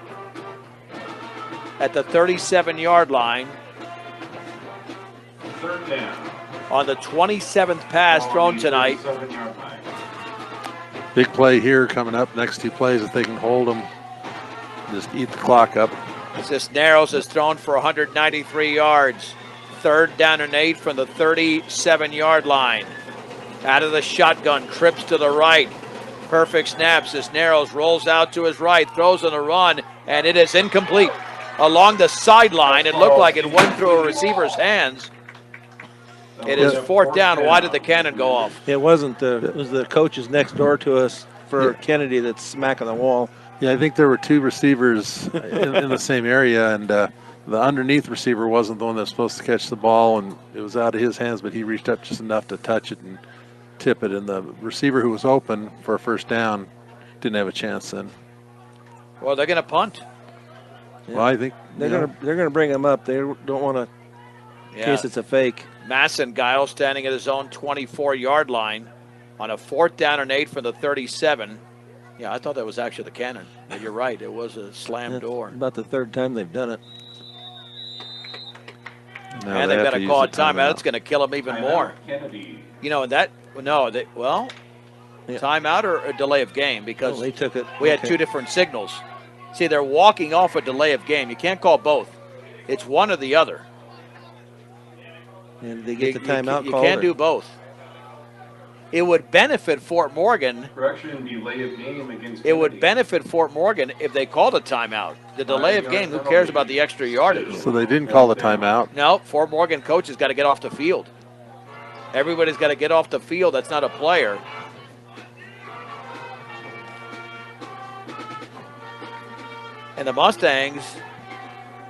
at the 37-yard line. 3rd down. On the 27th pass thrown tonight. 7-yard line. Big play here coming up. Next 2 plays, if they can hold them, just eat the clock up. Cisneros has thrown for 193 yards. 3rd down and 8 from the 37-yard line. Out of the shotgun, trips to the right. Perfect snap. Cisneros rolls out to his right, throws on a run, and it is incomplete. Along the sideline, it looked like it went through a receiver's hands. It is fourth down. Why did the cannon go off? It wasn't it was the coaches next door to us for Kennedy that's smacking the wall. Yeah, I think there were two receivers in the same area, and the underneath receiver wasn't the one that was supposed to catch the ball, and it was out of his hands, but he reached up just enough to touch it and tip it, and the receiver who was open for a first down didn't have a chance then. Well, they're going to punt. Yeah. Well, I think they're gonna bring him up. They don't want to, in case it's a fake. Massengeil standing at his own 24-yard line on a 4th down and 8 from the 37. Yeah, I thought that was actually the cannon. But you're right, it was a slam door. About the third time they've done it. And they've got to call a timeout. That's going to kill them even more. Kennedy. You know, timeout or a delay of game, because they took it. We had two different signals. See, they're walking off a delay of game. You can't call both. It's one or the other. And they get the timeout You called. can't do both. It would benefit Fort Morgan. Correction, delay of game against It would Kennedy. benefit Fort Morgan if they called a timeout. The delay of game, who cares about the extra yardage? So they didn't call the timeout. No, Fort Morgan coaches got to get off the field. Everybody's got to get off the field. That's not a player. And the Mustangs,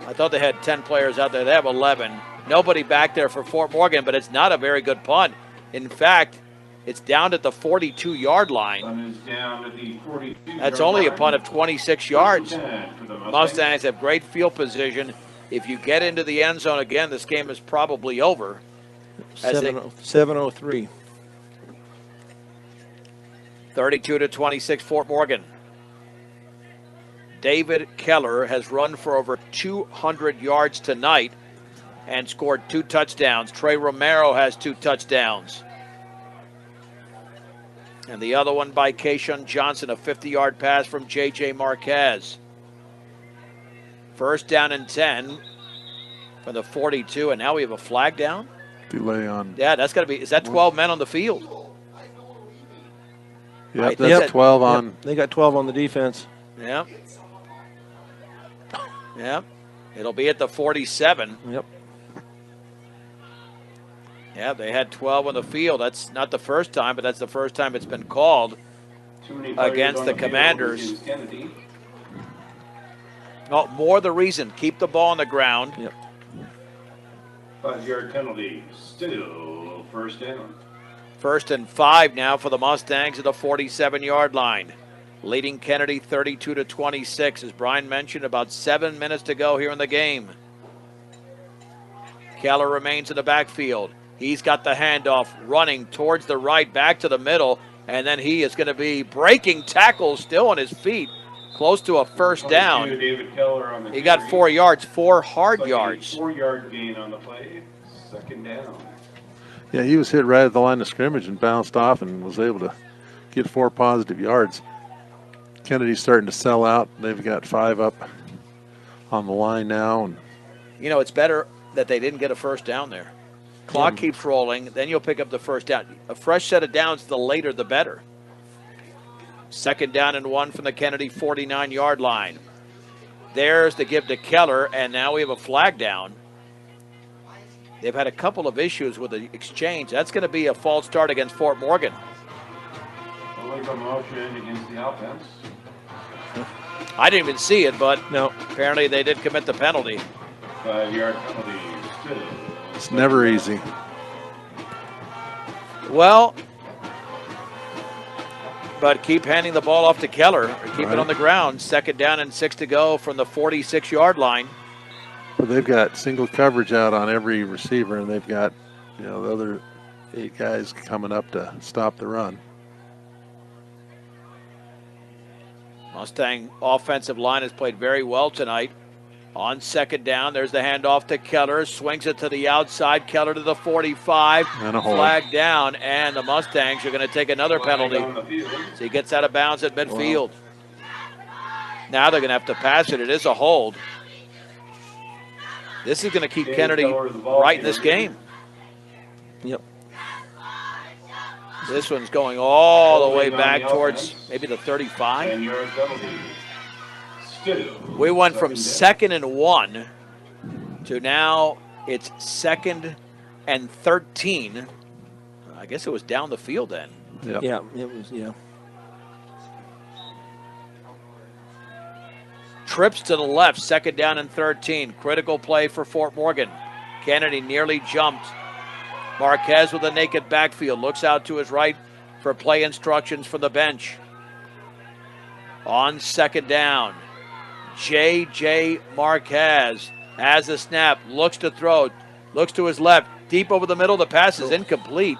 I thought they had 10 players out there. They have 11. Nobody back there for Fort Morgan, but it's not a very good punt. In fact, it's down at the 42-yard line. Punt is down at the 42. That's only a punt of 26 yards. 10 for the Mustangs have great field position. If you get into the end zone again, this game is probably over. 7:03. 32-26 Fort Morgan. David Keller has run for over 200 yards tonight and scored 2 touchdowns. Trey Romero has 2 touchdowns. And the other one by Kayshawn Johnson, a 50-yard pass from J.J. Marquez. First down and 10 from the 42, and now we have a flag down. Delay on. Yeah, that's got to be, is that 12 men on the field? Yep, that's 12 on. Yep, they got 12 on the defense. Yep. Yep. It'll be at the 47. Yep. Yeah, they had 12 on the field. That's not the first time, but that's the first time it's been called against the Commanders. Oh, more the reason. Keep the ball on the ground. Yep. 5-yard penalty. Still first down. 1st and 5 now for the Mustangs at the 47-yard line. Leading Kennedy 32-26. As Brian mentioned, about 7 minutes to go here in the game. Keller remains in the backfield. He's got the handoff, running towards the right, back to the middle, and then he is going to be breaking tackles still on his feet, close to a first down. David Keller on the He got 4 yards, 4 hard yards. 4-yard gain on the play. 2nd down. Yeah, he was hit right at the line of scrimmage and bounced off and was able to get 4 positive yards. Kennedy's starting to sell out. They've got 5 up on the line now. And you know, it's better that they didn't get a first down there. Clock keeps rolling, then you'll pick up the first down. A fresh set of downs, the later the better. 2nd down and 1 from the Kennedy 49-yard line. There's the give to Keller, and now we have a flag down. They've had a couple of issues with the exchange. That's going to be a false start against Fort Morgan. Illegal motion against the offense. I didn't even see it, but no. Apparently they did commit the penalty. 5-yard penalty. Still. It's never easy. Well, but keep handing the ball off to Keller, or keep it on the ground. 2nd down and 6 to go from the 46-yard line. But they've got single coverage out on every receiver, and they've got, you know, the other 8 guys coming up to stop the run. Mustang offensive line has played very well tonight. On 2nd down, there's the handoff to Keller. Swings it to the outside. Keller to the 45. And a hold. Flag down, and the Mustangs are going to take another penalty. So he gets out of bounds at midfield. Now they're going to have to pass it. It is a hold. This is going to keep Kennedy right in this game. Yep. This one's going all the way Holding on back the towards offense. maybe the 35. 10-yard penalty. Still. We went from second 2nd and 1 to now it's 2nd and 13. I guess it was down the field then. Yep. Yeah, it was, yeah. Trips to the left, 2nd down and 13. Critical play for Fort Morgan. Kennedy nearly jumped. Marquez with a naked backfield. Looks out to his right for play instructions from the bench. On 2nd down, J.J. Marquez has a snap. Looks to throw. Looks to his left. Deep over the middle. The pass is incomplete.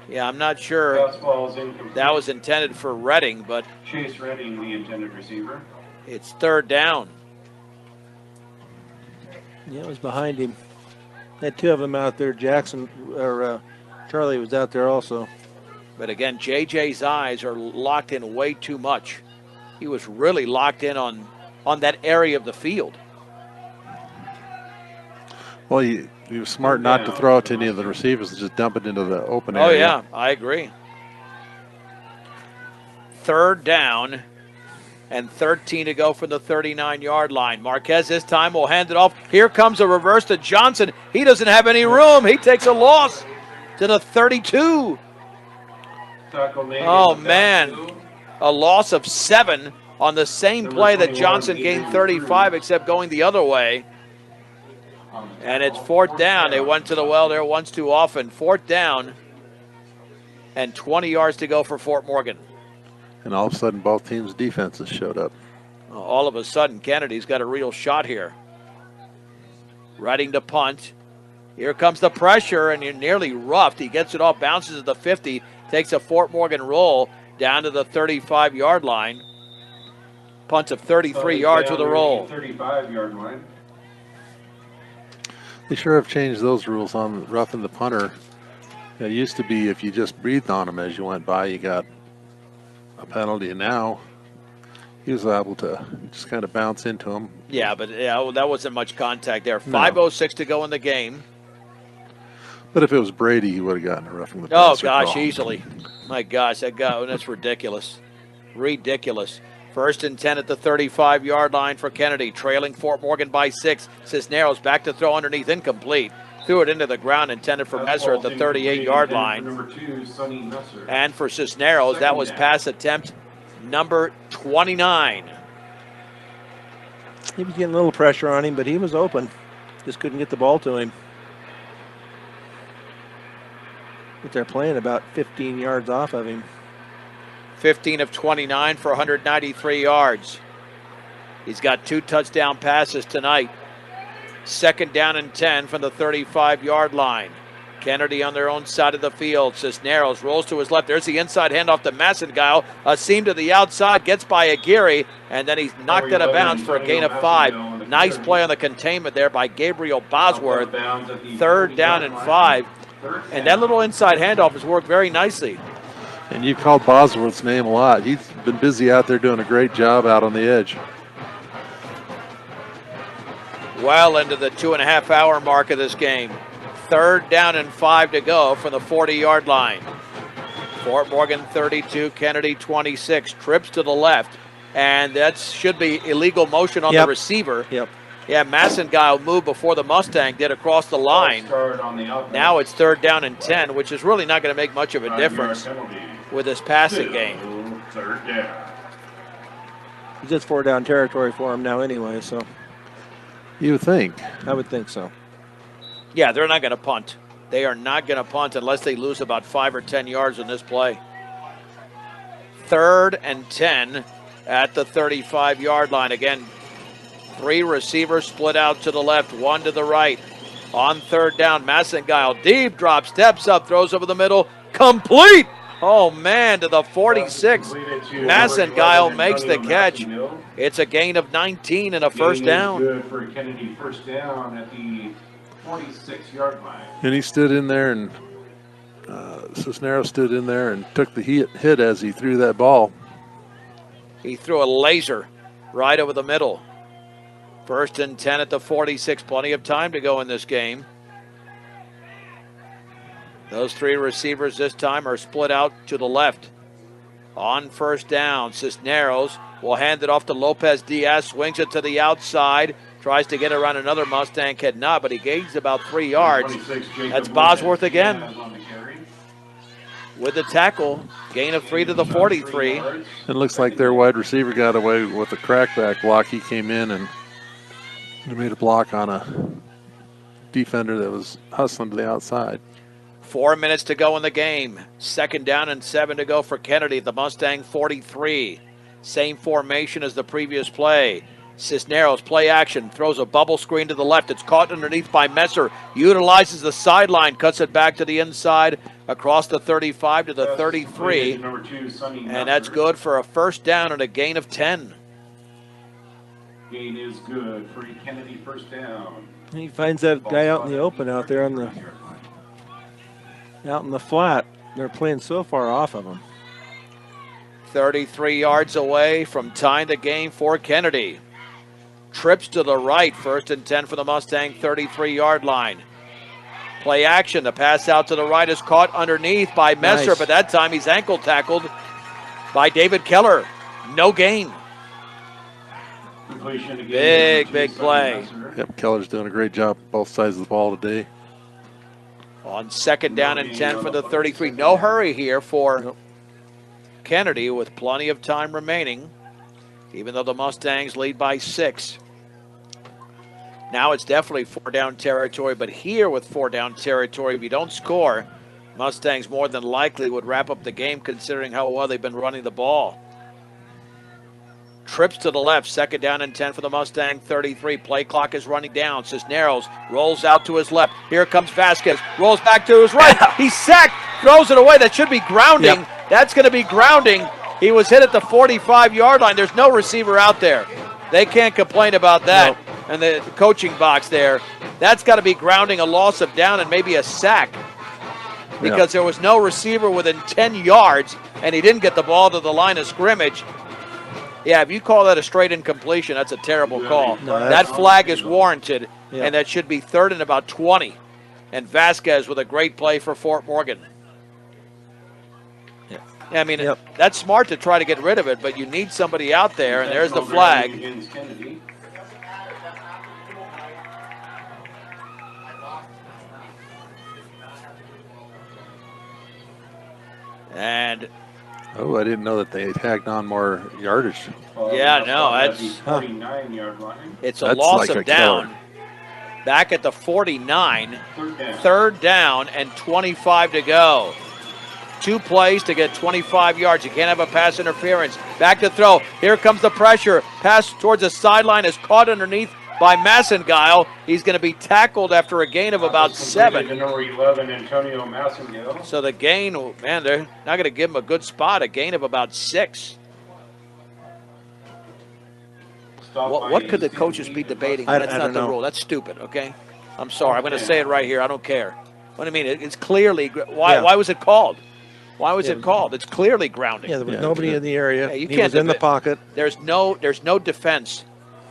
Yeah, I'm not sure Fastball is incomplete. that was intended for Redding, but Chase Redding, the intended receiver. it's 3rd down. Yeah, it was behind him. Had 2 of them out there. Jackson, or Charlie was out there also. But again, JJ's eyes are locked in way too much. He was really locked in on that area of the field. Well, he was smart not to throw it to any of the receivers and just dump it into the open Oh, area. yeah, I agree. 3rd down and 13 to go from the 39-yard line. Marquez this time will hand it off. Here comes a reverse to Johnson. He doesn't have any room. He takes a loss to the 32. Tackle made Oh, in the man. backfield. A loss of 7 on the same Number play that 21, Johnson gained 35, except going the other way. And it's 4th down. They went to the well there once too often. 4th down and 20 yards to go for Fort Morgan. And all of a sudden, both teams' defenses showed up. All of a sudden, Kennedy's got a real shot here. Redding to punt. Here comes the pressure, and you're nearly roughed. He gets it off, bounces at the 50, takes a Fort Morgan roll down to the 35-yard line. Punts of 33 yards with a roll. 35-yard line. They sure have changed those rules on roughing the punter. It used to be if you just breathed on him as you went by, you got a penalty. And now he was able to just kind of bounce into him. Yeah, but yeah, that wasn't much contact there. No. 5:06 to go in the game. But if it was Brady, he would have gotten a roughing the Oh, passer gosh, call. easily. My gosh, that's ridiculous. Ridiculous. 1st and 10 at the 35-yard line for Kennedy, trailing Fort Morgan by 6. Cisneros back to throw underneath, incomplete. Threw it into the ground, intended for Messer at the 38-yard line. Number 2, Sonny Messer. And for Cisneros, that was pass attempt number 29. He was getting a little pressure on him, but he was open. Just couldn't get the ball to him. But they're playing about 15 yards off of him. 15 of 29 for 193 yards. He's got 2 touchdown passes tonight. 2nd down and 10 from the 35-yard line. Kennedy on their own side of the field. Cisneros rolls to his left. There's the inside handoff to Massengile. A seam to the outside, gets by Aguirre, and then he's knocked out of bounds for a gain of 5. Nice play on the containment there by Gabriel Bosworth. 3rd down and 5. And that little inside handoff has worked very nicely. And you've called Bosworth's name a lot. He's been busy out there doing a great job out on the edge. Well into the 2.5-hour mark of this game. 3rd down and 5 to go from the 40-yard line. Fort Morgan 32, Kennedy 26. Trips to the left, and that should be illegal motion on the receiver. Yep. Yeah, Massengile moved before the Mustang did across the line. Now it's 3rd down and 10, which is really not going to make much of a difference with this passing game. 3rd down. It's just 4-down territory for him now anyway, so You would think. I would think so. Yeah, they're not going to punt. They are not going to punt unless they lose about 5 or 10 yards in this play. 3rd and 10 at the 35-yard line. Again, 3 receivers split out to the left, 1 to the right. On 3rd down, Massengile, deep drop, steps up, throws over the middle, complete! Oh, man, to the 46. Massengile makes the catch. It's a gain of 19 and a 1st down. Good for Kennedy, 1st down at the 46-yard line. And he stood in there, and Cisneros stood in there and took the hit as he threw that ball. He threw a laser right over the middle. 1st and 10 at the 46. Plenty of time to go in this game. Those three receivers this time are split out to the left. On first down, Cisneros will hand it off to Lopez Diaz, swings it to the outside, tries to get around another Mustang, cannot, but he gains about 3 yards. That's Bosworth again with the tackle, gain of 3 to the 43. It looks like their wide receiver got away with a crackback block. He came in and he made a block on a defender that was hustling to the outside. 4 minutes to go in the game. 2nd down and 7 to go for Kennedy, the Mustang 43. Same formation as the previous play. Cisneros, play action, throws a bubble screen to the left. It's caught underneath by Messer. Utilizes the sideline, cuts it back to the inside, across the 35 to the 33. And that's good for a first down and a gain of 10. Gain is good. Free Kennedy first down. He finds that guy out in the open out there out in the flat. They're playing so far off of him. 33 yards away from tying the game for Kennedy. Trips to the right, 1st and 10 for the Mustang 33-yard line. Play action, the pass out to the right is caught underneath by Messer, Nice. but that time he's ankle tackled by David Keller. No gain. Big play. Yep, Keller's doing a great job both sides of the ball today. On 2nd down and 10 for the 33. No hurry here for Kennedy with plenty of time remaining, even though the Mustangs lead by 6. Now it's definitely 4-down territory, but here with 4-down territory, if you don't score, Mustangs more than likely would wrap up the game considering how well they've been running the ball. Trips to the left, 2nd down and 10 for the Mustang 33. Play clock is running down. Cisneros rolls out to his left. Here comes Vasquez. Rolls back to his right. He's sacked. Throws it away. That should be grounding. Yep. That's going to be grounding. He was hit at the 45-yard line. There's no receiver out there. They can't complain about that. Nope. And the coaching box there. That's got to be grounding, a loss of down, and maybe a sack. Because there was no receiver within 10 yards, and he didn't get the ball to the line of scrimmage. Yeah, if you call that a straight incompletion, that's a terrible call. No, that flag is warranted, Yeah. and that should be 3rd and about 20. And Vasquez with a great play for Fort Morgan. Yeah. I mean, Yep. that's smart to try to get rid of it, but you need somebody out there, and there's the flag. Against Kennedy. And Oh, I didn't know that they tagged on more yardage. Yeah, no, That's that's- 49-yard line. it's a That's loss like of a down. killer. Back at the 49. 3rd down. 3rd down and 25 to go. 2 plays to get 25 yards. You can't have a pass interference. Back to throw. Here comes the pressure. Pass towards the sideline is caught underneath by Massengile. He's going to be tackled after a gain of about That's completed 7. to number 11, Antonio Massengale. So the gain, man, they're not going to give him a good spot. A gain of about 6. What could the coaches be debating? I That's don't not the know. rule. That's stupid, okay? I'm sorry. I'm going to say it right here. I don't care. What do you mean? It's clearly, why Yeah. Why was it called? Why was Yeah. it called? It's clearly grounding. Yeah, there was Yeah. nobody in the area. Yeah, you he can't was in the debate. pocket. There's no defense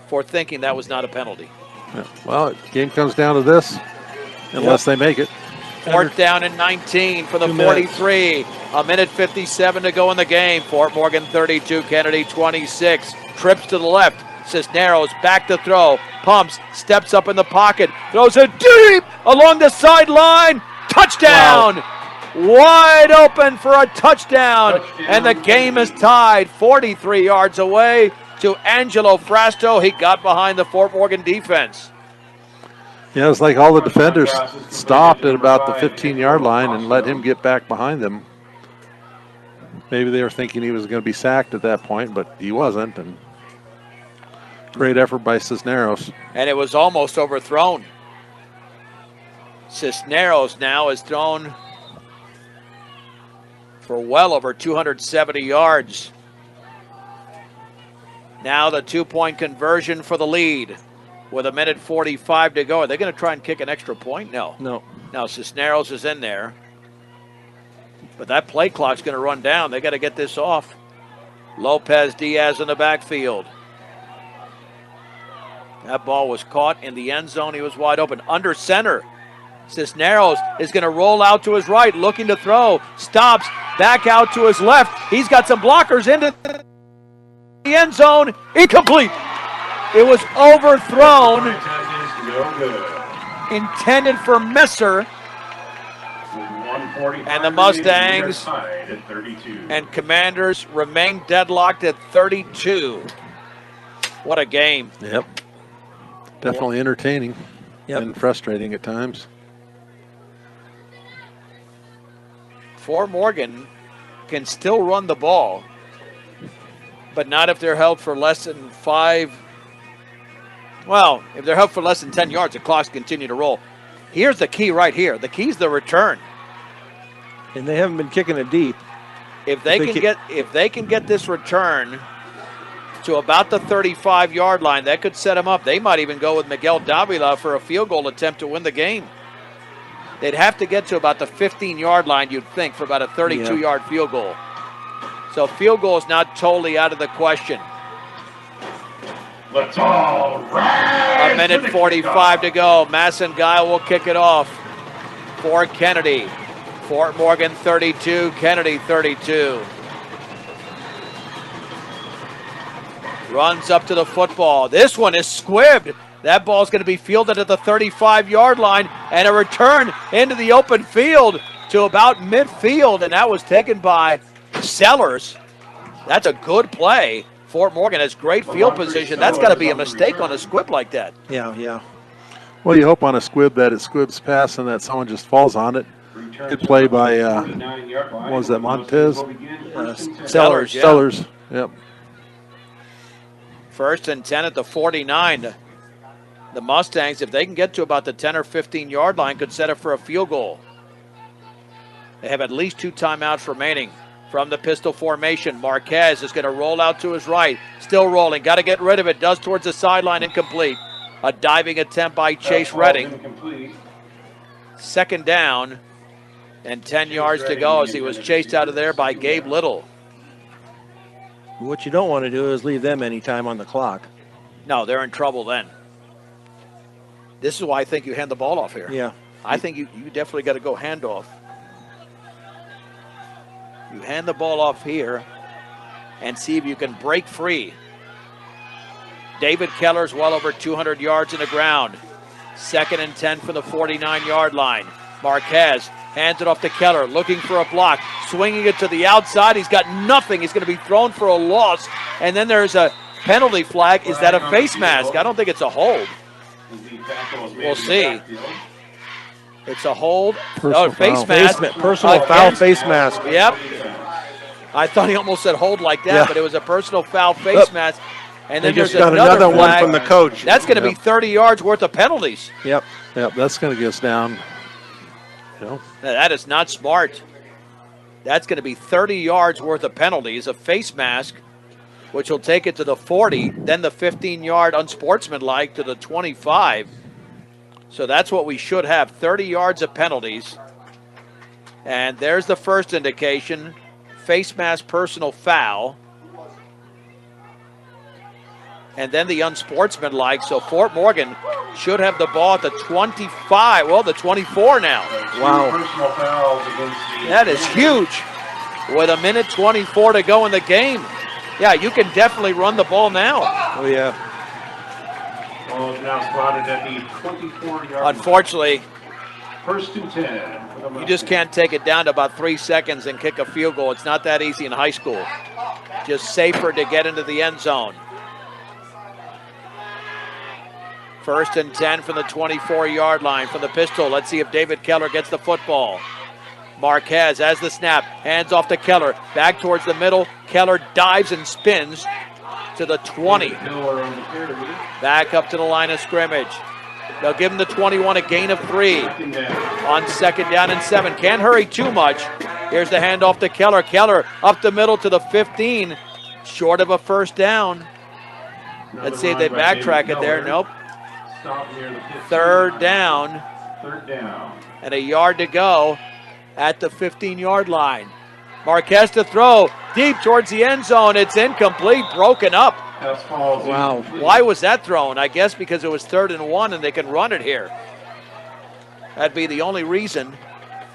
for thinking that was not a penalty. Yeah. Well, game comes down to this, unless they make it. 4th down and 19 for the 2 minutes. 43. A minute 57 to go in the game. Fort Morgan 32, Kennedy 26. Trips to the left. Cisneros back to throw. Pumps, steps up in the pocket. Throws it deep along the sideline. Touchdown! Wide open for a touchdown. And the game is tied 43 yards away to Angelo Frasto. He got behind the Fort Morgan defense. Yeah, it's like all the defenders stopped at about the 15-yard line and let him get back behind them. Maybe they were thinking he was going to be sacked at that point, but he wasn't. And great effort by Cisneros. And it was almost overthrown. Cisneros now is thrown for well over 270 yards. Now the 2-point conversion for the lead with a minute 45 to go. Are they going to try and kick an extra point? No. No. Now Cisneros is in there. But that play clock's going to run down. They got to get this off. Lopez Diaz in the backfield. That ball was caught in the end zone. He was wide open. Under center. Cisneros is going to roll out to his right, looking to throw. Stops, back out to his left. He's got some blockers into the end zone. Incomplete. It was overthrown. That is no good. Intended for Messer. And the Mustangs tied at 32. and Commanders remain deadlocked at 32. What a game. Yep. Definitely entertaining Yep. and frustrating at times. Fort Morgan can still run the ball, but not if they're held for less than 5. Well, if they're held for less than 10 yards, the clocks continue to roll. Here's the key right here. The key's the return. And they haven't been kicking it deep. If they can get this return to about the 35-yard line, that could set them up. They might even go with Miguel Davila for a field goal attempt to win the game. They'd have to get to about the 15-yard line, you'd think, for about a 32-yard field goal. So field goal is not totally out of the question. Let's all ride. A minute 45 to go. Massengeil will kick it off for Kennedy. Fort Morgan 32, Kennedy 32. Runs up to the football. This one is squibbed. That ball's going to be fielded at the 35-yard line and a return into the open field to about midfield, and that was taken by Sellers. That's a good play. Fort Morgan has great field position. That's got to be a mistake on a squib like that. Yeah. Well, you hope on a squib that it squibs past and that someone just falls on it. Good play by, what was that, Montez? Sellers, yeah. Sellers, yep. First and 10 at the 49. The Mustangs, if they can get to about the 10 or 15-yard line, could set it for a field goal. They have at least 2 timeouts remaining. From the pistol formation, Marquez is going to roll out to his right. Still rolling. Got to get rid of it. Does towards the sideline. Incomplete. A diving attempt by Chase Redding. Second down and 10 yards to go as he was chased out of there by Gabe Little. What you don't want to do is leave them any time on the clock. No, they're in trouble then. This is why I think you hand the ball off here. Yeah. I think you definitely got to go handoff. You hand the ball off here and see if you can break free. David Keller's well over 200 yards in the ground. Second and 10 from the 49-yard line. Marquez hands it off to Keller, looking for a block, swinging it to the outside. He's got nothing. He's going to be thrown for a loss. And then there's a penalty flag. Is that a face mask? I don't think it's a hold. We'll see. It's a hold. Personal face foul. mask. Personal foul face mask. Yep. I thought he almost said hold like that, Yeah. but it was a personal foul face mask. And They then just there's got another another one flag. from the coach. That's going to be Yep. 30 yards worth of penalties. Yep. Yep, that's going to get us down. Now, that is not smart. That's going to be 30 yards worth of penalties, a face mask, which will take it to the 40, then the 15-yard unsportsmanlike to the 25. So that's what we should have, 30 yards of penalties. And there's the first indication, face mask personal foul. And then the unsportsmanlike, so Fort Morgan should have the ball at the 25, well, the 24 now. Wow. Personal fouls against the That is huge. With a minute 24 to go in the game. Yeah, you can definitely run the ball now. Oh, yeah. Ball is now spotted at the 24-yard Unfortunately, line. First and 10. you just can't take it down to about 3 seconds and kick a field goal. It's not that easy in high school. Just safer to get into the end zone. First and 10 from the 24-yard line from the pistol. Let's see if David Keller gets the football. Marquez has the snap, hands off to Keller, back towards the middle. Keller dives and spins to the 20. Miller on the carry. Back up to the line of scrimmage. They'll give him the 21, a gain of 3 Second down. on second down and 7. Can't hurry too much. Here's the handoff to Keller. Keller up the middle to the 15, short of a first down. Let's see if they backtrack it there. Nope. Stop near the 15. Third down Third down. and a yard to go at the 15-yard line. Marquez to throw deep towards the end zone. It's incomplete, broken up. Pass falls Why was that thrown? I guess because it was 3rd and 1 and they can run it here. That'd be the only reason.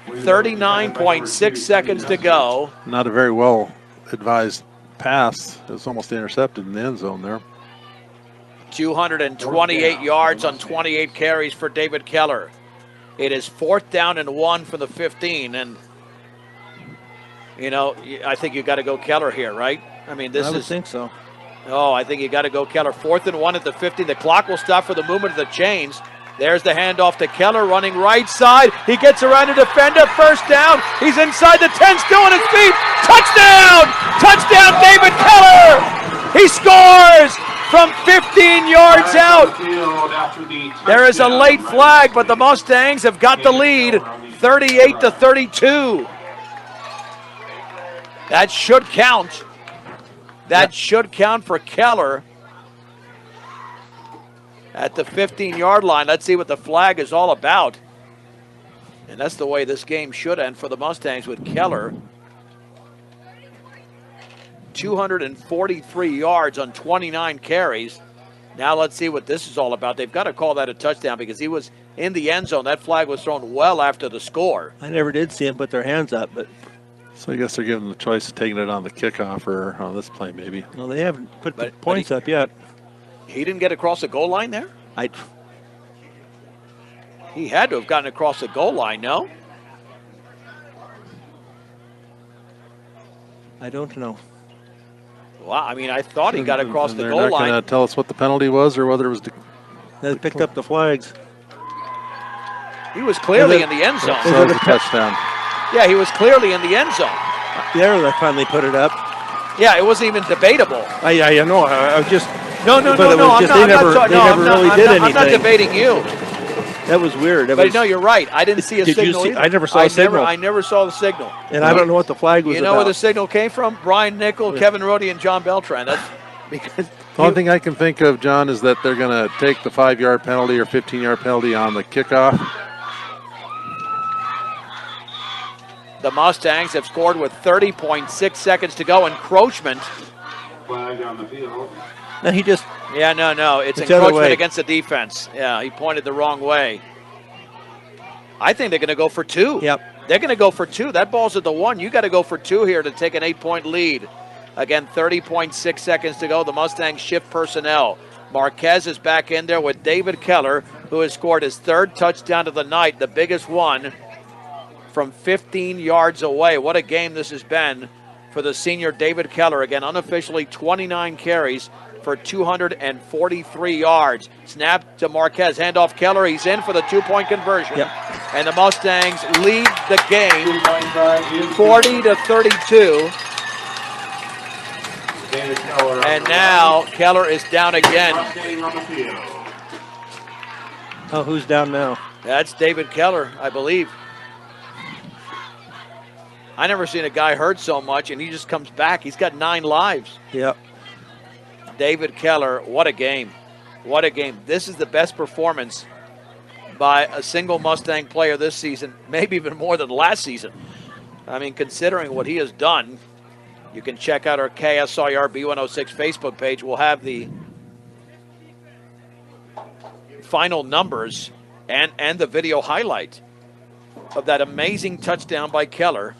39.6 seconds to go. Not a very well advised pass. It was almost intercepted in the end zone there. 228 yards on 28 carries for David Keller. It is 4th down and 1 from the 15. And, you know, I think you got to go Keller here, right? I mean, I would think so. Oh, I think you got to go Keller. 4th and 1 at the 50. The clock will stop for the movement of the chains. There's the handoff to Keller, running right side. He gets around a defender, first down. He's inside the 10, still on his feet. Touchdown! Touchdown, David Keller! He scores from 15 yards out. There is a late flag, but the Mustangs have got the lead, 38-32. That should count. That should count for Keller. At the 15-yard line, let's see what the flag is all about. And that's the way this game should end for the Mustangs with Keller. 243 yards on 29 carries. Now let's see what this is all about. They've got to call that a touchdown because he was in the end zone. That flag was thrown well after the score. I never did see him put their hands up, but. So I guess they're giving them the choice of taking it on the kickoff or on this play maybe. Well, they haven't put the points up yet. He didn't get across the goal line there? He had to have gotten across the goal line, no? I don't know. Well, I mean, I thought he got across the goal They're not line. going to tell us what the penalty was or whether it was. They picked up the flags. He was clearly in the end zone. So it was a touchdown. Yeah, he was clearly in the end zone. There, they finally put it up. Yeah, it wasn't even debatable. I know. I was just. No. They never really did anything. I'm not debating you. That was weird. But no, you're right. I didn't see a Did signal. you see? Either. I never saw a signal. I never saw the signal. And I don't know what the flag was You know about. where the signal came from? Brian Nickel, Kevin Rohde, and John Beltran. That's because The only thing I can think of, John, is that they're going to take the 5-yard penalty or 15-yard penalty on the kickoff. the Mustangs have scored with 30.6 seconds to go. Encroachment. Flag on the field. And he just. Yeah, no. It's the other encroachment way. against the defense. Yeah, he pointed the wrong way. I think they're going to go for two. Yep. They're going to go for two. That ball's at the 1. You got to go for 2 here to take an 8-point lead. Again, 30.6 seconds to go. The Mustangs shift personnel. Marquez is back in there with David Keller, who has scored his 3rd touchdown of the night, the biggest one from 15 yards away. What a game this has been for the senior David Keller. Again, unofficially 29 carries for 243 yards. Snap to Marquez, handoff Keller. He's in for the 2-point conversion. Yep. And the Mustangs lead the game 40-32. And now Keller is down again. Oh, who's down now? That's David Keller, I believe. I never seen a guy hurt so much, and he just comes back. He's got 9 lives. Yep. David Keller, what a game. What a game. This is the best performance by a single Mustang player this season, maybe even more than last season. I mean, considering what he has done, you can check out our KSIR B106 Facebook page. We'll have the final numbers and the video highlight of that amazing touchdown by Keller.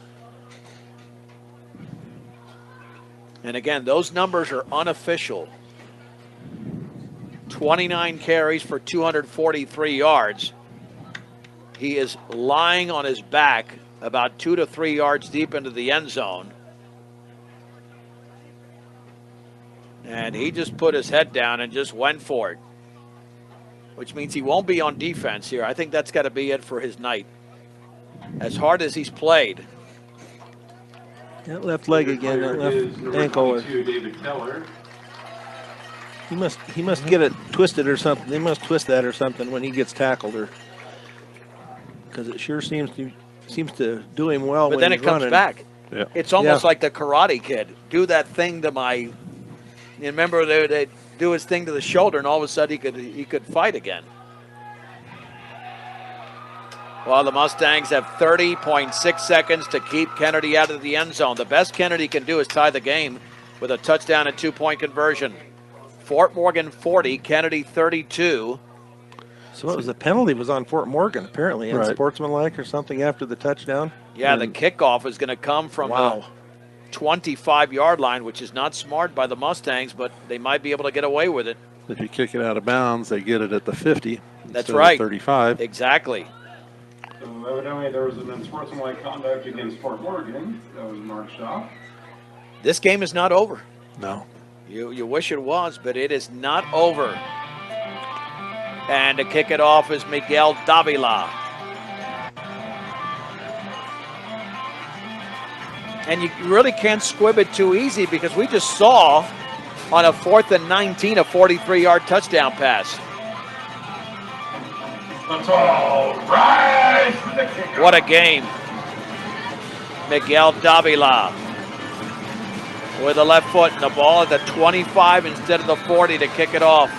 And again, those numbers are unofficial. 29 carries for 243 yards. He is lying on his back about 2 to 3 yards deep into the end zone. And he just put his head down and just went for it, which means he won't be on defense here. I think that's got to be it for his night. As hard as he's played. That left leg again, that left ankle. David Keller. He must get it twisted or something. They must twist that or something when he gets tackled, or because it sure seems to do him well. But when then he's it comes running. back. Yeah. It's almost Yeah. like the Karate Kid. Do that thing to my. You remember they do his thing to the shoulder, and all of a sudden he could fight again. Well, the Mustangs have 30.6 seconds to keep Kennedy out of the end zone. The best Kennedy can do is tie the game with a touchdown and 2-point conversion. Fort Morgan 40, Kennedy 32. So what was the penalty? Was on Fort Morgan, apparently, Right. unsportsmanlike or something after the touchdown. Yeah, the kickoff is going to come from Wow. the 25-yard line, which is not smart by the Mustangs, but they might be able to get away with it. If you kick it out of bounds, they get it at the 50. That's instead of right. 35. Exactly. So evidently there was an unsportsmanlike conduct against Fort Morgan that was marched off. This game is not over. No. You wish it was, but it is not over. And to kick it off is Miguel Davila. And you really can't squib it too easy because we just saw on a 4th and 19 a 43-yard touchdown pass. Let's all rise for the kickoff. What a game. Miguel Davila with the left foot and the ball at the 25 instead of the 40 to kick it off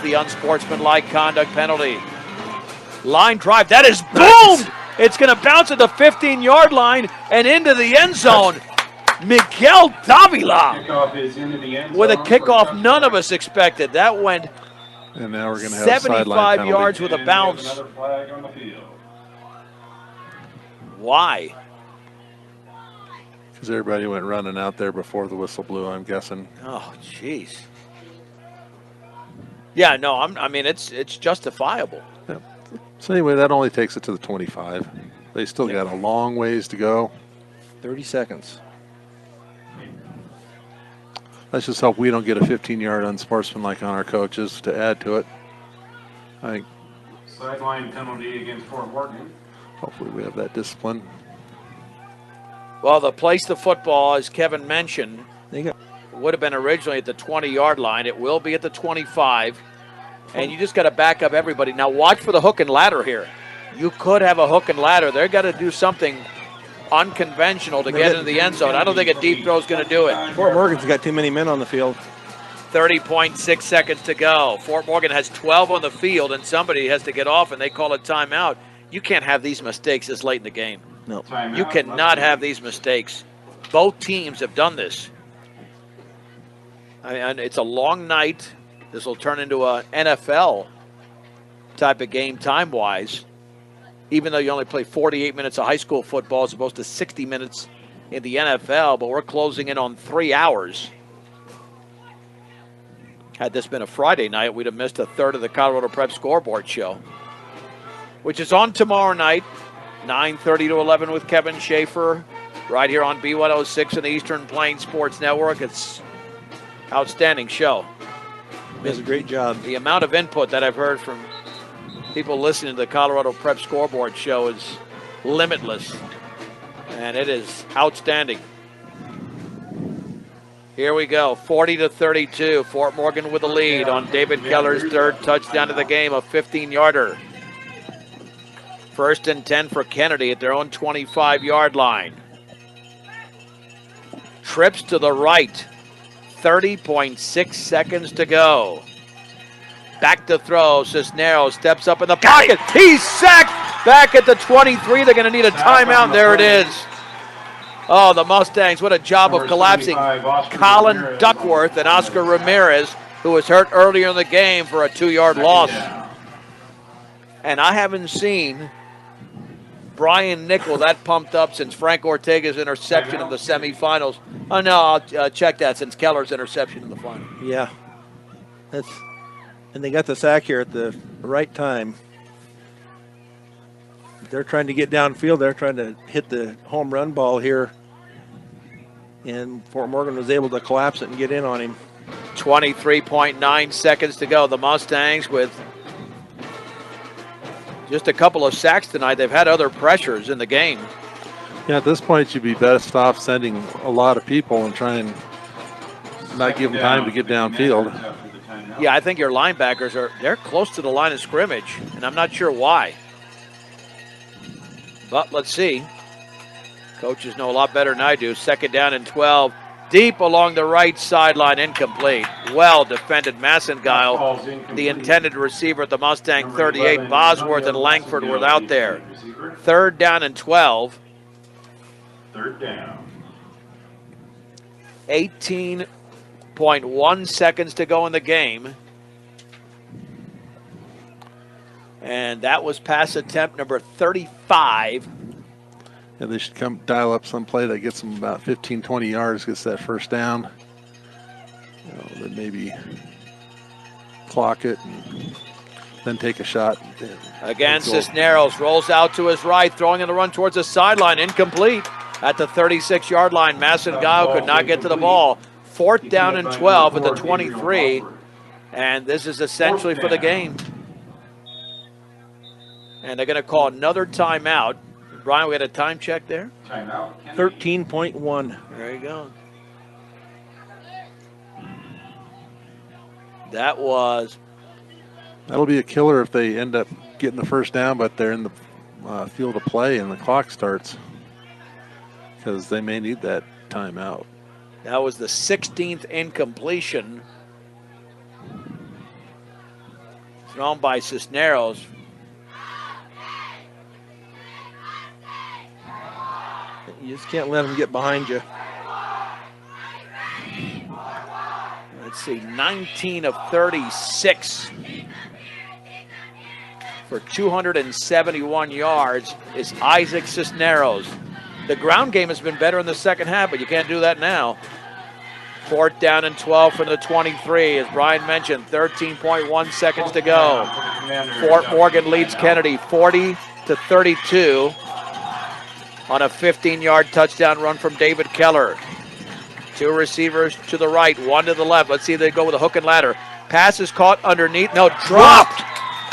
the unsportsmanlike conduct penalty. Line drive, that is boomed! It's going to bounce at the 15-yard line and into the end zone. Miguel Davila Kickoff is into the end with a zone for kickoff touchdown. none of us expected. That went And now we're going to have a 75 sideline penalty. yards with a And we have bounce. Another flag on the field. Why? Because everybody went running out there before the whistle blew, I'm guessing. Oh, jeez. Yeah, no, I mean it's justifiable. So anyway, that only takes it to the 25. They still got a long ways to go. 30 seconds. Let's just hope we don't get a 15-yard unsportsmanlike on our coaches to add to it. I think Sideline penalty against Fort Morgan. hopefully we have that discipline. Well, the place the football, as Kevin mentioned, They got would have been originally at the 20-yard line. It will be at the 25. And you just got to back up everybody. Now watch for the hook and ladder here. You could have a hook and ladder. They've got to do something unconventional to get into the end zone. I don't think a deep throw is going to do it. Fort Morgan's got too many men on the field. 30.6 seconds to go. Fort Morgan has 12 on the field, and somebody has to get off, and they call a timeout. You can't have these mistakes this late in the game. No. Timeout. You cannot have these mistakes. Both teams have done this. I mean, it's a long night. This will turn into a NFL type of game time-wise, even though you only play 48 minutes of high school football as opposed to 60 minutes in the NFL, but we're closing in on 3 hours. Had this been a Friday night, we'd have missed a third of the Colorado Prep Scoreboard Show, which is on tomorrow night, 9:30 to 11 with Kevin Schaefer, right here on B106 and the Eastern Plains Sports Network. It's outstanding show. Does a great job. The amount of input that I've heard from people listening to the Colorado Prep Scoreboard Show is limitless, and it is outstanding. Here we go, 40-32. Fort Morgan with the lead on David Keller's third touchdown of the game, a 15-yarder. 1st and 10 for Kennedy at their own 25-yard line. Trips to the right. 30.6 seconds to go. Back to throw. Cisneros steps up in the pocket. He's sacked back at the 23. They're going to need a timeout. There it is. Oh, the Mustangs, what a job of collapsing Colin Duckworth and Oscar Ramirez, who was hurt earlier in the game for a 2-yard loss. And I haven't seen Brian Nickel that pumped up since Frank Ortega's interception in the semifinals. Oh, no, I'll check that since Keller's interception in the final. Yeah. And they got the sack here at the right time. They're trying to get downfield. They're trying to hit the home run ball here. And Fort Morgan was able to collapse it and get in on him. 23.9 seconds to go. The Mustangs with just a couple of sacks tonight. They've had other pressures in the game. Yeah, at this point, you'd be best off sending a lot of people and trying not give them time to get downfield. Yeah, I think your linebackers they're close to the line of scrimmage, and I'm not sure why. But let's see. Coaches know a lot better than I do. 2nd down and 12. Deep along the right sideline, incomplete. Well defended. Massengile, the intended receiver at the Mustang 38. Bosworth and Langford were out there. 3rd down and 12. 3rd down. 18.1 seconds to go in the game. And that was pass attempt number 35. And they should come dial up some play that gets them about 15, 20 yards, gets that first down. Then maybe clock it and then take a shot. Again, Cisneros rolls out to his right, throwing in the run towards the sideline, incomplete at the 36-yard line. Massengill could not get to the ball. 4th down and 12 at the 23, and this is essentially for the game. And they're going to call another timeout. Brian, we had a time check there? Timeout. 13.1. There you go. That'll be a killer if they end up getting the first down, but they're in the field of play and the clock starts, because they may need that timeout. That was the 16th incompletion thrown by Cisneros. You just can't let them get behind you. Let's see, 19 of 36 for 271 yards is Isaac Cisneros. The ground game has been better in the second half, but you can't do that now. 4th down and 12 from the 23. As Brian mentioned, 13.1 seconds to go. Fort Morgan leads Kennedy 40-32 on a 15-yard touchdown run from David Keller. 2 receivers to the right, 1 to the left. Let's see if they go with a hook and ladder. Pass is caught underneath. No, dropped.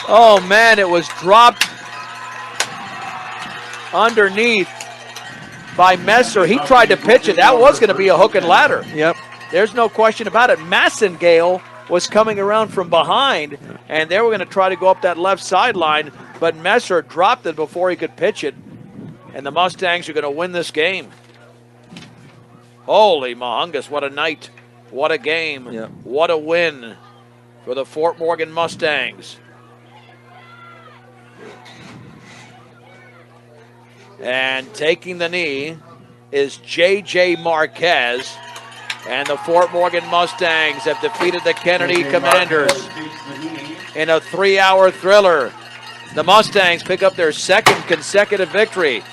Oh, man, it was dropped underneath by Messer. He tried to pitch it. That was going to be a hook and ladder. Yep. There's no question about it. Massengill was coming around from behind, and they were going to try to go up that left sideline, but Messer dropped it before he could pitch it, and the Mustangs are going to win this game. Holy Mahungus, what a night. What a game. Yep. What a win for the Fort Morgan Mustangs. And taking the knee is J.J. Marquez. And the Fort Morgan Mustangs have defeated the Kennedy Commanders in a 3-hour thriller. The Mustangs pick up their 2nd consecutive victory.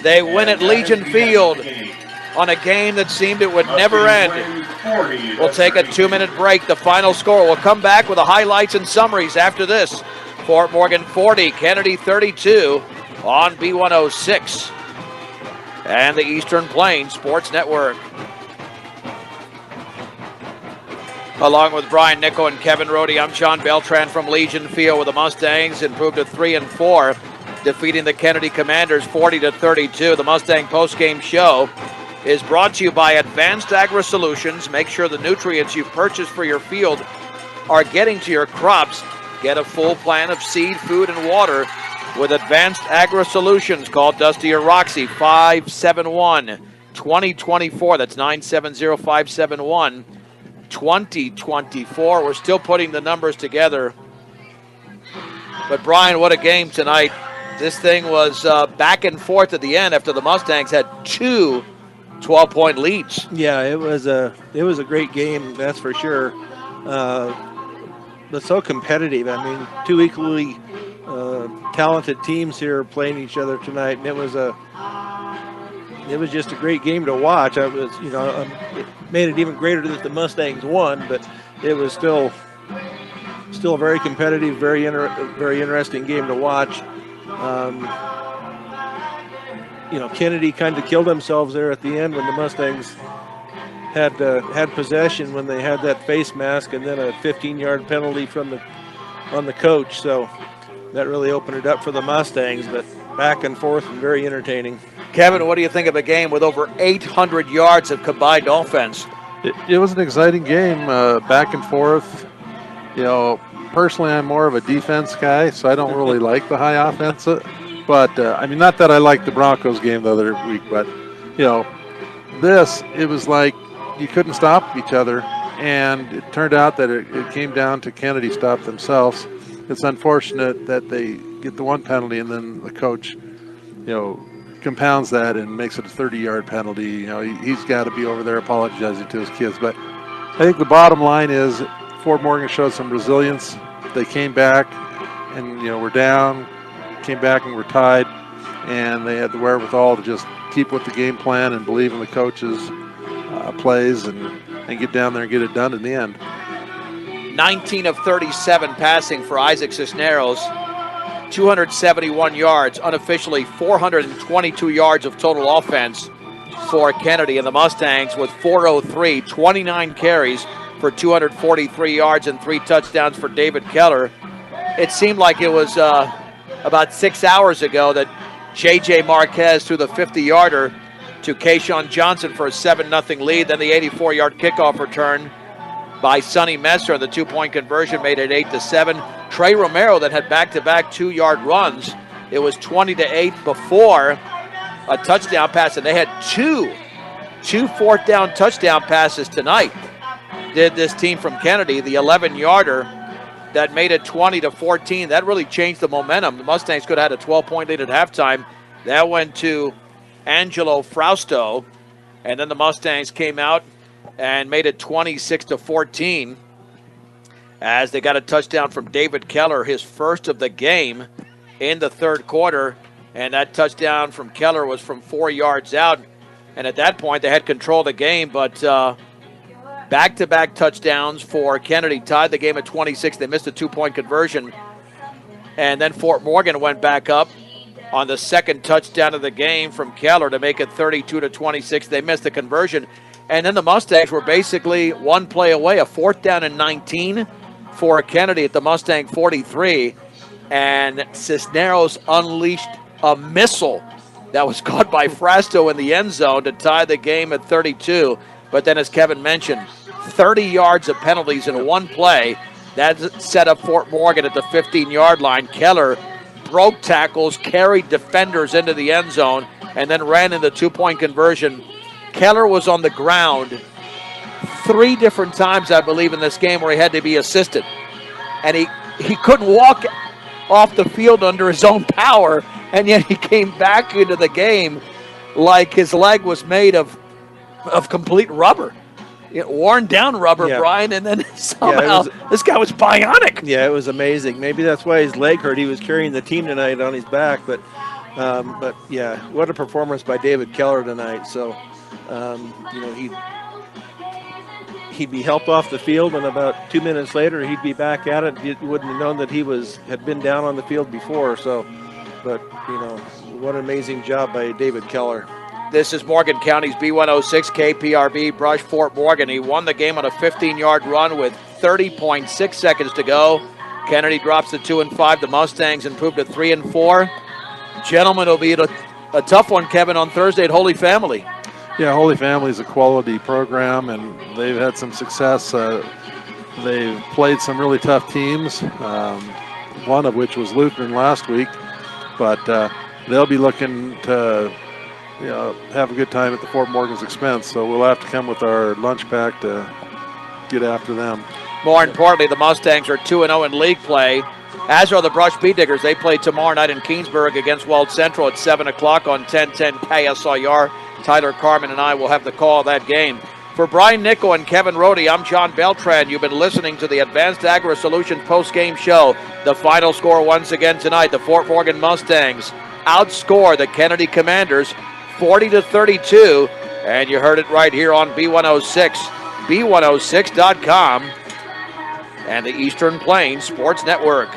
They win at Legion Field on a game that seemed it would never end. We'll take a 2-minute break. The final score. We'll come back with the highlights and summaries after this. Fort Morgan 40, Kennedy 32 on B106 and the Eastern Plains Sports Network. Along with Brian Nickel and Kevin Rohde, I'm John Beltran from Legion Field, with the Mustangs improved to 3-4, defeating the Kennedy Commanders 40-32. The Mustang postgame show is brought to you by Advanced Agri Solutions. Make sure the nutrients you've purchased for your field are getting to your crops. Get a full plan of seed, food, and water with Advanced Agri Solutions. Call Dusty or Roxy 571-2024. That's 970-571-2024. We're still putting the numbers together. But Brian, what a game tonight. This thing was back and forth at the end after the Mustangs had 2 12-point leads. Yeah, it was a great game, that's for sure. But so competitive. I mean, 2 equally talented teams here playing each other tonight, and it was just a great game to watch. It made it even greater that the Mustangs won, but it was still a very competitive, very interesting game to watch. Kennedy kind of killed themselves there at the end when the Mustangs had possession, when they had that face mask and then a 15-yard penalty on the coach. So that really opened it up for the Mustangs, but back and forth and very entertaining. Kevin, what do you think of a game with over 800 yards of combined offense? It was an exciting game, back and forth. Personally, I'm more of a defense guy, so I don't really like the high offense. But, not that I liked the Broncos game the other week, but, it was like you couldn't stop each other. And it turned out that it came down to Kennedy stopped themselves. It's unfortunate that they get the one penalty and then the coach, compounds that and makes it a 30-yard penalty. He's got to be over there apologizing to his kids. But I think the bottom line is Fort Morgan showed some resilience. They came back and we're down, came back and we're tied, and they had the wherewithal to just keep with the game plan and believe in the coaches' plays and get down there and get it done in the end. 19 of 37 passing for Isaac Cisneros, 271 yards, unofficially 422 yards of total offense for Kennedy, and the Mustangs with 403, 29 carries for 243 yards and 3 touchdowns for David Keller. It seemed like it was about 6 hours ago that J.J. Marquez threw the 50-yarder to Kayshawn Johnson for a 7-0 lead. Then the 84-yard kickoff return by Sonny Messer. The 2-point conversion made it 8-7. Trey Romero that had back-to-back 2-yard runs. It was 20-8 before a touchdown pass, and they had two fourth-down touchdown passes tonight. Did this team from Kennedy, the 11-yarder that made it 20-14. That really changed the momentum. The Mustangs could have had a 12-point lead at halftime. That went to Angelo Frausto, and then the Mustangs came out and made it 26-14 as they got a touchdown from David Keller, his first of the game in the third quarter, and that touchdown from Keller was from 4 yards out, and at that point they had control of the game, but back-to-back touchdowns for Kennedy tied the game at 26. They missed a 2-point conversion, and then Fort Morgan went back up on the second touchdown of the game from Keller to make it 32-26. They missed the conversion, and then the Mustangs were basically one play away, a 4th down and 19 for Kennedy at the Mustang 43, and Cisneros unleashed a missile that was caught by Frausto in the end zone to tie the game at 32. But then, as Kevin mentioned, 30 yards of penalties in one play. That set up Fort Morgan at the 15-yard line. Keller broke tackles, carried defenders into the end zone, and then ran in the 2-point conversion. Keller was on the ground 3 different times, I believe, in this game where he had to be assisted. And he couldn't walk off the field under his own power, and yet he came back into the game like his leg was made of complete rubber. Worn down rubber, Yeah. Brian, and then somehow this guy was bionic. Yeah, it was amazing. Maybe that's why his leg hurt. He was carrying the team tonight on his back, but yeah, what a performance by David Keller tonight. So, he'd be helped off the field, and about 2 minutes later, he'd be back at it. You wouldn't have known that he had been down on the field before. So, but what an amazing job by David Keller. This is Morgan County's B106 KPRB Brush Fort Morgan. He won the game on a 15-yard run with 30.6 seconds to go. Kennedy drops to 2-5. The Mustangs improved to 3-4. Gentlemen, it'll be a tough one, Kevin, on Thursday at Holy Family. Yeah, Holy Family is a quality program, and they've had some success. They've played some really tough teams, one of which was Lutheran last week, but they'll be looking to have a good time at the Fort Morgan's expense, so we'll have to come with our lunch pack to get after them. More importantly, the Mustangs are 2-0 in league play, as are the Brush Bee Diggers. They play tomorrow night in Keensburg against Weld Central at 7 o'clock on 1010 KSIR. Tyler Carmen and I will have the call of that game. For Brian Nickel and Kevin Rohde, I'm John Beltran. You've been listening to the Advanced Agri Solutions post-game show. The final score once again tonight, the Fort Morgan Mustangs outscore the Kennedy Commanders 40-32, and you heard it right here on B106, B106.com, and the Eastern Plains Sports Network.